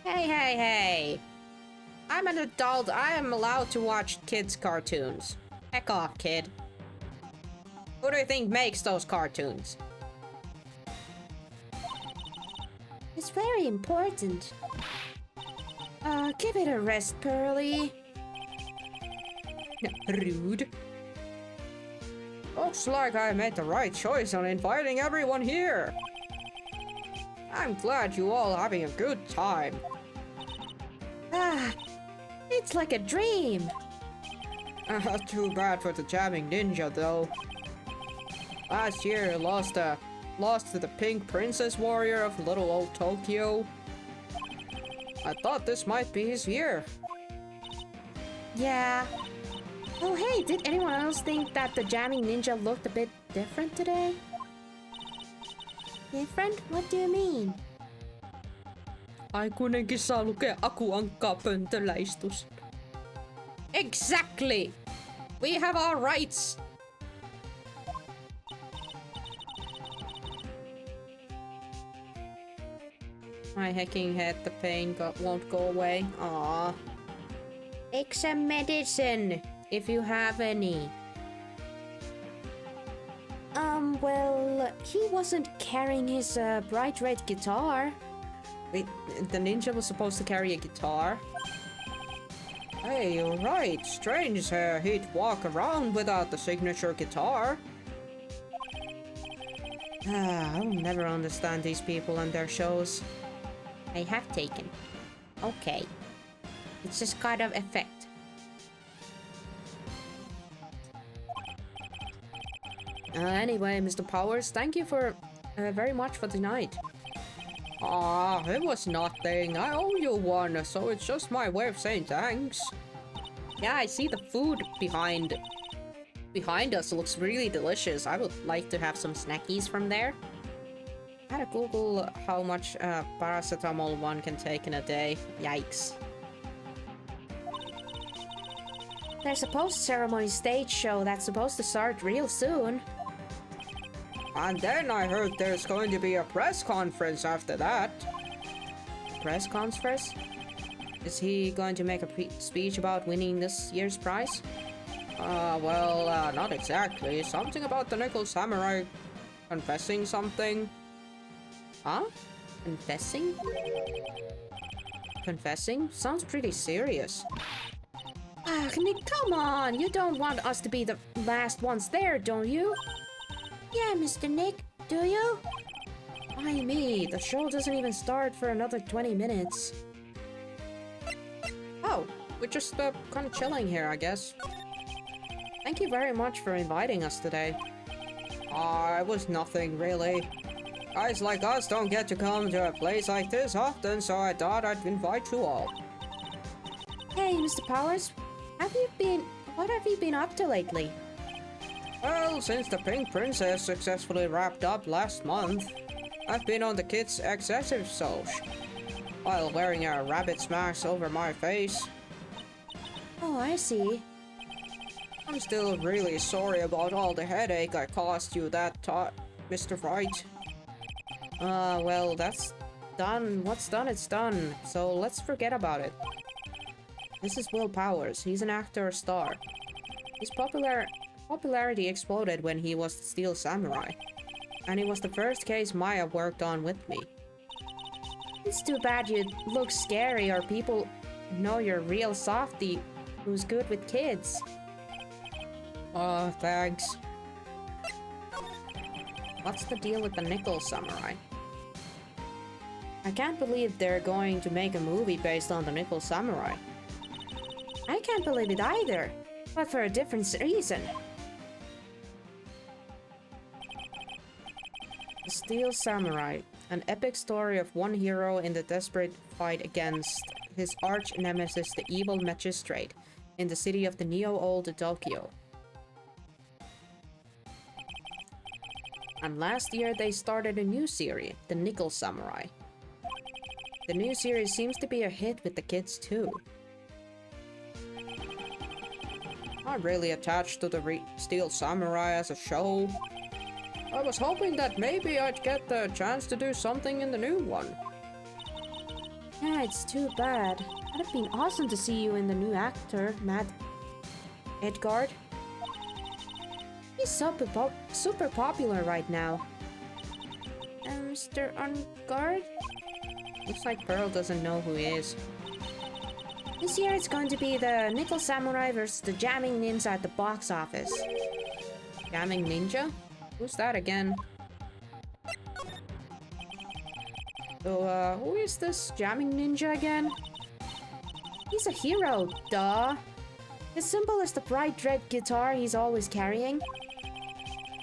Hey. I'm an adult. I am allowed to watch kids' cartoons. Heck off, kid. Who do you think makes those cartoons? It's very important. Give it a rest, Pearly. Rude. Looks like I made the right choice on inviting everyone here. I'm glad you all are having a good time. It's like a dream. Too bad for the jamming ninja, though. Last year, lost to the Pink Princess Warrior of little old Tokyo. I thought this might be his year. Yeah. Oh hey, did anyone else think that the jamming ninja looked a bit different today? Different? What do you mean? Aikuinenkin saa lukea akuankkaa pöntöllä istus. Exactly! We have our rights! My hacking head, the pain won't go away. Aww. Take some medicine, if you have any. Well, he wasn't carrying his bright red guitar. Wait, the ninja was supposed to carry a guitar? Hey, you're right. Strange he'd walk around without the signature guitar. I'll never understand these people and their shows. I have taken. Okay. It's just kind of effect. Anyway, Mr. Powers, thank you for very much for tonight. It was nothing. I owe you one, so it's just my way of saying thanks. Yeah, I see the food behind us looks really delicious. I would like to have some snackies from there. I had to Google how much paracetamol one can take in a day. Yikes. There's a post-ceremony stage show that's supposed to start real soon. And then I heard there's going to be a press conference after that. Press conference? Is he going to make a speech about winning this year's prize? Well, not exactly. Something about the Nickel Samurai confessing something. Huh? Confessing? Confessing? Sounds pretty serious. Ah, Nick, come on! You don't want us to be the last ones there, don't you? Yeah, Mr. Nick, do you? Why me? The show doesn't even start for another 20 minutes. Oh, we're just kind of chilling here, I guess. Thank you very much for inviting us today. It was nothing, really. Guys like us don't get to come to a place like this often, so I thought I'd invite you all. Hey, Mr. Powers, what have you been up to lately? Well, since the Pink Princess successfully wrapped up last month, I've been on the kids' excessive soch, while wearing a rabbit's mask over my face. Oh, I see. I'm still really sorry about all the headache I caused you that Mr. Wright. Well, that's done. What's done, it's done. So let's forget about it. This is Will Powers. He's an actor star. His popularity exploded when he was the Steel Samurai. And it was the first case Maya worked on with me. It's too bad you look scary or people know you're a real softie who's good with kids. Thanks. What's the deal with the Nickel Samurai? I can't believe they're going to make a movie based on the Nickel Samurai. I can't believe it either, but for a different reason. The Steel Samurai, an epic story of one hero in the desperate fight against his arch nemesis, the evil magistrate, in the city of the neo-old Tokyo. And last year they started a new series, the Nickel Samurai. The new series seems to be a hit with the kids too. I'm really attached to the Steel Samurai as a show. I was hoping that maybe I'd get the chance to do something in the new one. Yeah, it's too bad. It'd have been awesome to see you in the new actor, Matt Edgard. He's super popular right now. Mr. Ungard? Looks like Pearl doesn't know who he is. This year it's going to be the Nickel Samurai versus the Jamming Ninja at the box office. Jamming Ninja? Who's that again? So, who is this Jamming Ninja again? He's a hero, duh. His symbol is the bright red guitar he's always carrying.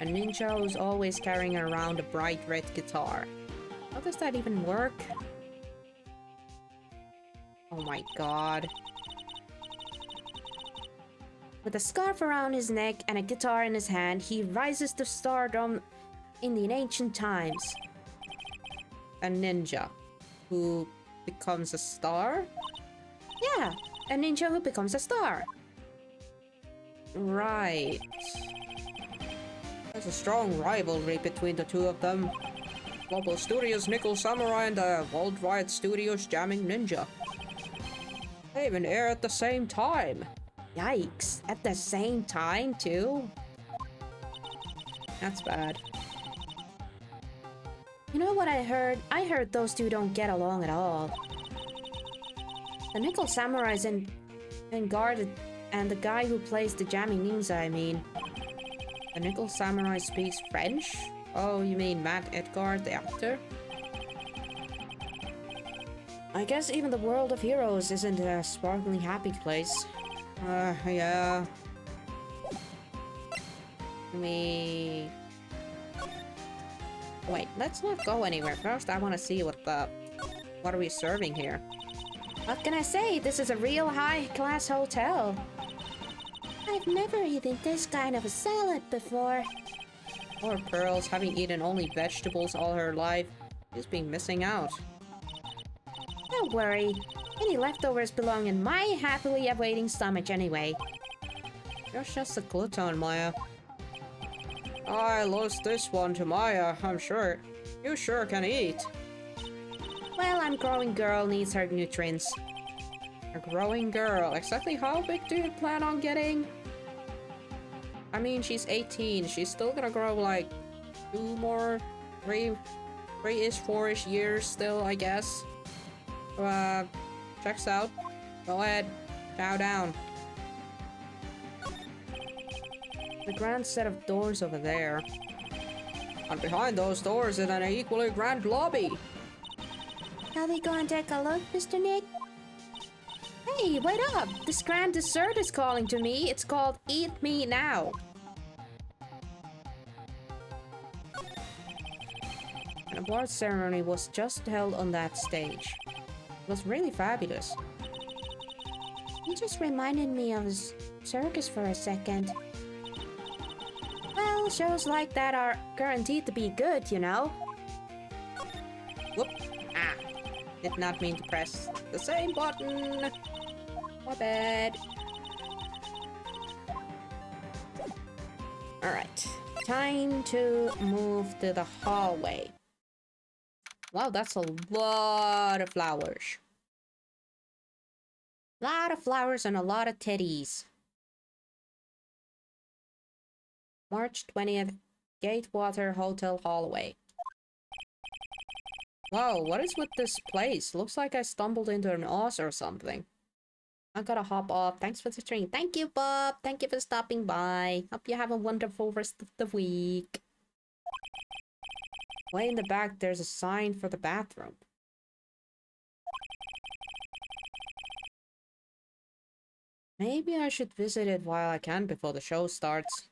A ninja who's always carrying around a bright red guitar. How does that even work? Oh my god. With a scarf around his neck and a guitar in his hand, he rises to stardom in the ancient times. A ninja who becomes a star? Yeah, a ninja who becomes a star. Right. There's a strong rivalry between the two of them. Global Studios' Nickel Samurai and the Worldwide Studios' Jamming Ninja. They even air at the same time. Yikes, at the same time too? That's bad. You know what I heard? I heard those two don't get along at all. The Nickel Samurai's in guard and the guy who plays the Jamming Ninja, I mean. The Nickel Samurai speaks French? Oh, you mean Matt Edgar, the actor? I guess even the world of heroes isn't a sparkling happy place. Yeah. We... Wait, let's not go anywhere. First, I want to see what are we serving here? What can I say? This is a real high-class hotel. I've never eaten this kind of a salad before. Poor Pearls, having eaten only vegetables all her life, she's been missing out. Don't worry. Any leftovers belong in my happily awaiting stomach anyway. You're just a glutton, Maya. I lost this one to Maya, I'm sure. You sure can eat. Well, I'm growing girl needs her nutrients. A growing girl. Exactly how big do you plan on getting? I mean, she's 18. She's still gonna grow like 2 more, 3-ish, 4-ish years still, I guess. Checks out. Go ahead. Chow down. The grand set of doors over there. And behind those doors is an equally grand lobby. Shall we go and take a look, Mr. Nick? Hey, wait up! This grand dessert is calling to me. It's called Eat Me Now. An award ceremony was just held on that stage. It was really fabulous. You just reminded me of a circus for a second. Well, shows like that are guaranteed to be good, you know? Whoop. Ah. Did not mean to press the same button. My bad. Alright. Time to move to the hallway. Wow, that's a lot of flowers. Lot of flowers and a lot of teddies. March 20th, Gatewater Hotel hallway. Wow, what is with this place? Looks like I stumbled into an Oz or something. I gotta hop off. Thanks for the stream. Thank you, Bob. Thank you for stopping by. Hope you have a wonderful rest of the week. Way in the back, there's a sign for the bathroom. Maybe I should visit it while I can before the show starts.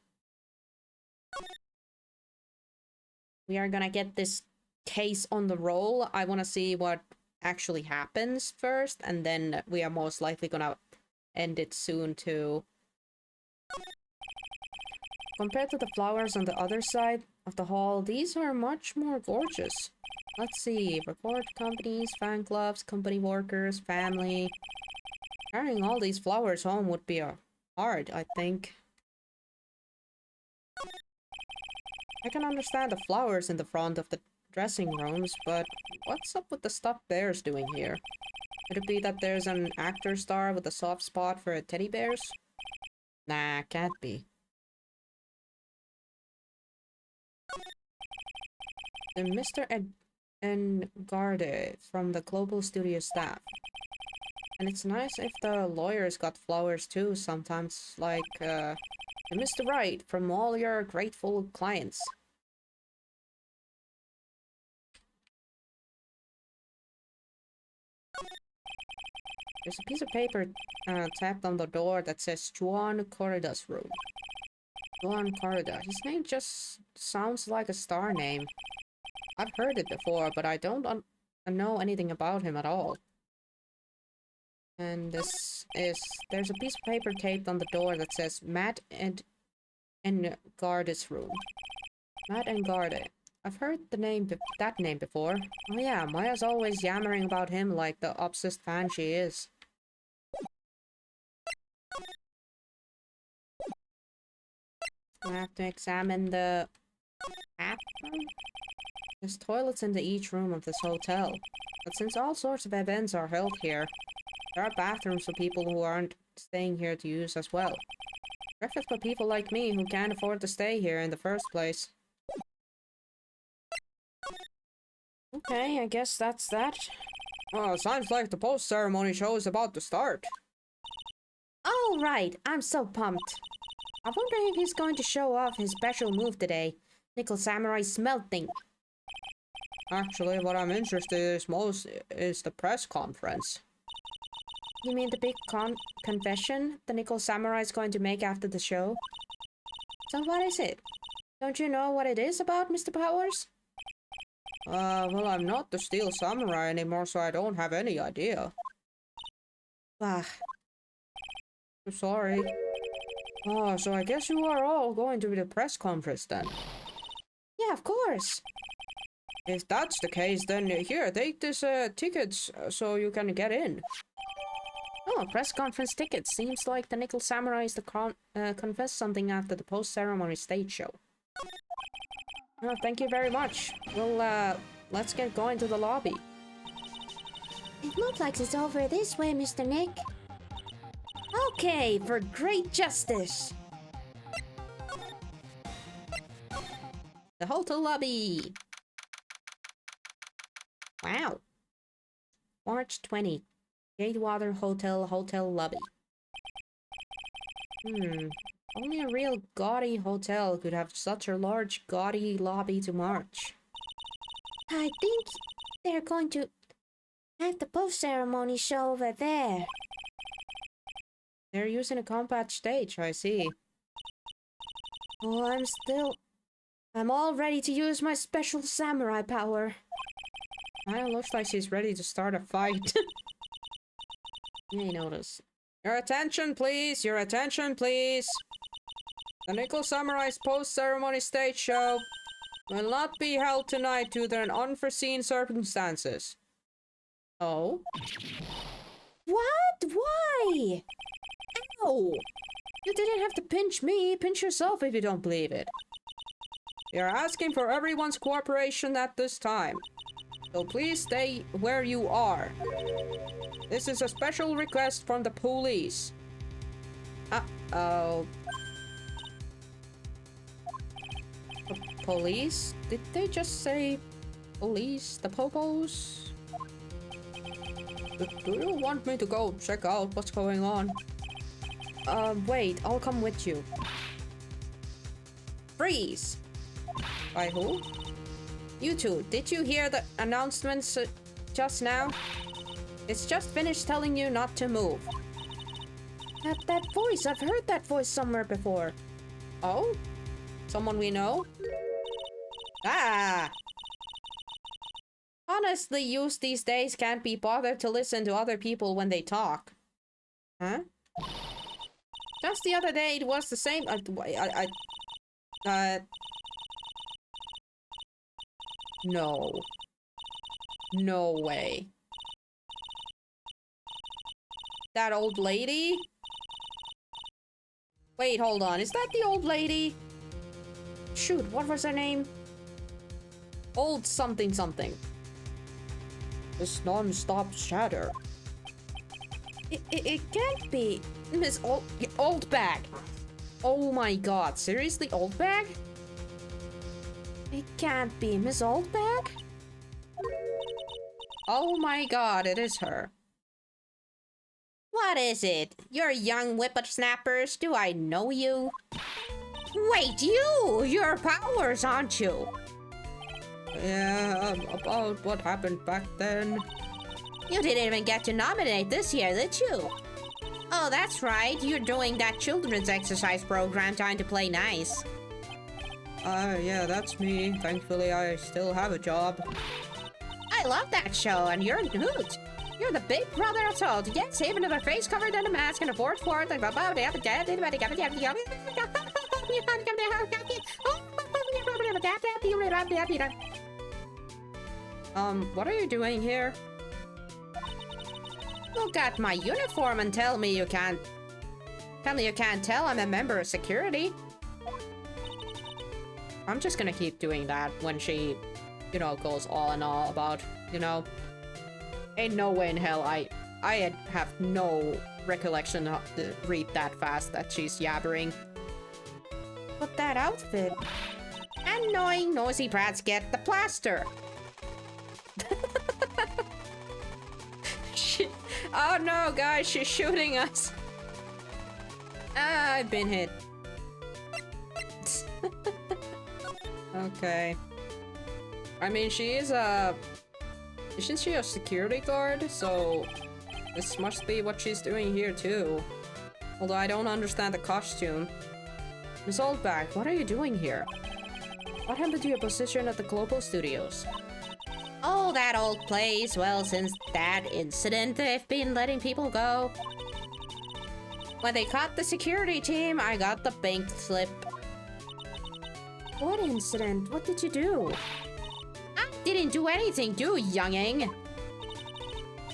We are gonna get this case on the roll. I want to see what actually happens first, and then we are most likely gonna end it soon too. Compared to the flowers on the other side of the hall, these are much more gorgeous. Let's see, record companies, fan clubs, company workers, family. Carrying all these flowers home would be hard, I think. I can understand the flowers in the front of the dressing rooms, but what's up with the stuffed bears doing here? Could it be that there's an actor star with a soft spot for teddy bears? Nah, can't be. The Mr. Engarde from the Global Studio staff. And it's nice if the lawyers got flowers too sometimes, like, and Mr. Wright from all your grateful clients. There's a piece of paper tapped on the door that says Juan Corrida's room. Juan Carda. His name just sounds like a star name. I've heard it before, but I don't know anything about him at all. And there's a piece of paper taped on the door that says Matt and Garda's room. Matt and Garda. I've heard that name before. Oh yeah, Maya's always yammering about him like the obsessed fan she is. I have to examine the bathroom. There's toilets into each room of this hotel. But since all sorts of events are held here, there are bathrooms for people who aren't staying here to use as well. Perfect for people like me who can't afford to stay here in the first place. Okay, I guess that's that. Oh, sounds like the post-ceremony show is about to start. All right, I'm so pumped. I wonder if he's going to show off his special move today. Nickel Samurai Smelting. Actually, what I'm interested in most is the press conference. You mean the big confession the Nickel Samurai is going to make after the show? So what is it? Don't you know what it is about, Mr. Powers? Well, I'm not the Steel Samurai anymore, so I don't have any idea. Bah. I'm sorry. Oh, so I guess you are all going to the press conference then? Yeah, of course. If that's the case, then here, take this tickets so you can get in. Oh, press conference tickets. Seems like the Nickel Samurai is to confess something after the post-ceremony stage show. Oh, thank you very much. Well, let's get going to the lobby. It looks like it's over this way, Mr. Nick. Okay, for great justice. The hotel lobby. Wow. March 20. Gatewater Hotel lobby. Only a real gaudy hotel could have such a large gaudy lobby to march. I think they're going to have the post-ceremony show over there. They're using a compact stage, I see. Oh, I'm all ready to use my special samurai power. It looks like she's ready to start a fight. Renotus. Your attention, please! Your attention, please! The Nickel Samurai's post-ceremony stage show will not be held tonight due to unforeseen circumstances. Oh? What? Why? Ow! You didn't have to pinch me. Pinch yourself if you don't believe it. We are asking for everyone's cooperation at this time. So please stay where you are. This is a special request from the police. Uh-oh. Police? Did they just say police? The popos? Do you want me to go check out what's going on? Wait, I'll come with you. Freeze! By who? You two, did you hear the announcements just now? It's just finished telling you not to move. That voice, I've heard that voice somewhere before. Oh? Someone we know? Ah! Honestly, youth these days can't be bothered to listen to other people when they talk. Huh? Just the other day, it was the same. No. No way. That old lady? Wait, hold on. Is that the old lady? Shoot, what was her name? Old something something. This non-stop shatter. It can't be Miss Old Bag. Oh my god, seriously, Old Bag? It can't be Miss Oldbag? Oh my god, it is her. What is it? You're young whippersnappers. Do I know you? Wait, you're Powers, aren't you? Yeah, about what happened back then. You didn't even get to nominate this year, did you? Oh, that's right. You're doing that children's exercise program trying to play nice. Yeah, that's me. Thankfully, I still have a job. I love that show, and you're a hoot. You're the big brother of Salt. Yes, even with a face covered in a mask and a fourth fort. What are you doing here? Look at my uniform and tell me you can't tell I'm a member of security. I'm just gonna keep doing that when she, you know, goes all and all about, you know, ain't no way in hell I have no recollection to read that fast that she's yabbering. But that outfit. Annoying noisy brats get the plaster. Oh no, guys, she's shooting us. I've been hit. Okay. I mean, she is isn't she a security guard? So this must be what she's doing here too. Although I don't understand the costume. Miss Oldback, what are you doing here? What happened to your position at the Global Studios? Oh, that old place. Well, since that incident, they've been letting people go. When they caught the security team, I got the pink slip. What incident? What did you do? I didn't do anything, do younging.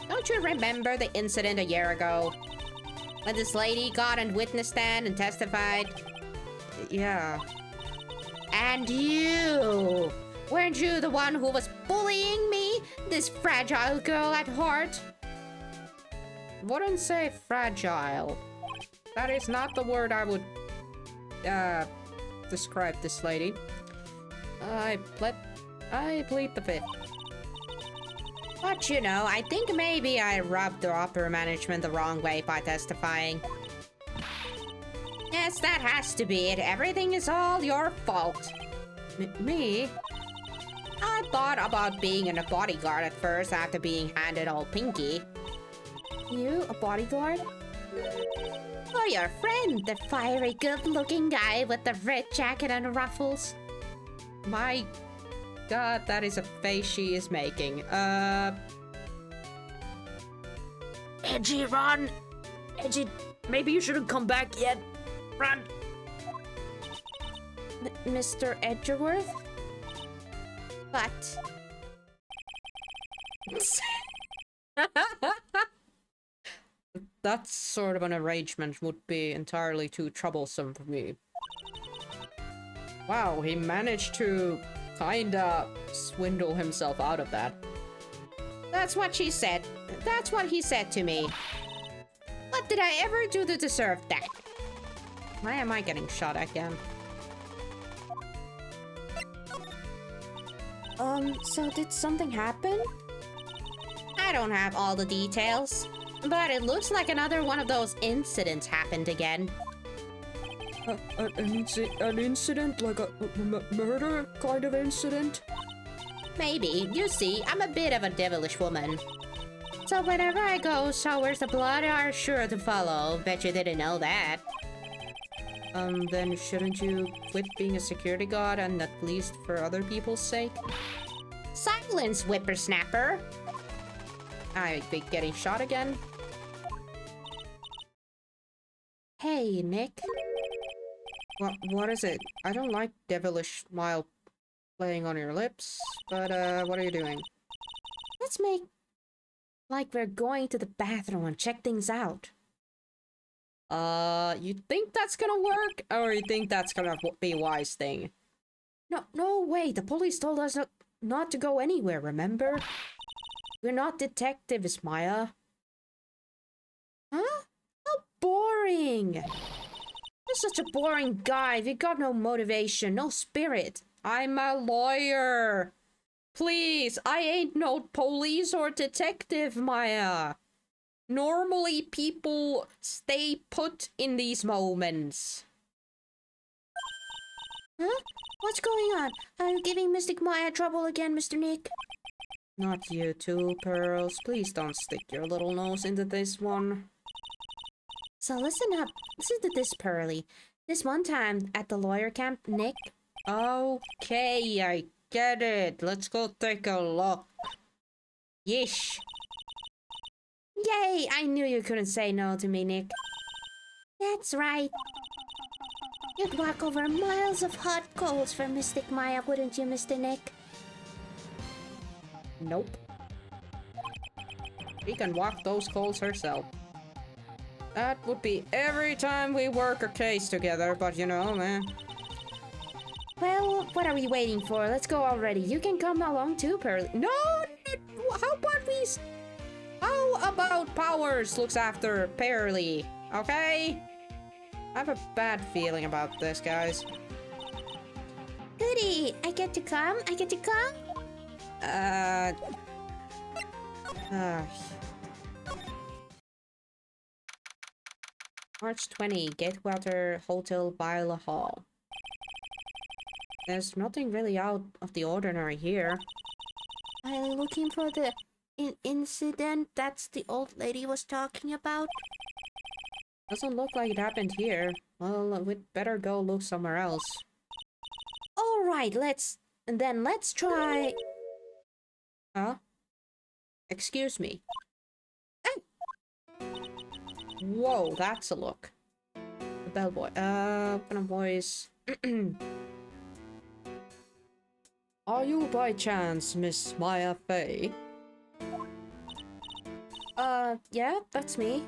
Don't you remember the incident a year ago? When this lady got on witness stand and testified? Yeah. And you! Weren't you the one who was bullying me? This fragile girl at heart? Wouldn't say fragile. That is not the word I would describe this lady. I plead the fifth. But you know, I think maybe I rubbed the upper management the wrong way by testifying. Yes, that has to be it. Everything is all your fault. Me? I thought about being a bodyguard at first after being handed all pinky. You, a bodyguard? For your friend, the fiery, good-looking guy with the red jacket and ruffles. My god, that is a face she is making. Edgy, run! Edgy, maybe you shouldn't come back yet. Run! Mr. Edgeworth? But... That sort of an arrangement would be entirely too troublesome for me. Wow, he managed to kinda swindle himself out of that. That's what she said. That's what he said to me. What did I ever do to deserve that? Why am I getting shot again? So did something happen? I don't have all the details, but it looks like another one of those incidents happened again. An incident? Like a murder kind of incident? Maybe. You see, I'm a bit of a devilish woman. So whenever I go, showers of blood are sure to follow. Bet you didn't know that. Then shouldn't you quit being a security guard and at least for other people's sake? Silence, whippersnapper! I'd be getting shot again. Hey, Nick. What is it? I don't like devilish smile playing on your lips, but what are you doing? Let's make like we're going to the bathroom and check things out. You think that's gonna work? Or you think that's gonna be a wise thing? No way. The police told us not to go anywhere, remember? We're not detectives, Maya. Huh? How boring! You're such a boring guy. You got no motivation, no spirit. I'm a lawyer. Please, I ain't no police or detective, Maya. Normally, people stay put in these moments. Huh? What's going on? Are you giving Mystic Maya trouble again, Mr. Nick? Not you too, Pearls. Please don't stick your little nose into this one. So listen up. Listen to this, Pearly. This one time at the lawyer camp, Nick... Okay, I get it. Let's go take a look. Yeesh. Yay! I knew you couldn't say no to me, Nick. That's right. You'd walk over miles of hot coals for Mystic Maya, wouldn't you, Mr. Nick? Nope. She can walk those coals herself. That would be every time we work a case together, but you know, man. Well, what are we waiting for? Let's go already. You can come along too, Pearly. No! How about Powers looks after Pearly, okay? I have a bad feeling about this, guys. Goody! I get to come? I get to come? March 20, Gatewater Hotel Viola Hall. There's nothing really out of the ordinary here. Are you looking for the incident that's the old lady was talking about? Doesn't look like it happened here. Well, we'd better go look somewhere else. Alright, let's try... Huh? Excuse me. Whoa, that's a look. The bellboy. Open a voice. Are you by chance Miss Maya Fey? Yeah, that's me.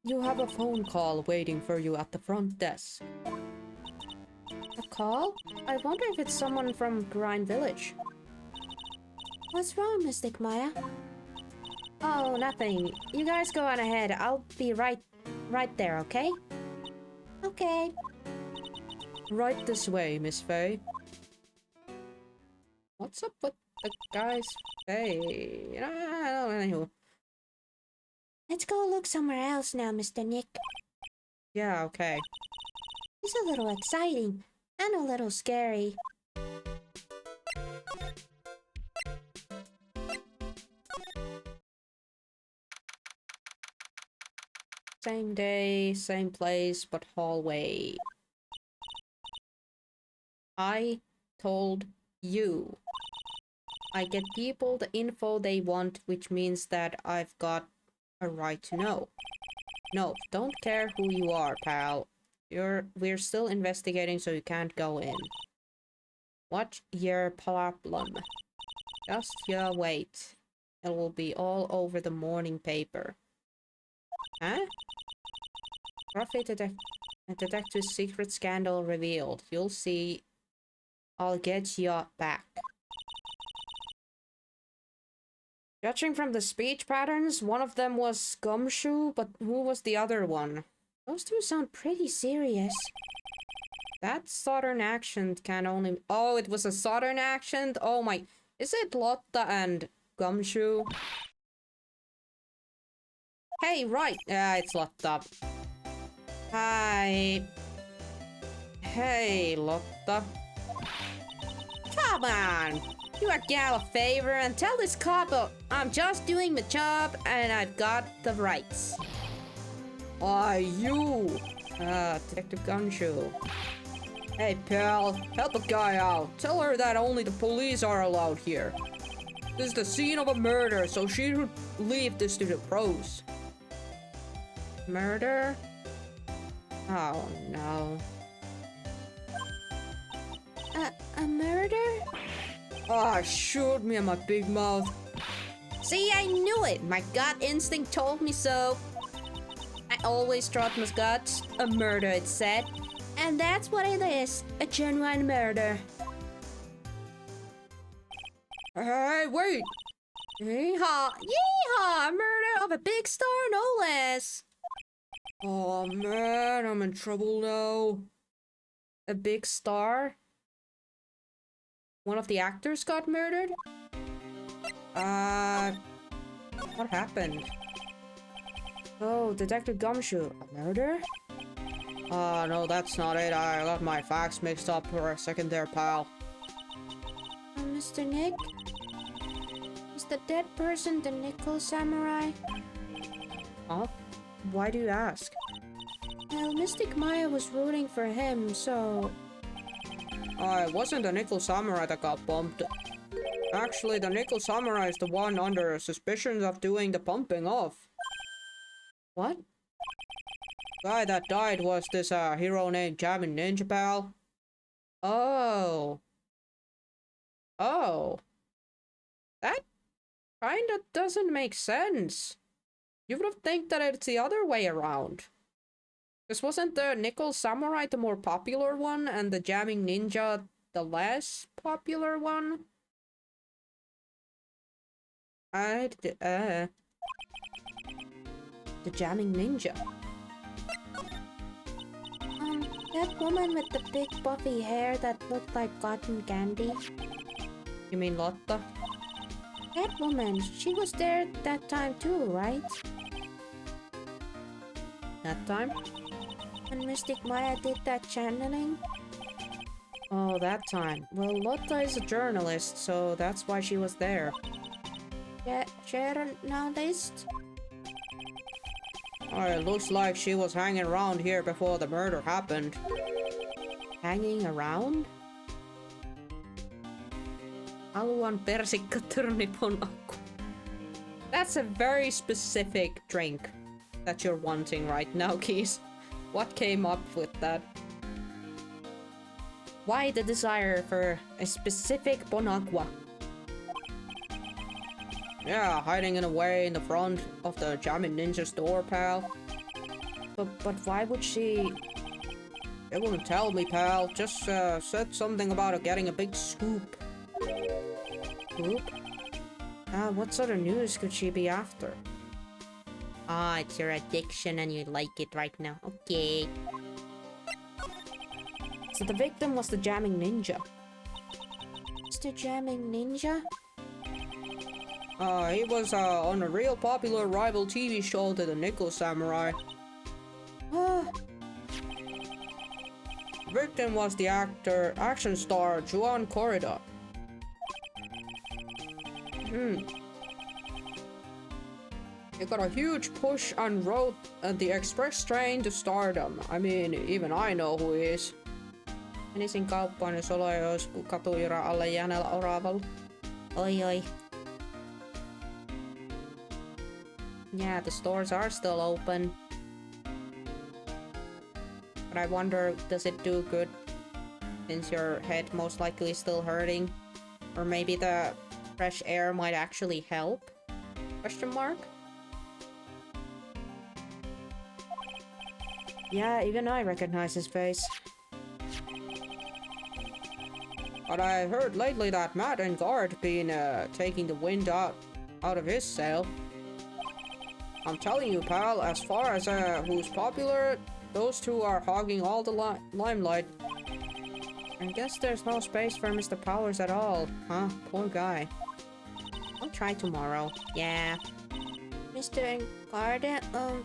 You have a phone call waiting for you at the front desk. A call? I wonder if it's someone from Grind Village. What's wrong, Mystic Maya? Oh, nothing. You guys go on ahead. I'll be right there, okay? Okay. Right this way, Miss Fey. What's up with the guy's face? Anywho. Let's go look somewhere else now, Mr. Nick. Yeah, okay. It's a little exciting and a little scary. Same day, same place, but hallway. I told you. I get people the info they want, which means that I've got a right to know. No, don't care who you are, pal. We're still investigating, so you can't go in. What's your problem? Just you wait. It will be all over the morning paper. Huh? Trophy detective's secret scandal revealed. You'll see. I'll get you back. Judging from the speech patterns, one of them was Gumshoe, but who was the other one? Those two sound pretty serious. That southern accent can only... Oh, it was a southern accent? Oh my... Is it Lotta and Gumshoe? Hey, right! Yeah, it's Lotta. Hi. Hey, Lotta. Come on! Do a gal a favor and tell this cop I'm just doing my job and I've got the rights. You! Detective Gumshoe. Hey, pal, help a guy out. Tell her that only the police are allowed here. This is the scene of a murder, so she should leave this to the pros. Murder? Oh, no. A murder? Ah, shoot me in my big mouth. See, I knew it. My gut instinct told me so. I always trust my guts. A murder, it said. And that's what it is. A genuine murder. Hey, wait! Yeehaw! Yeehaw! A murder of a big star, no less. Oh man, I'm in trouble now. A big star? One of the actors got murdered? What happened? Oh, Detective Gumshoe. A murder? No, that's not it. I got my facts mixed up for a second there, pal. Mr. Nick? Is the dead person the Nickel Samurai? Huh? Why do you ask? Well, Mystic Maya was rooting for him, so... It wasn't the Nickel Samurai that got bumped. Actually, the Nickel Samurai is the one under suspicion of doing the pumping off. What? The guy that died was this hero named Jamming Ninja Pal. Oh. Oh. That kinda doesn't make sense. You would have think that it's the other way around. This wasn't the Nickel Samurai the more popular one and the Jamming Ninja the less popular one? The Jamming Ninja. That woman with the big puffy hair that looked like cotton candy. You mean Lotta? That woman, she was there that time too, right? That time? When Mystic Maya did that channeling? Oh, that time. Well, Lotta is a journalist, so that's why she was there. Journalist? It looks like she was hanging around here before the murder happened. Hanging around? Haluan persikka-turnipon akku. That's a very specific drink that you're wanting right now, Keys. What came up with that? Why the desire for a specific bonagua? Yeah, hiding in a way in the front of the Jamming Ninja store, pal. But why would she... It wouldn't tell me, pal. Just said something about getting a big scoop. Scoop? What sort of news could she be after? Ah, it's your addiction and you like it right now. Okay. So the victim was the Jamming Ninja. It's the Jamming Ninja? He was on a real popular rival TV show to the Nickel Samurai. Oh, The victim was the action star Juan Corrida. He got a huge push and rode the express train to stardom. I mean, even I know who he is. Menisin kauppaan, jos oloja olisi katujura alle jääneellä oravalla. Oi oi. Yeah, the stores are still open. But I wonder, does it do good? Since your head most likely is still hurting? Or maybe the fresh air might actually help? Question mark? Yeah, even I recognize his face. But I heard lately that Matt and Guard been taking the wind out of his sail. I'm telling you, pal, as far as who's popular, those two are hogging all the limelight. I guess there's no space for Mr. Powers at all, huh? Poor guy. I'll try tomorrow. Yeah. Mr. Engarde?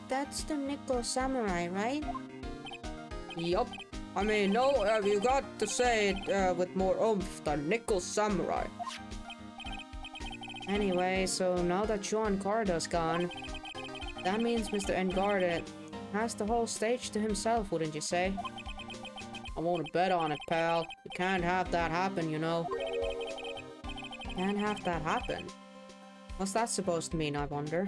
That's the Nickel Samurai, right? Yup. I mean, no, you got to say it with more oomph, the Nickel Samurai. Anyway, so now that Juan Carda's gone, that means Mr. Engarde has the whole stage to himself, wouldn't you say? I won't bet on it, pal. You can't have that happen, you know. Can't have that happen. What's that supposed to mean, I wonder?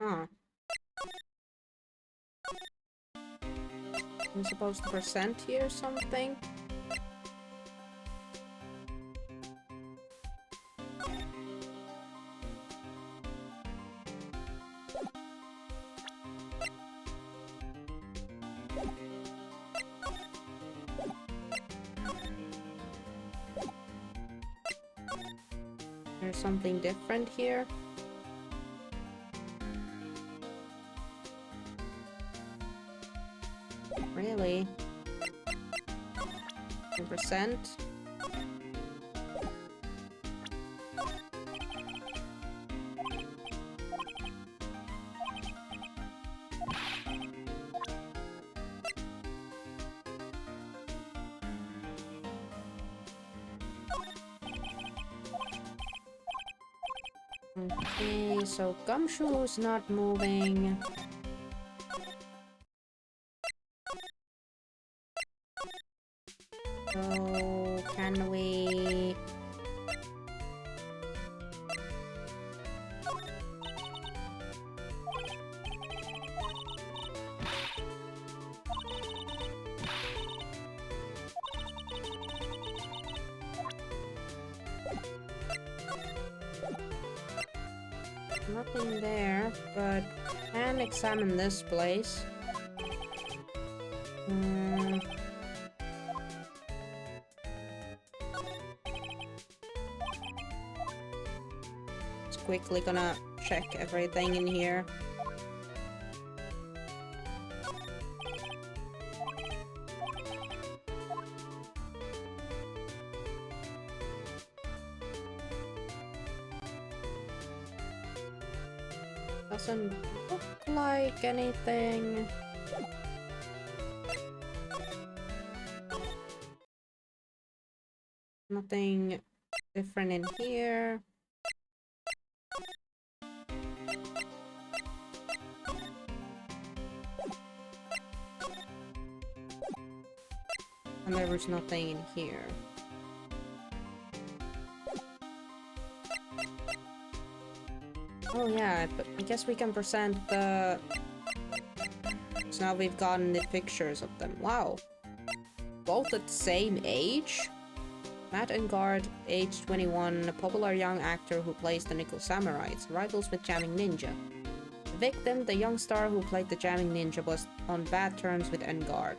Huh. I'm supposed to present here something? There's something different here. Really? 2%? Okay, so Gumshoe's not moving. So, can we... Nothing there, but can examine this place. Just quickly gonna check everything in here. Doesn't look like anything. Nothing different in here. And there was nothing in here. Oh yeah, but I guess we can present the... So now we've gotten the pictures of them. Wow. Both at the same age? Matt Engard, age 21, a popular young actor who plays the Nickel Samurais, rivals with Jamming Ninja. The victim, the young star who played the Jamming Ninja, was on bad terms with Engard.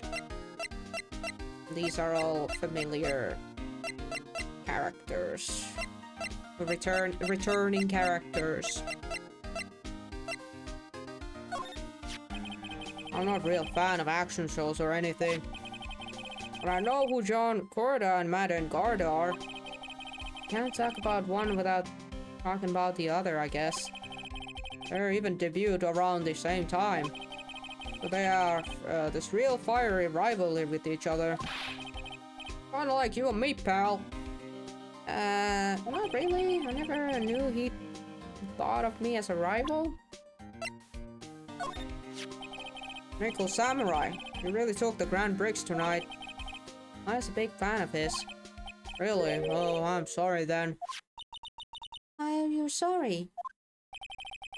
These are all familiar characters. Returning characters. I'm not a real fan of action shows or anything, but I know who John Corda and Matt Engard are. Can't talk about one without talking about the other, I guess. They're even debuted around the same time. So they are this real fiery rivalry with each other. Kinda like you and me, pal. Not really. I never knew he thought of me as a rival. Nickel Samurai, you really took the Grand Bricks tonight. I was a big fan of his. Really? Oh, I'm sorry then. Why are you sorry?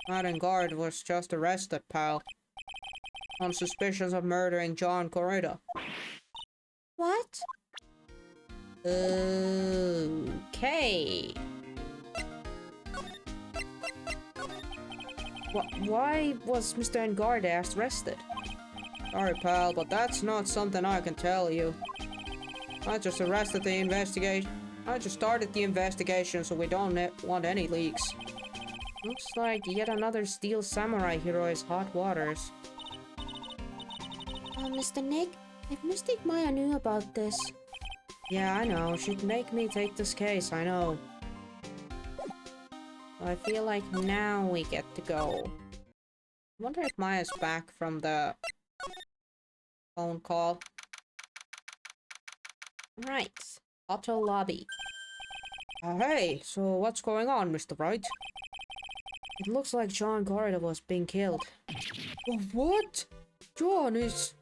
Matt Engard was just arrested, pal. On suspicions of murdering John Corrida. What? Okay. Why was Mr. Engard arrested? Sorry, pal, but that's not something I can tell you. I just started the investigation, so we don't want any leaks. Looks like yet another Steel Samurai hero is hot waters. Mr. Nick, if Mystic Maya knew about this... Yeah, I know. She'd make me take this case, I know. I feel like now we get to go. I wonder if Maya's back from the phone call. Right. Auto lobby. Hey, so what's going on, Mr. Wright? It looks like John Corrida was being killed. What? John he's...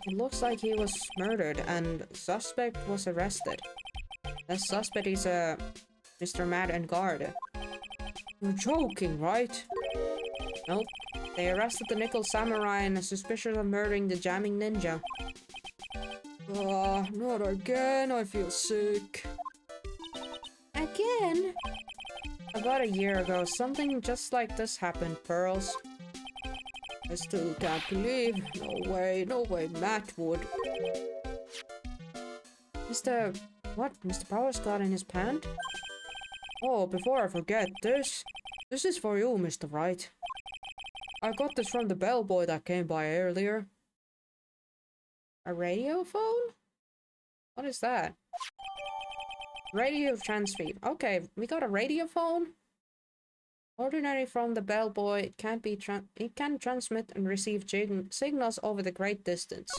It looks like he was murdered and suspect was arrested. The suspect is Mr. Matt Engard. You're joking, right? Nope. They arrested the Nickel Samurai and suspicious of murdering the Jamming Ninja. Not again. I feel sick. Again? About a year ago, something just like this happened, Pearls. I still can't believe. No way Matt would. What? Mr. Powers got in his pant? Oh, before I forget, this is for you, Mr. Wright. I got this from the bellboy that came by earlier. A radio phone? What is that? Radio transfer. Okay, we got a radio phone? Ordinary from the bellboy, it can transmit and receive signals over the great distance.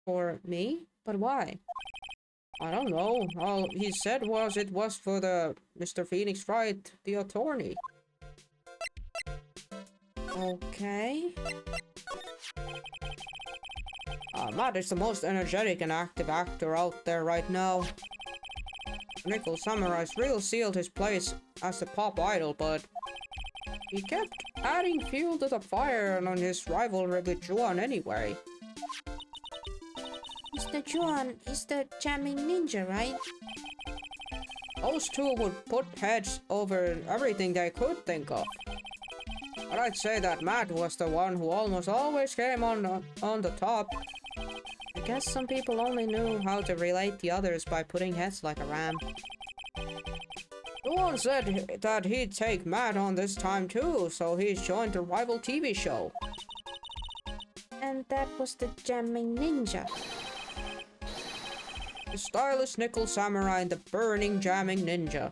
For me? But why? I don't know. All he said was it was for the Mr. Phoenix Wright, the attorney. Okay. Matt is the most energetic and active actor out there right now. Nickel Samurai's real sealed his place as the pop idol, but he kept adding fuel to the fire on his rivalry with Juan anyway. Mr. Juan is the jamming ninja, right? Those two would put heads over everything they could think of. But I'd say that Matt was the one who almost always came on the top. I guess some people only knew how to relate the others by putting heads like a ram. Juan said that he'd take Matt on this time too, so he's joined the rival TV show. And that was the jamming ninja. The stylish Nickel Samurai and the burning jamming ninja.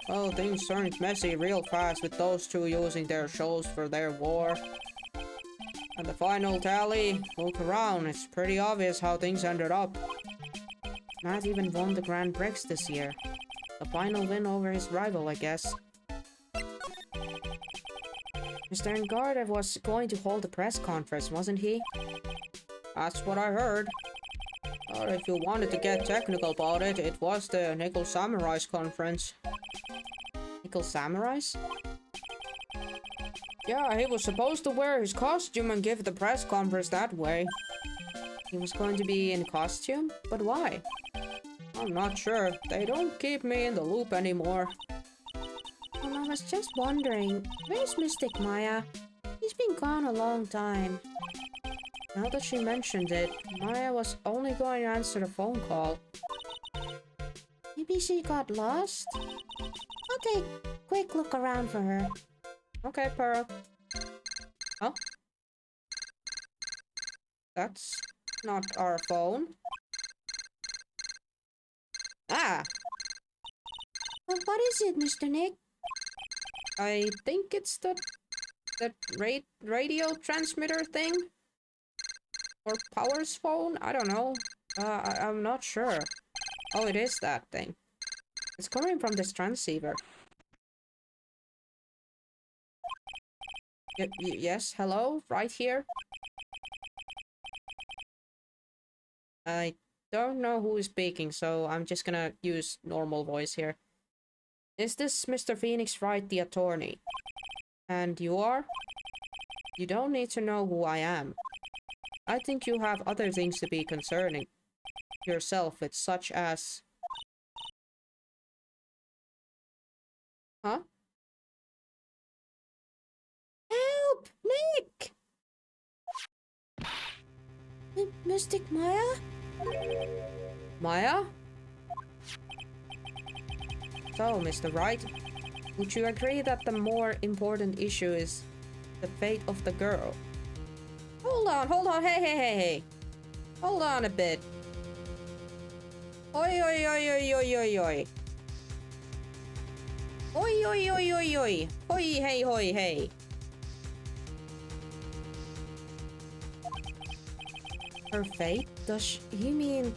Oh, things turned messy real fast with those two using their shows for their war. And the final tally, look around, it's pretty obvious how things ended up. Matt even won the Grand Prix this year. The final win over his rival, I guess. Mr. Engarde was going to hold a press conference, wasn't he? That's what I heard. But if you wanted to get technical about it, it was the Nickel Samurai's conference. Nickel Samurais? Yeah, he was supposed to wear his costume and give the press conference that way. He was going to be in costume? But why? I'm not sure. They don't keep me in the loop anymore. And I was just wondering, where's Mystic Maya? He's been gone a long time. Now that she mentioned it, Maya was only going to answer the phone call. Maybe she got lost? I'll take a quick look around for her. Okay, Pearl. Huh? That's not our phone. Ah! Well, what is it, Mr. Nick? I think it's the radio transmitter thing? Or Power's phone? I don't know. I'm not sure. Oh, it is that thing. It's coming from this transceiver. Yes, hello? Right here? I don't know who is speaking, so I'm just gonna use normal voice here. Is this Mr. Phoenix Wright, the attorney? And you are? You don't need to know who I am. I think you have other things to be concerning yourself with, such as... Huh? Help! Nick! Mystic Maya? Maya? So, Mr. Wright, would you agree that the more important issue is the fate of the girl? Hold on, hey. Hold on a bit. Oi. Oi. Hoi, hey. Her fate? Does he mean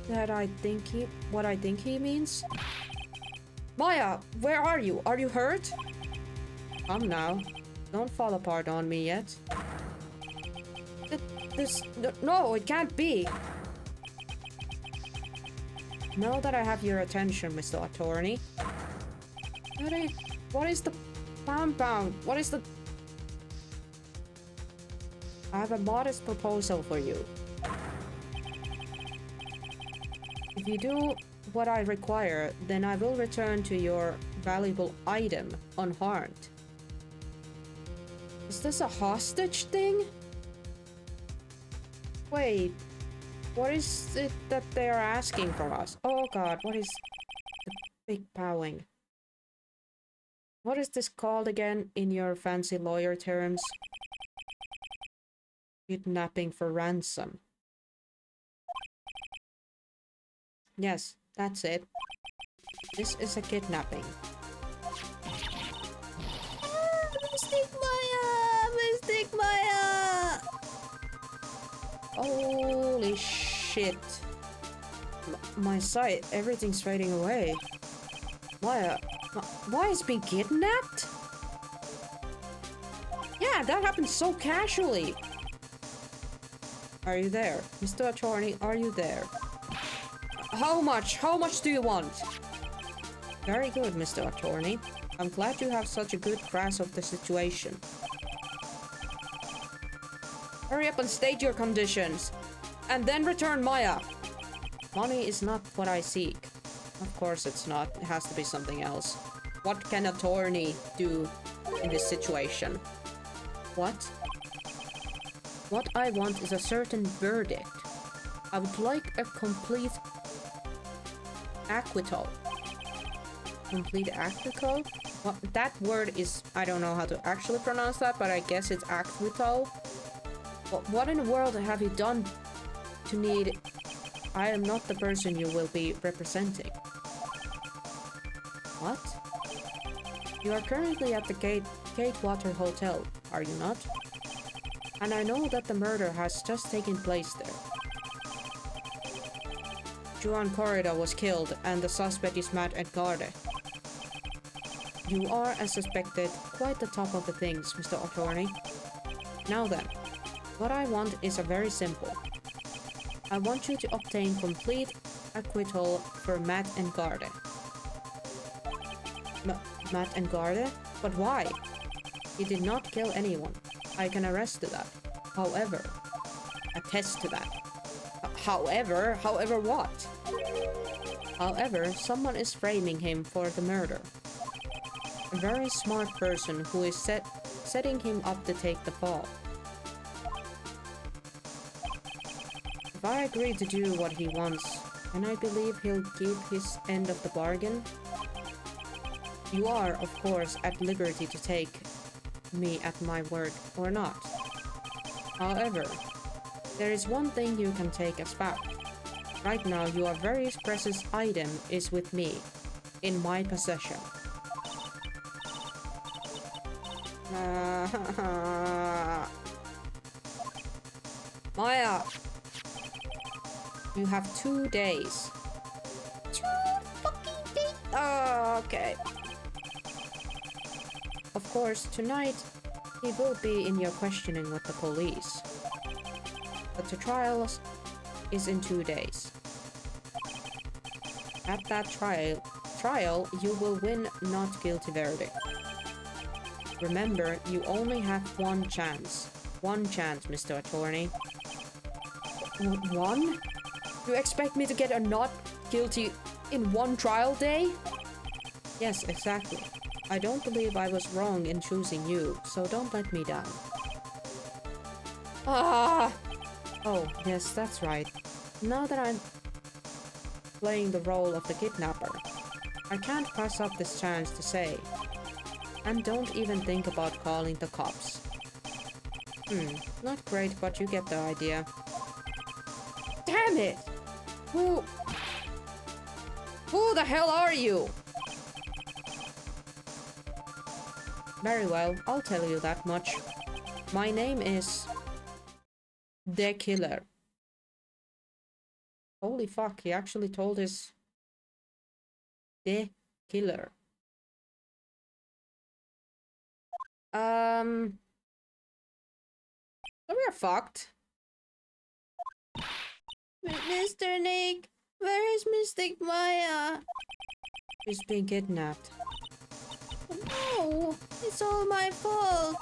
that what I think he means? Maya, where are you? Are you hurt? Come now. Don't fall apart on me yet. No, it can't be. Now that I have your attention, Mr. Attorney. What is the pound? What is the... I have a modest proposal for you. If you do what I require, then I will return to your valuable item unharmed. Is this a hostage thing? Wait, what is it that they are asking from us? Oh god, what is the big powing? What is this called again in your fancy lawyer terms? Kidnapping for ransom. Yes, that's it. This is a kidnapping. Mystic Maya! Holy shit. My sight, everything's fading away. Maya, why is being kidnapped? Yeah, that happened so casually. Are you there? Mr. Attorney, are you there? How much? How much do you want? Very good, Mr. Attorney. I'm glad you have such a good grasp of the situation. Hurry up and state your conditions. And then return Maya. Money is not what I seek. Of course it's not. It has to be something else. What can an attorney do in this situation? What? What I want is a certain verdict. I would like a complete acquittal. Complete acquittal? What, that word is... I don't know how to actually pronounce that, but I guess it's acquittal. What in the world have you done to need... I am not the person you will be representing. What? You are currently at the Gatewater Hotel, are you not? And I know that the murder has just taken place there. Juan Corrida was killed, and the suspect is Matt Edgarde. You are, as suspected, quite the top of the things, Mr. Attorney. Now then, what I want is a very simple. I want you to obtain complete acquittal for Matt Edgarde. Matt Edgarde? But why? He did not kill anyone. I can attest to that. However, attest to that. However what? However, someone is framing him for the murder. A very smart person who is setting him up to take the fall. If I agree to do what he wants, can I believe he'll keep his end of the bargain? You are, of course, at liberty to take me at my word or not. However, there is one thing you can take as fact. Right now, your very precious item is with me, in my possession. Maya! You have 2 days. 2 fucking days? Oh, okay. Of course, tonight, he will be in your questioning with the police. But the trial is in 2 days. At that trial, you will win not guilty verdict. Remember, you only have one chance. One chance, Mr. Attorney. One? You expect me to get a not guilty in 1 trial day? Yes, exactly. I don't believe I was wrong in choosing you, so don't let me down. Ah! Oh, yes, that's right. Now that I'm playing the role of the kidnapper, I can't pass up this chance to say. And don't even think about calling the cops. Not great, but you get the idea. Damn it! Who the hell are you? Very well, I'll tell you that much. My name is... The Killer. Holy fuck, he actually told his... The Killer. So we're fucked. Mr. Nick, where is Mystic Maya? She's being kidnapped. No, it's all my fault.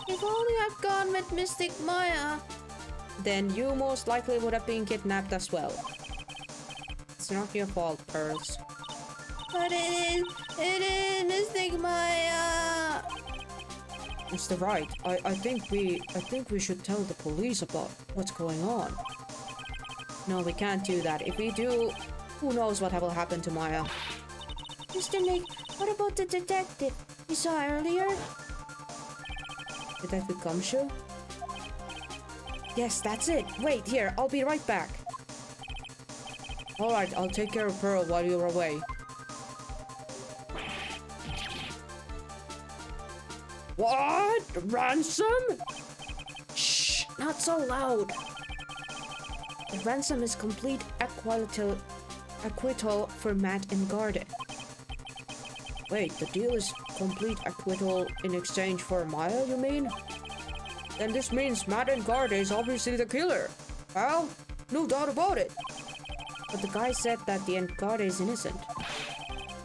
If only I'd gone with Mystic Maya. Then you most likely would have been kidnapped as well. It's not your fault, Pearls. But it is Mystic Maya. Mr. Wright, I think we should tell the police about what's going on. No, we can't do that. If we do, who knows what will happen to Maya. Mr. Nick, what about the detective you saw earlier? Detective Gumshoe? Yes, that's it. Wait, here, I'll be right back. Alright, I'll take care of Pearl while you're away. What? Ransom? Shh, not so loud. The ransom is complete acquittal for Matt and Garden. Wait, the deal is complete acquittal in exchange for Maya, you mean? Then this means Matt and Garde is obviously the killer. Well, no doubt about it. But the guy said that the Garde is innocent.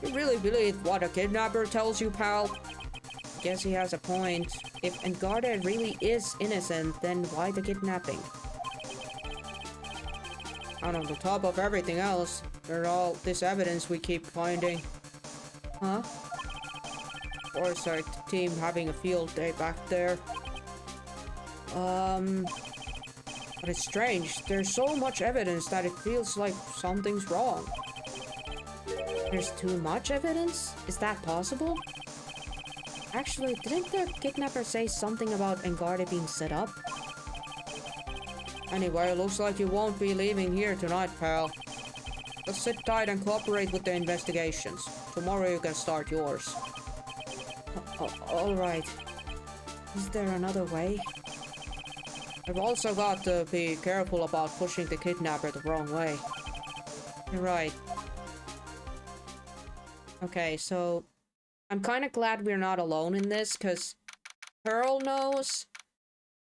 You really believe what a kidnapper tells you, pal? Guess he has a point. If Engarde really is innocent, then why the kidnapping? And on the top of everything else, there's all this evidence we keep finding. Huh? Foresight team having a field day back there. But it's strange. There's so much evidence that it feels like something's wrong. There's too much evidence? Is that possible? Actually, didn't the kidnapper say something about Engarde being set up? Anyway, looks like you won't be leaving here tonight, pal. Just sit tight and cooperate with the investigations. Tomorrow you can start yours. Alright. Is there another way? I've also got to be careful about pushing the kidnapper the wrong way. You're right. Okay, so I'm kind of glad we're not alone in this, because Pearl knows,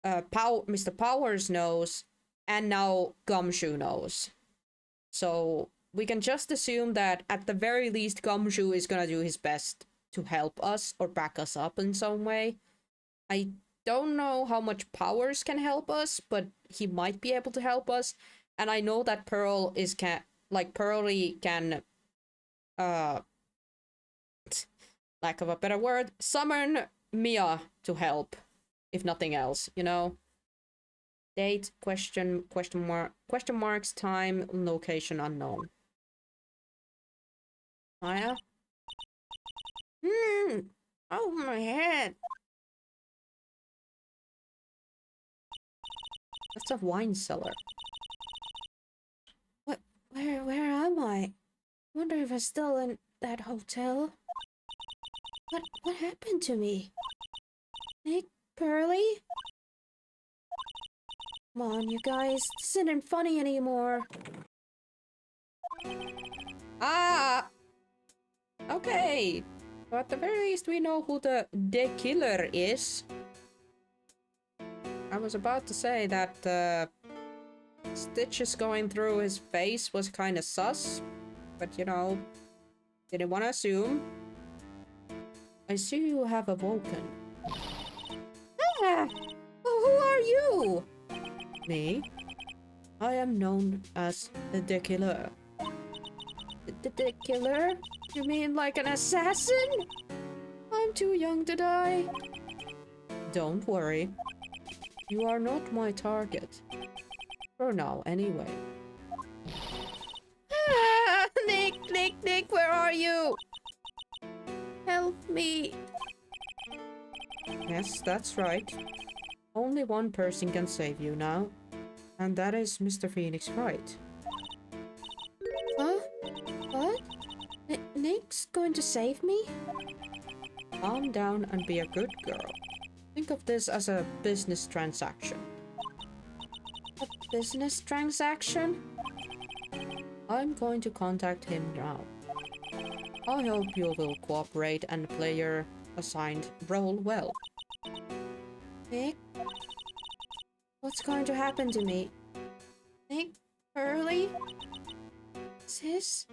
Mr. Powers knows, and now Gumshoe knows. So we can just assume that at the very least Gumshoe is gonna do his best to help us or back us up in some way. I don't know how much Powers can help us, but he might be able to help us. And I know that Pearl is Pearly can, lack of a better word, summon Mia to help, if nothing else, you know? Date, question marks, time, location unknown. Maya? Oh, my head. That's a wine cellar. Where am I? Wonder if I'm still in that hotel. What happened to me? Nick, Pearly? Come on, you guys. This isn't funny anymore. Ah! Okay. So at the very least we know who the killer is. I was about to say that stitches going through his face was kind of sus. But you know, didn't want to assume. I see you have awoken. Ah! Who are you? Me? I am known as the killer. The killer? You mean like an assassin? I'm too young to die. Don't worry. You are not my target. For now, anyway. Ah, Nick, where are you? Help me. Yes, that's right. Only one person can save you now. And that is Mr. Phoenix Wright. Huh? What? Nick's going to save me? Calm down and be a good girl. Think of this as a business transaction. A business transaction? I'm going to contact him now. I hope you will cooperate and play your assigned role well. Nick? What's going to happen to me? Nick? Pearly? Sis?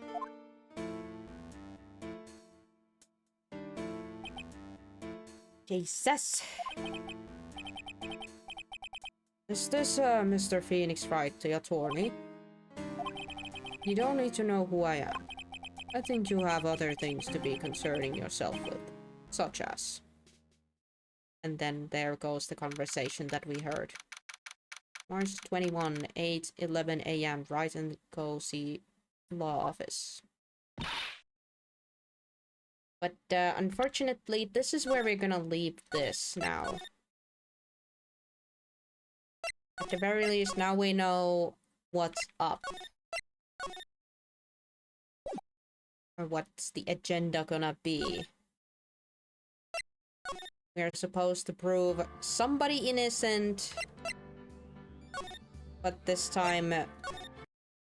Jesus. Is this Mr. Phoenix Wright, the attorney? You don't need to know who I am. I think you have other things to be concerning yourself with, such as... And then there goes the conversation that we heard. March 21, 8:11 a.m. Write and go see law office. But unfortunately, this is where we're gonna leave this now. At the very least, now we know what's up. Or what's the agenda gonna be. We're supposed to prove somebody innocent. But this time,